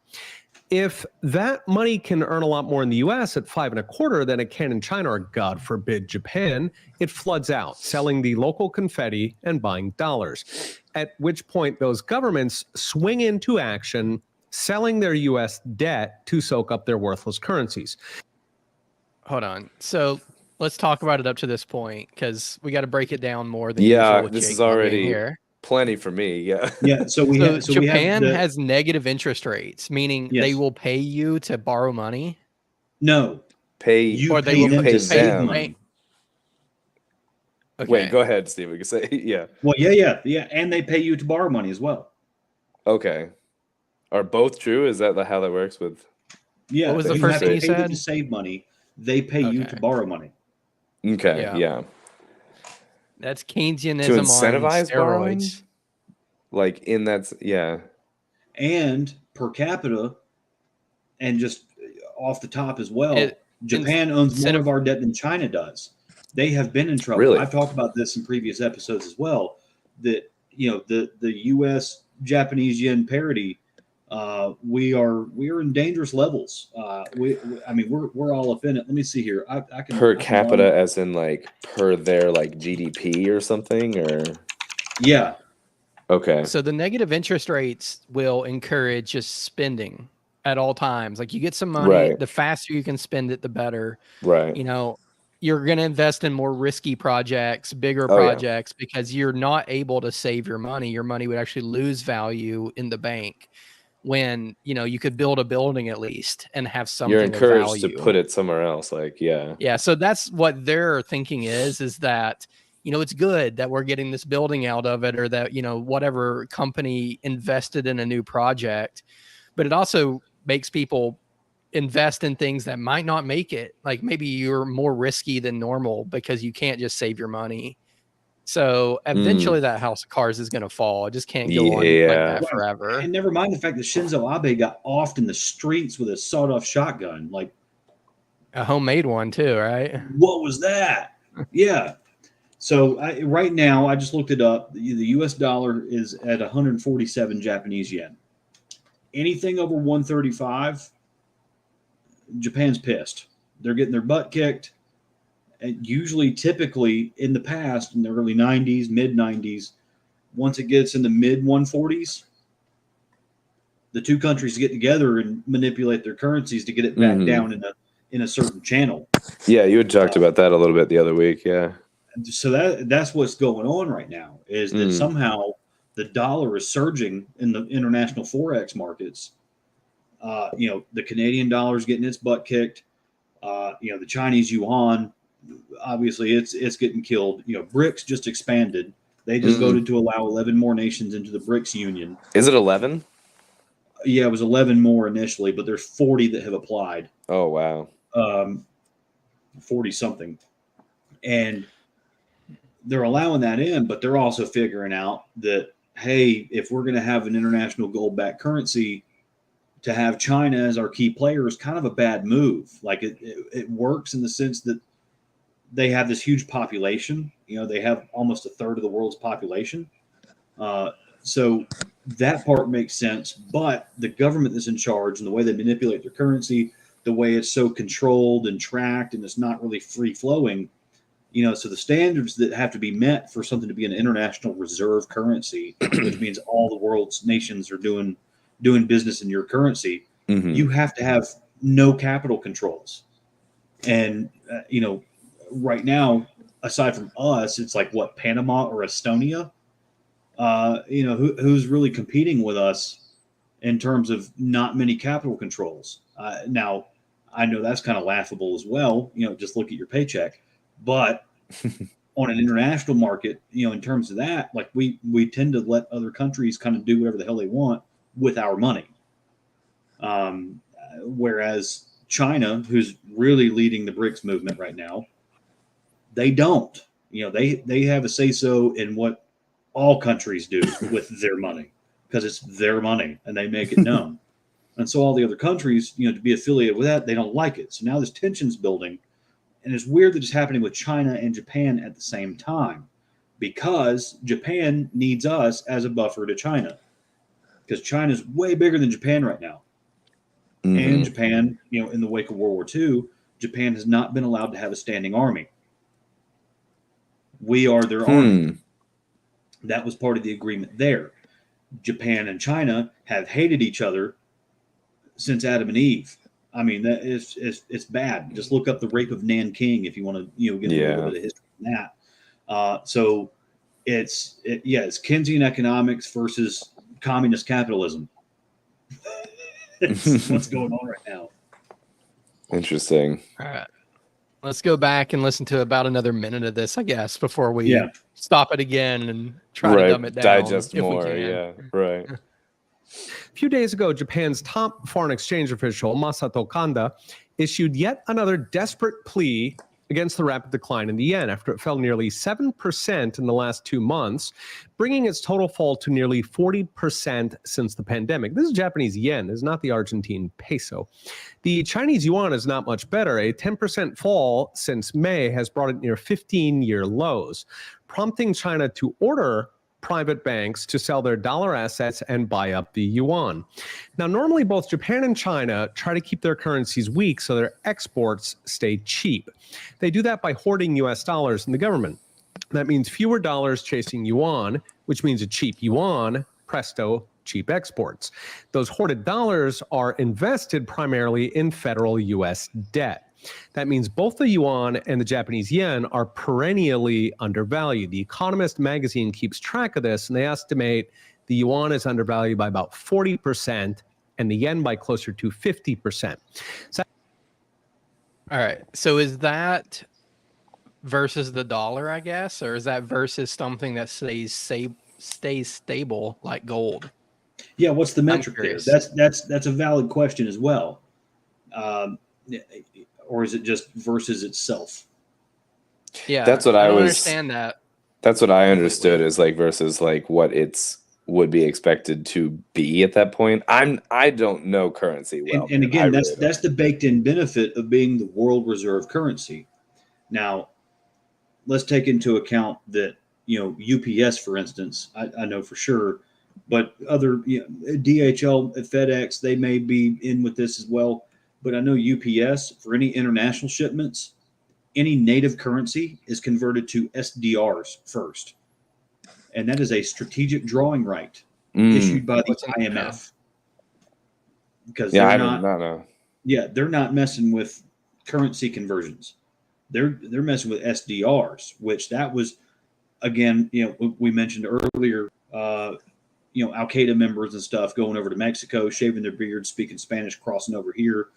If that money can earn a lot more in the US at 5.25 than it can in China or, God forbid, Japan, it floods out, selling the local confetti and buying dollars. At which point those governments swing into action, selling their US debt to soak up their worthless currencies. Hold on. So let's talk about it up to this point, because we got to break it down more than yeah, usual with this Jake is not being already here. plenty for me. Yeah. Yeah. So we have. So Japan we have has negative interest rates, meaning Yes. they will pay you to borrow money. no. Pay You Or they pay will them pay to save them. money. Okay. Wait, go ahead, Steve. We can say yeah. Well, yeah, and they pay you to borrow money as well. Okay. Are both true? Is that how that works with? Yeah. What was the you first have thing to you pay them said? to save money. They pay you to Okay. borrow money. Okay. Yeah. Yeah. That's Keynesianism To on incentivize borrowing? steroids. Like in that, yeah. And per capita, and just off the top as well, It- Japan owns more incentive- of our debt than China does. They have been in trouble. Really? I've talked about this in previous episodes as well. That the U.S. Japanese yen parity, we are in dangerous levels. We're all up in it. Let me see here. I can Per I can capita, run- as in like per their like GDP or something, or Yeah. okay. So the negative interest rates will encourage just spending at all times. Like you get some money, Right. the faster you can spend it, the better. Right. You know, you're going to invest in more risky projects, bigger Oh, yeah. projects, because you're not able to save your money. Your money would actually lose value in the bank when, you could build a building at least and have something You're of encouraged to value. put it somewhere else. Like, yeah. Yeah, so that's what their thinking is that, it's good that we're getting this building out of it, or that, whatever company invested in a new project, but it also makes people invest in things that might not make it. Like maybe you're more risky than normal because you can't just save your money. So eventually that house of cards is going to fall. It just can't go on like Yeah. that forever. And never mind the fact that Shinzo Abe got offed in the streets with a sawed-off shotgun. Like, A homemade one too, right? what was that? Yeah. So right now, I just looked it up. The U.S. dollar is at 147 Japanese yen. Anything over 135, Japan's pissed. They're getting their butt kicked. And usually, typically, in the past, in the early 90s, mid 90s, once it gets in the mid 140s, the two countries get together and manipulate their currencies to get it back down in a certain channel. Yeah, you had talked about that a little bit the other week. Yeah. So that's what's going on right now, is that somehow the dollar is surging in the international forex markets. The Canadian dollar is getting its butt kicked. The Chinese yuan, obviously it's getting killed. BRICS just expanded. They just voted to allow 11 more nations into the BRICS union. Is it 11? Yeah, it was 11 more initially, but there's 40 that have applied. Oh, wow. 40 something. And they're allowing that in, but they're also figuring out that, hey, if we're going to have an international gold-backed currency, to have China as our key player is kind of a bad move. Like it works in the sense that they have this huge population. They have almost a third of the world's population. So that part makes sense. But the government that's in charge and the way they manipulate their currency, the way it's so controlled and tracked, and it's not really free flowing. So the standards that have to be met for something to be an international reserve currency, which means all the world's nations are doing business in your currency, you have to have no capital controls. And, right now, aside from us, it's like what, Panama or Estonia? Who's really competing with us in terms of not many capital controls. Now, I know that's kind of laughable as well. Just look at your paycheck. But on an international market, in terms of that, like we tend to let other countries kind of do whatever the hell they want with our money. Whereas China, who's really leading the BRICS movement right now, they don't. They have a say-so in what all countries do with their money, because it's their money and they make it known. And so all the other countries, to be affiliated with that, they don't like it. So now there's tensions building. And it's weird that it's happening with China and Japan at the same time, because Japan needs us as a buffer to China, because China's way bigger than Japan right now. And Japan, in the wake of World War II, Japan has not been allowed to have a standing army. We are their army. That was part of the agreement there. Japan and China have hated each other since Adam and Eve. I mean, that it's bad. Just look up the rape of Nanking if you want to, get a little bit of history on that. So it's Keynesian economics versus communist capitalism. It's what's going on right now. Interesting. All right. Let's go back and listen to about another minute of this, I guess, before we stop it again and try to dumb it down. Digest if more. we can. Yeah. Right. A few days ago, Japan's top foreign exchange official, Masato Kanda, issued yet another desperate plea against the rapid decline in the yen after it fell nearly 7% in the last 2 months, bringing its total fall to nearly 40% since the pandemic. This is Japanese yen, is not the Argentine peso. The Chinese yuan is not much better. A 10% fall since May has brought it near 15-year lows, prompting China to order private banks to sell their dollar assets and buy up the yuan. Now, normally both Japan and China try to keep their currencies weak so their exports stay cheap. They do that by hoarding US dollars in the government. That means fewer dollars chasing yuan, which means a cheap yuan, presto, cheap exports. Those hoarded dollars are invested primarily in federal US debt. That means both the yuan and the Japanese yen are perennially undervalued. The Economist magazine keeps track of this, and they estimate the yuan is undervalued by about 40% and the yen by closer to 50%. So, all right. So is that versus the dollar, I guess, or is that versus something that stays stable like gold? Yeah, what's the metric there? That's a valid question as well. Or is it just versus itself? Yeah, that's what I don't understand that. That's what I understood is like versus like what it's would be expected to be at that point. I don't know currency well. And again, that's the baked-in benefit of being the world reserve currency. Now, let's take into account that UPS, for instance, I know for sure, but other DHL, FedEx, they may be in with this as well. But I know UPS, for any international shipments, any native currency is converted to SDRs first. And that is a strategic drawing right issued by the IMF. Because they're not messing with currency conversions. They're messing with SDRs, which that was, again, we mentioned earlier, Al Qaeda members and stuff going over to Mexico, shaving their beards, speaking Spanish, crossing over here.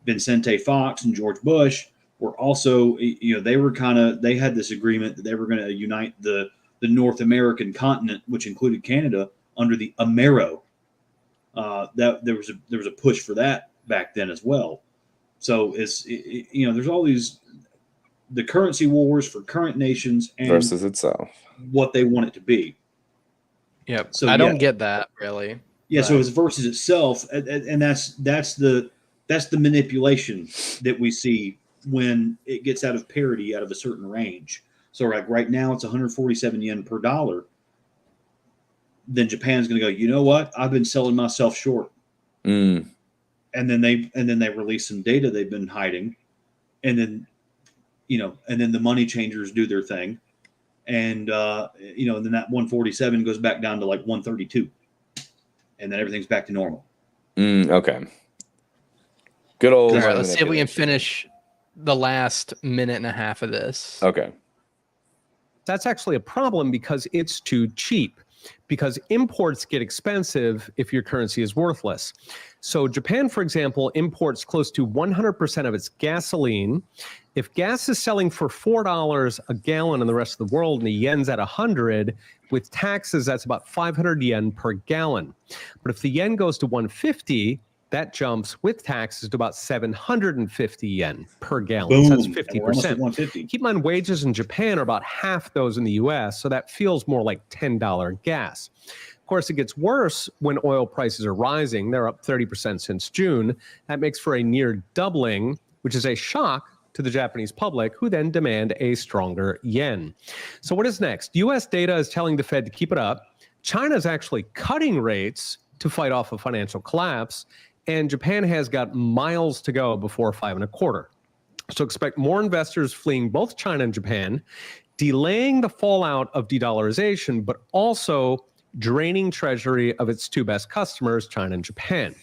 Vicente Fox and George Bush were also, they had this agreement that they were going to unite the North American continent, which included Canada, under the Amero. That there was a push for that back then as well. So there's all these the currency wars for current nations and versus itself, what they want it to be. Yep. So I don't get that really. Yeah. But. So it's versus itself, and that's the manipulation that we see when it gets out of parity, out of a certain range. So like right now it's 147 yen per dollar. Then Japan's going to go, you know what? I've been selling myself short. And then they release some data they've been hiding. And then, and then the money changers do their thing. And, and then that 147 goes back down to like 132. And then everything's back to normal. Okay. Good old. All money right, let's see if we can manipulation. finish the last minute and a half of this. Okay. That's actually a problem because it's too cheap. Because imports get expensive if your currency is worthless. So Japan, for example, imports close to 100% of its gasoline. If gas is selling for $4 a gallon in the rest of the world and the yen's at 100, with taxes, that's about 500 yen per gallon. But if the yen goes to 150, that jumps with taxes to about 750 yen per gallon. So that's Boom. And we're almost at 50%. 150. Keep in mind, wages in Japan are about half those in the US, so that feels more like $10 gas. Of course, it gets worse when oil prices are rising. They're up 30% since June. That makes for a near doubling, which is a shock to the Japanese public, who then demand a stronger yen. So what is next? US data is telling the Fed to keep it up. China is actually cutting rates to fight off a financial collapse. And Japan has got miles to go before 5.25. So expect more investors fleeing both China and Japan, delaying the fallout of de-dollarization, but also draining Treasury of its two best customers, China and Japan.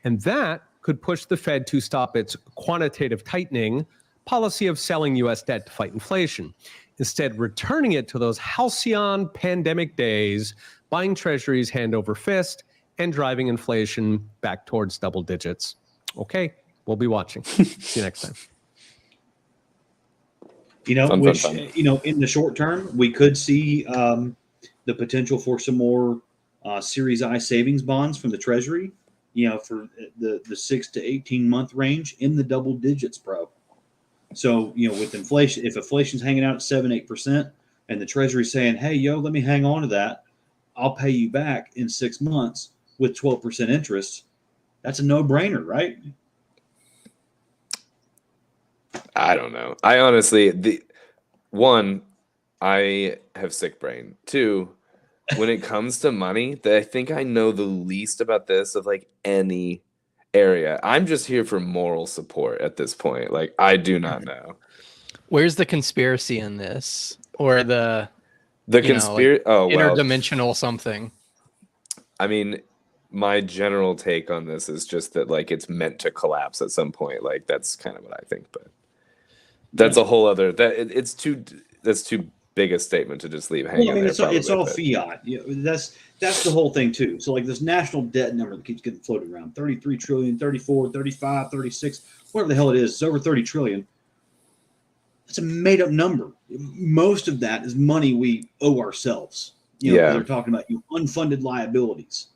And that could push the Fed to stop its quantitative tightening policy of selling U.S. debt to fight inflation, instead returning it to those halcyon pandemic days, buying Treasuries hand over fist, and driving inflation back towards double digits. Okay, we'll be watching. See you next time. You know, Fun. you know, in the short term, we could see the potential for some more Series I savings bonds from the Treasury. You know, for the 6 to 18 month range in the double digits, bro. So you know, with inflation, if inflation's hanging out at 7-8%, and the Treasury's saying, "Hey, yo, let me hang on to that. I'll pay you back in 6 months." With 12% interest, that's a no-brainer, right? I don't know. I honestly, I have sick brain. 2, when it comes to money, I think I know the least about this of like any area. I'm just here for moral support at this point. Like, I do not know. Where's the conspiracy in this, or the conspiracy? Interdimensional something. I mean, my general take on this is just that like it's meant to collapse at some point. Like that's kind of what I think, but that's a whole other that's too big a statement to just leave hanging. Well, I mean, there. it's all fiat. You know, that's the whole thing too. So like this national debt number that keeps getting floated around, 33 trillion, 34, 35, 36, whatever the hell it is, it's over 30 trillion. It's a made up number. Most of that is money we owe ourselves. You know, they're talking about unfunded liabilities.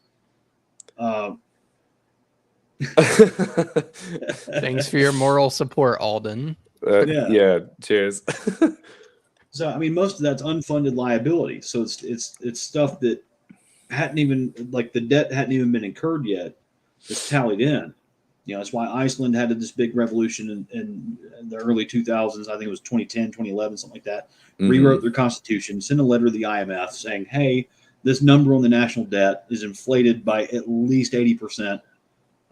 Thanks for your moral support, Alden. Yeah, cheers. So I mean, most of that's unfunded liability. So it's stuff that hadn't even, like, the debt hadn't even been incurred yet. It's tallied in. You know, that's why Iceland had this big revolution in the early 2000s. I think it was 2010, 2011, something like that. Mm-hmm. Rewrote their constitution, sent a letter to the IMF saying, "Hey, this number on the national debt is inflated by at least 80%.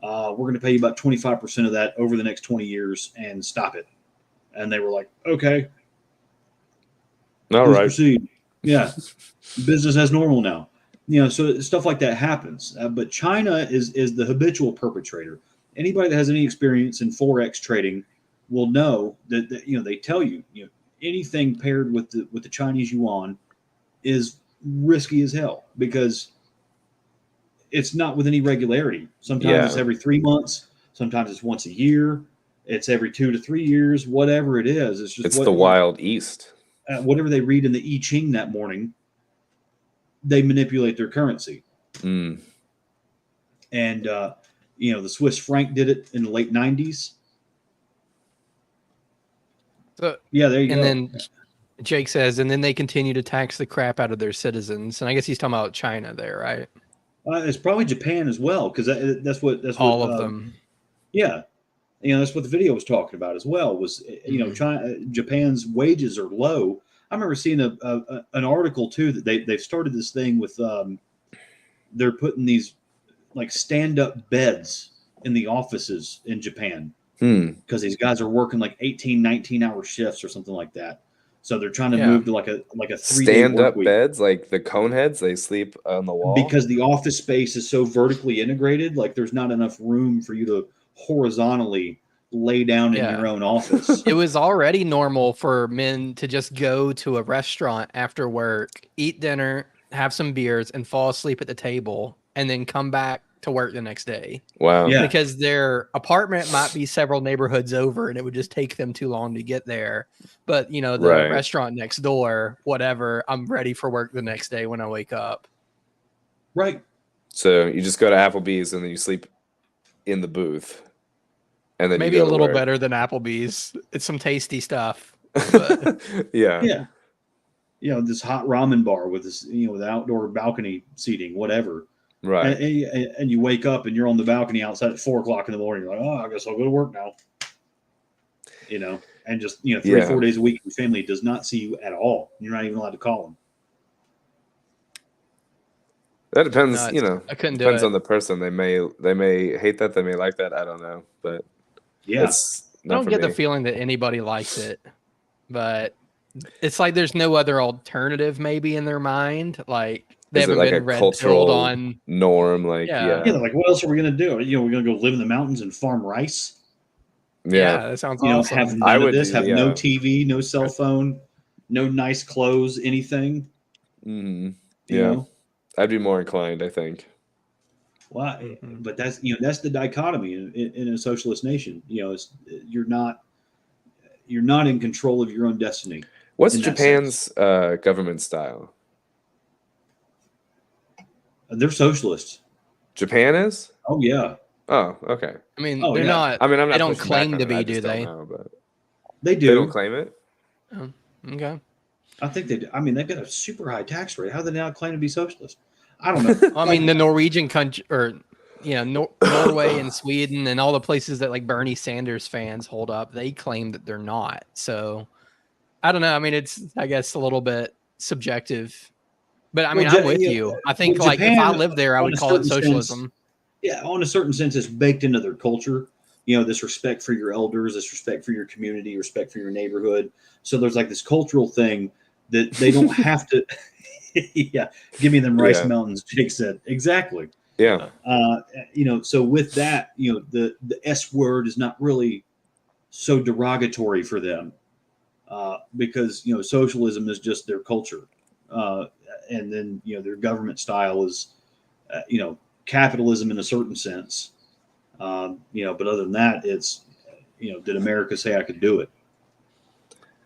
We're going to pay you about 25% of that over the next 20 years and stop it." And they were like, "Okay. All right. Proceed." Yeah. Business as normal now. You know, so stuff like that happens. But China is the habitual perpetrator. Anybody that has any experience in Forex trading will know that you know, they tell you, anything paired with the Chinese yuan is risky as hell because it's not with any regularity. Sometimes it's every 3 months. Sometimes it's once a year. It's every 2 to 3 years. Whatever it is, it's the Wild East. Whatever they read in the I Ching that morning, they manipulate their currency. Mm. And the Swiss franc did it in the late 90s. So, yeah, there you go. And then Jake says, and then they continue to tax the crap out of their citizens. And I guess he's talking about China there, right? It's probably Japan as well, because that's what all of them. Yeah, that's what the video was talking about as well. Was Japan's wages are low. I remember seeing an article too that they've started this thing with they're putting these like stand-up beds in the offices in Japan because these guys are working like 18, 19-hour shifts or something like that. So they're trying to move to like a 3-day stand-up work week. beds, like the cone heads, they sleep on the wall Because the office space is so vertically integrated, like there's not enough room for you to horizontally lay down in your own office. It was already normal for men to just go to a restaurant after work, eat dinner, have some beers, and fall asleep at the table, and then come back to work the next day. Wow. Yeah. Because their apartment might be several neighborhoods over, and it would just take them too long to get there. But, you know, the Right. restaurant next door, whatever, I'm ready for work the next day when I wake up. Right. So you just go to Applebee's and then you sleep in the booth. And then Maybe you a go to little work. better than Applebee's. It's some tasty stuff. Yeah. Yeah. You know, this hot ramen bar with this, you know, with outdoor balcony seating, whatever. Right. And you wake up and you're on the balcony outside at 4 o'clock in the morning. You're like, oh, I guess I'll go to work now. You know, and just, you know, 3-4 days a week, your family does not see you at all. You're not even allowed to call them. That depends, No, you know. I couldn't do depends it. on the person. They may hate that, they may like that. I don't know. But yeah, it's I not don't for get me. the feeling that anybody likes it, but it's like there's no other alternative maybe in their mind. Like they Is it haven't like been a red cultural pilled on. norm? Like, Yeah. Yeah, they're like, what else are we going to do? You know, we're going to go live in the mountains and farm rice. Yeah, that sounds You know, awesome. have none I of would this, do- have no yeah. TV, no cell phone, no nice clothes, anything. Mm-hmm. You Yeah. know? I'd be more inclined, I think. Well, but that's, you know, that's the dichotomy in a socialist nation. You know, it's, you're not in control of your own destiny. What's in that Japan's government style? They're socialists. Japan is? Oh yeah. Oh, okay. I mean, Oh, they're yeah. not. I mean, I'm not They don't pushing back claim on to it, I be, just do don't they? know, but They do. they don't claim it. Oh, okay. I think they do. I mean, they've got a super high tax rate. How do they not claim to be socialist? I don't know. I mean, the Norwegian country, or you know, Norway and Sweden and all the places that like Bernie Sanders fans hold up, they claim that they're not. So I don't know. I mean, it's I guess a little bit subjective, but I mean, Well, I'm with yeah, you. I think well, like if I Japan, lived there, I on would a call it certain sense, socialism. yeah, on a certain sense, it's baked into their culture. You know, this respect for your elders, this respect for your community, respect for your neighborhood. So there's like this cultural thing that they don't have to. Yeah, give me them rice Yeah. mountains, Jake said. Exactly. Yeah. You know, so with that, you know, the S word is not really so derogatory for them because, you know, socialism is just their culture. And then, you know, their government style is, you know, capitalism in a certain sense. You know, but other than that, it's, you know, did America say I could do it?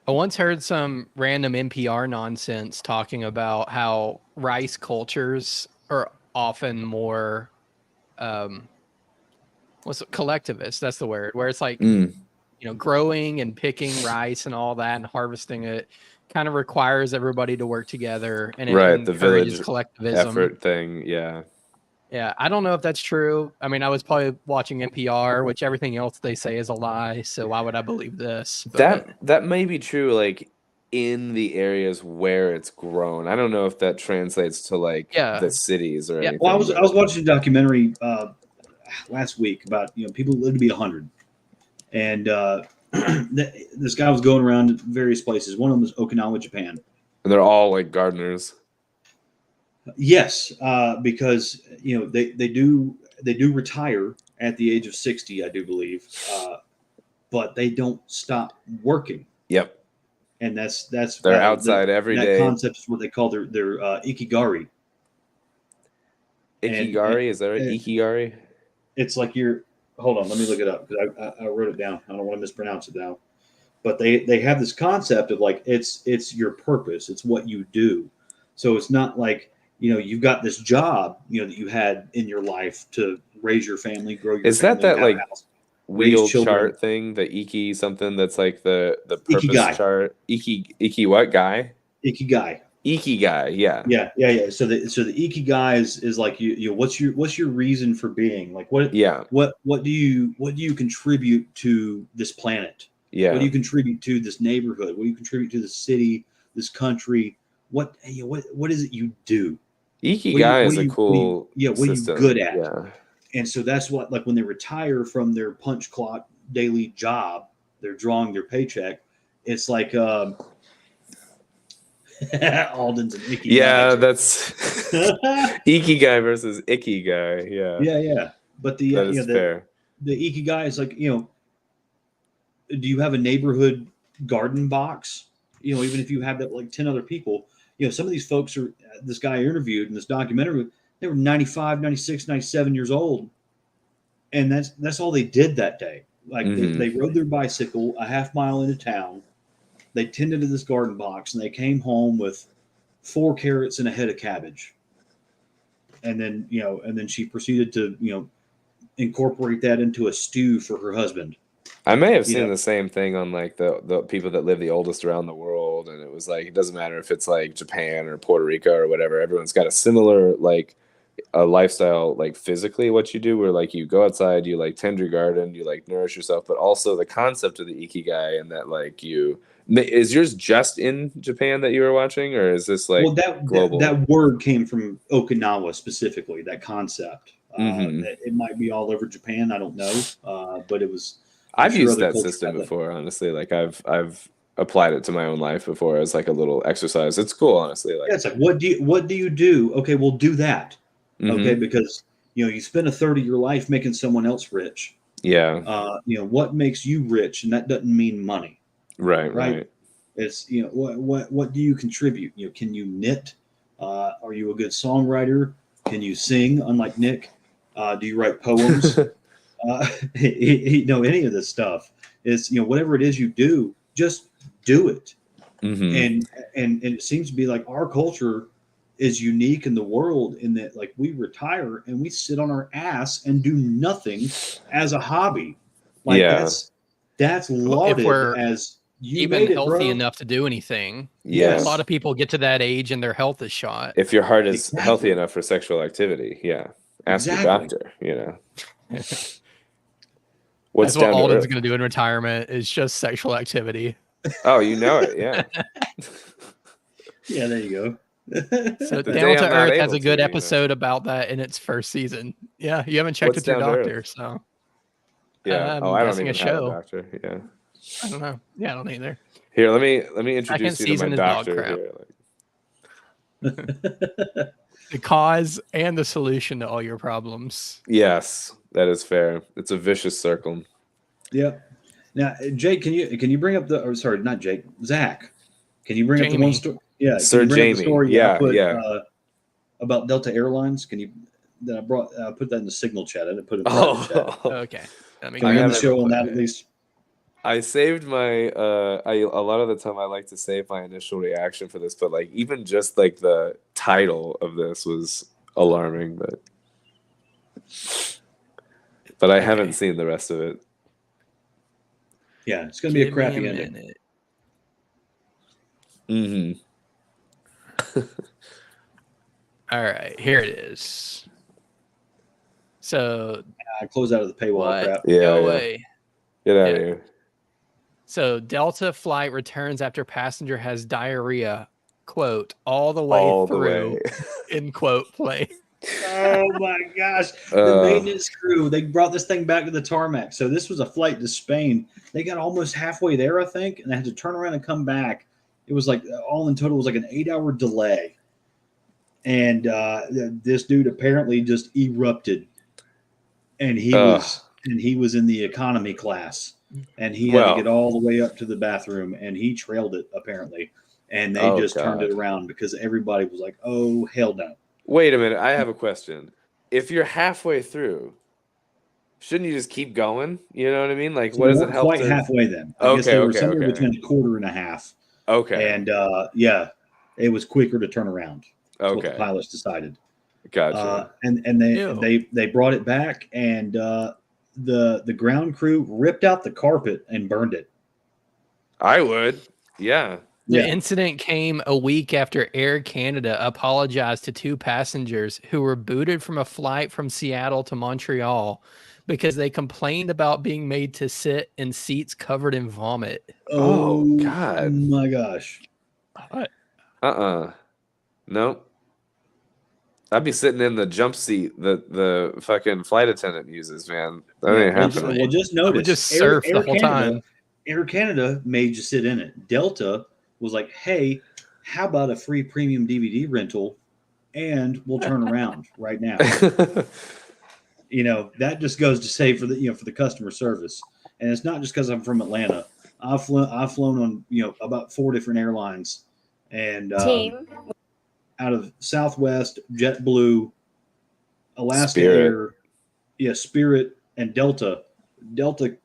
I once heard some random NPR nonsense talking about how rice cultures are often more, collectivist? That's the word. Where it's like, you know, growing and picking rice and all that and harvesting it kind of requires everybody to work together, and it Right, the encourages village collectivism. effort thing, yeah. Yeah, I don't know if that's true. I mean, I was probably watching NPR, which everything else they say is a lie. So why would I believe this? But That may be true, like in the areas where it's grown. I don't know if that translates to like the cities or anything. Well, I was watching a documentary last week about, you know, people who live to be 100, and this guy was going around various places. One of them was Okinawa, Japan. And they're all like gardeners. Yes, because, you know, they do retire at the age of 60, I do believe, but they don't stop working. Yep. And that's They're outside every that day. concept is what they call their ikigari. Ikigari? Is that right? Ikigari? It's like hold on, let me look it up because I wrote it down. I don't want to mispronounce it now. But they have this concept of like it's your purpose, it's what you do. So it's not like, you know, you've got this job, you know, that you had in your life to raise your family, grow your Is family, that have a like house, wheel raise children. chart thing? The Iki something that's like the purpose Ikigai. chart? Iki what guy? Ikigai. Ikigai, yeah. Yeah. So the ikigai is like you know, what's your reason for being? Like what do you contribute to this planet? Yeah. What do you contribute to this neighborhood? What do you contribute to the city, this country? What is it you do? Ikigai is a cool what are you system. good at? Yeah. And so that's what, like when they retire from their punch clock daily job, they're drawing their paycheck. It's like Alden's an Ikigai. Yeah, that's Ikigai versus Ikigai. Yeah. Yeah. But that is fair. the ikigai is like, do you have a neighborhood garden box? Even if you have that like 10 other people, some of these folks are, this guy I interviewed in this documentary, they were 95, 96, 97 years old. And that's all they did that day. Like they rode their bicycle a half mile into town. They tended to this garden box and they came home with 4 carrots and a head of cabbage. And then, and then she proceeded to, incorporate that into a stew for her husband. I may have seen the same thing on like the people that live the oldest around the world, and it was like it doesn't matter if it's like Japan or Puerto Rico or whatever. Everyone's got a similar like a lifestyle, like physically what you do, where like you go outside, you like tend your garden, you like nourish yourself, but also the concept of the ikigai and that like is yours just in Japan that you were watching, or is this like global? That word came from Okinawa specifically. That concept. It might be all over Japan. I don't know, but it was. I've used that system before, honestly. Like I've applied it to my own life before as like a little exercise. It's cool, honestly. Like it's like what do you do? Okay, we'll do that. Okay, because you spend a third of your life making someone else rich. Yeah. What makes you rich, and that doesn't mean money. Right. It's what do you contribute? Can you knit? Are you a good songwriter? Can you sing? Unlike Nick, do you write poems? Any of this stuff is whatever it is you do, just do it. And it seems to be like our culture is unique in the world in that like we retire and we sit on our ass and do nothing as a hobby. Like that's lauded as you even made it, healthy bro. enough to do anything. Yeah. A lot of people get to that age and their health is shot. If your heart is healthy enough for sexual activity, ask your doctor. That's what Alden's going to do in retirement is just sexual activity. Oh, you know it, yeah. Yeah, there you go. So Down to Earth has a good episode about that in its first season. Yeah, you haven't checked with your doctor, so. Yeah. I don't even have a doctor. Yeah. I don't know. Yeah, I don't either. Here, let me introduce you to my doctor here. The cause and the solution to all your problems. Yes, that is fair. It's a vicious circle. Yep. Now, Jake, can you bring up not Jake, Zach? Can you bring up the one story? Yeah, Sir Jamie. Story about Delta Airlines. Can you? That I put that in the Signal chat. I didn't put it in the chat. Okay. Can we end the show on that at least? I saved my a lot of the time I like to save my initial reaction for this, but like even just like the title of this was alarming, but I haven't seen the rest of it. Yeah, it's gonna be a crappy ending. All right, here it is. So close out of the paywall crap. Go away. Get out of here. So Delta flight returns after passenger has diarrhea, quote, all the way through, end quote, plane. Oh my gosh. The maintenance crew, they brought this thing back to the tarmac. So this was a flight to Spain. They got almost halfway there, I think, and they had to turn around and come back. It was like all in total was like an 8-hour delay. And this dude apparently just erupted. And he was in the economy class. And he had to get all the way up to the bathroom, and he trailed it apparently. And they just turned it around because everybody was like, "Oh, hell no!" Wait a minute, I have a question. If you're halfway through, shouldn't you just keep going? You know what I mean? Like, what does it help? Quite halfway then. I guess they were somewhere between a quarter and a half. Okay. And it was quicker to turn around. That's what the Okay. pilots decided. Gotcha. And they brought it back, and the ground crew ripped out the carpet and burned it. I would. Yeah. The incident came a week after Air Canada apologized to 2 passengers who were booted from a flight from Seattle to Montreal because they complained about being made to sit in seats covered in vomit. Oh God. My gosh. Nope. I'd be sitting in the jump seat that the fucking flight attendant uses, man. That ain't happening. Well, just notice. I would just surf the whole time. Air Canada made you sit in it. Delta was like, hey, how about a free premium DVD rental, and we'll turn around right now. that just goes to say for the customer service. And it's not just because I'm from Atlanta. I've flown on about 4 different airlines, and out of Southwest, JetBlue, Alaska Spirit. Air, Spirit, and Delta. Delta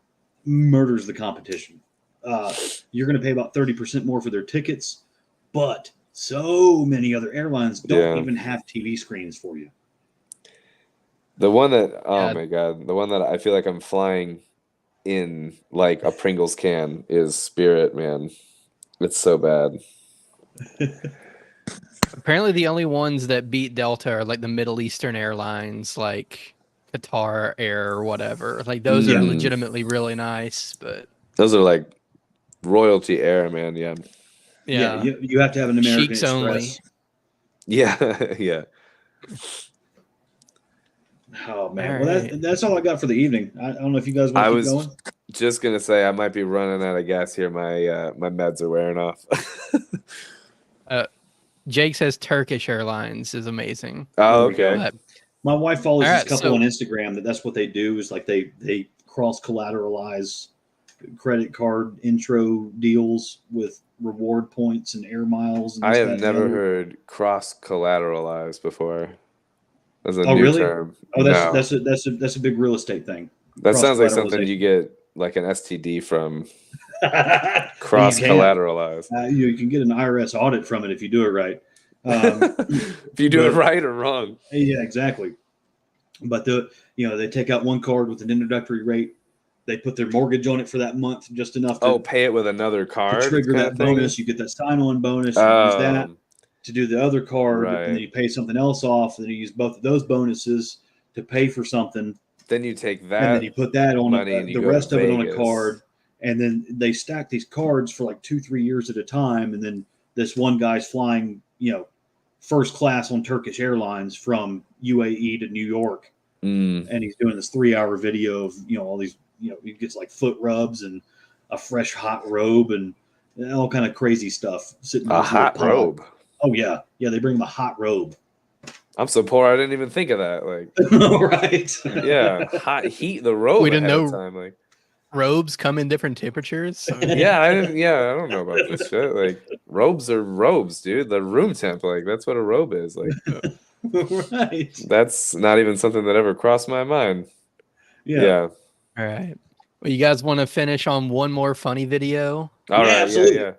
murders the competition. You're going to pay about 30% more for their tickets, but so many other airlines don't even have TV screens for you. The one that, oh my God, the one that I feel like I'm flying in like a Pringles can is Spirit, man. It's so bad. Apparently, the only ones that beat Delta are like the Middle Eastern airlines, like Qatar Air or whatever. Like those are legitimately really nice, but those are like royalty air, man. Yeah. Yeah, you have to have an American Cheeks Express. only. Yeah, yeah. Oh man, well that's all I got for the evening. I don't know if you guys want to keep going. Just gonna say I might be running out of gas here. My meds are wearing off. Jake says Turkish Airlines is amazing. Oh, okay. My wife follows this couple on Instagram that's what they do is like they cross collateralize credit card intro deals with reward points and air miles. And I have never heard cross collateralized before. That's a new really? term. Oh, that's a big real estate thing. That sounds like something you get like an STD from. Cross collateralized. You can get an IRS audit from it if you do it right. If you do it right or wrong. Yeah, exactly. But they take out one card with an introductory rate. They put their mortgage on it for that month, just enough to pay it with another card. To trigger that bonus. You get that sign-on bonus. You use that to do the other card, and then you pay something else off. And then you use both of those bonuses to pay for something. Then you take that, and then you put that on the rest of it on a card. And then they stack these cards for like 2-3 years at a time. And then this one guy's flying, first class on Turkish Airlines from UAE to New York. And he's doing this 3-hour video of, all these, he gets like foot rubs and a fresh hot robe and all kind of crazy stuff. Sitting a hot robe. Oh yeah. Yeah. They bring him a hot robe. I'm so poor. I didn't even think of that. Like, right. Yeah. Hot heat the robe. We didn't know time. Like, robes come in different temperatures. I don't know about this shit. Like robes are robes, dude. The room temp, like that's what a robe is. Like right. That's not even something that ever crossed my mind. Yeah. All right. Well, you guys want to finish on one more funny video? All right. Absolutely. Yeah.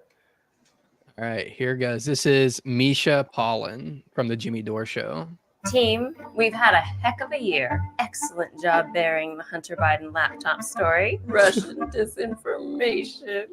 All right, here goes. This is Misha Pollan from the Jimmy Dore Show. Team, we've had a heck of a year. Excellent job bearing the Hunter Biden laptop story. Russian disinformation.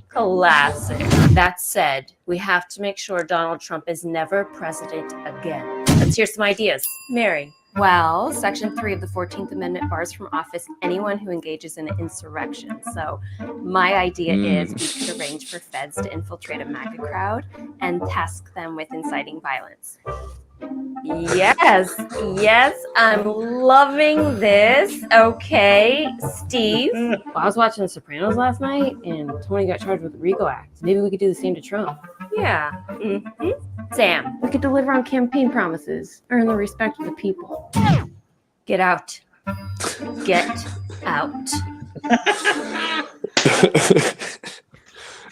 Classic. That said, we have to make sure Donald Trump is never president again. Let's hear some ideas. Mary. Well, Section 3 of the 14th Amendment bars from office anyone who engages in an insurrection. So my idea is we could arrange for feds to infiltrate a MAGA crowd and task them with inciting violence. Yes, I'm loving this. Okay, Steve. Well, I was watching The Sopranos last night, and Tony got charged with the RICO Act. Maybe we could do the same to Trump. Yeah. Sam, we could deliver on campaign promises, earn the respect of the people. Get out. Get out.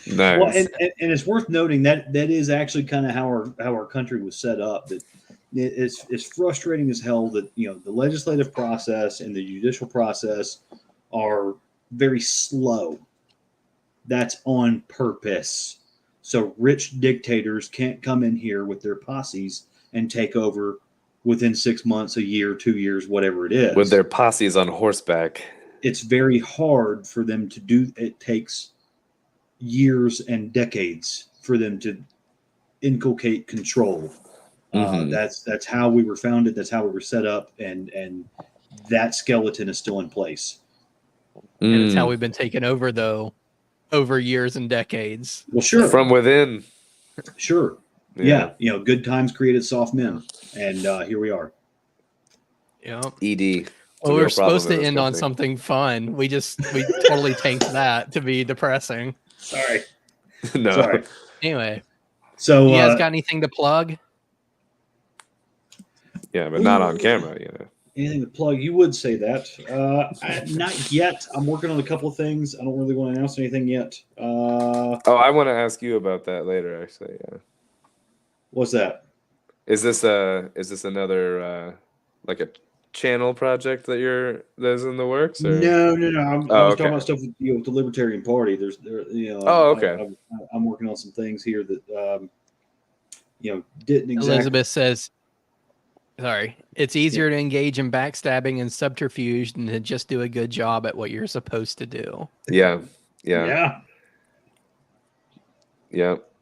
Nice. Well, and it's worth noting that is actually kind of how our country was set up. That it's frustrating as hell that the legislative process and the judicial process are very slow. That's on purpose. So rich dictators can't come in here with their posses and take over within 6 months, a year, 2 years, whatever it is. With their posses on horseback. It's very hard for them to do. It takes years and decades for them to inculcate control. That's how we were founded. That's how we were set up, and that skeleton is still in place. And it's how we've been taken over, though, over years and decades. Well, sure, from within. Sure, yeah. Good times created soft men, and here we are. Yeah. ED. Well, we were supposed to end on something fun. We totally tanked that to be depressing. Sorry. No. Sorry. Anyway. So you guys got anything to plug? Yeah, but not on camera, Anything to plug? You would say that. Not yet. I'm working on a couple of things. I don't really want to announce anything yet. Oh, I want to ask you about that later. Actually, yeah. What's that? Is this another like a channel project that's in the works? Or? No. I was okay. talking about stuff with the Libertarian Party. I'm working on some things here that didn't exactly. Elizabeth says, sorry, it's easier to engage in backstabbing and subterfuge than to just do a good job at what you're supposed to do. Yeah.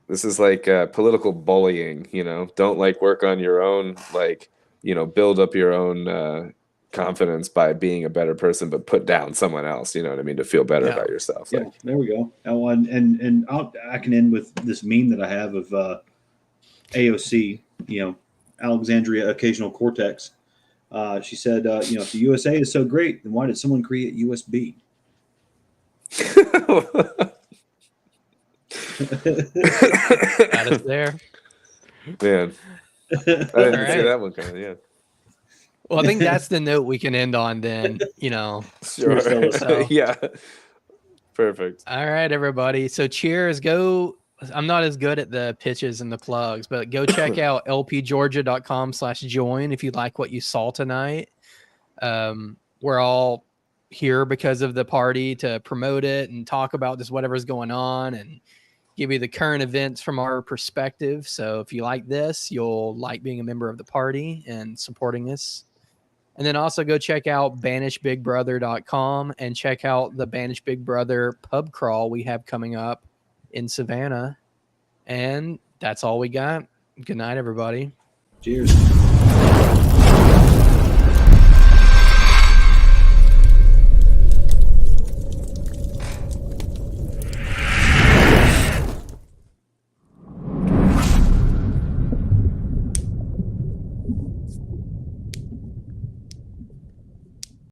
This is like political bullying, don't work on your own, build up your own confidence by being a better person, but put down someone else, you know what I mean, to feel better about yourself. Yeah, there we go. Oh, and I can end with this meme that I have of AOC, Alexandria Occasional Cortex. She said, if the USA is so great, then why did someone create USB? That is there. Man. I didn't see that one coming, yeah. Well, I think that's the note we can end on then, Sure. So. Yeah. Perfect. All right, everybody. So cheers. Go. I'm not as good at the pitches and the plugs, but go check out lpgeorgia.com/join if you like what you saw tonight. We're all here because of the party to promote it and talk about just whatever's going on and give you the current events from our perspective. So if you like this, you'll like being a member of the party and supporting us. And then also go check out banishbigbrother.com and check out the Banish Big Brother pub crawl we have coming up in Savannah. And that's all we got. Good night, everybody. Cheers.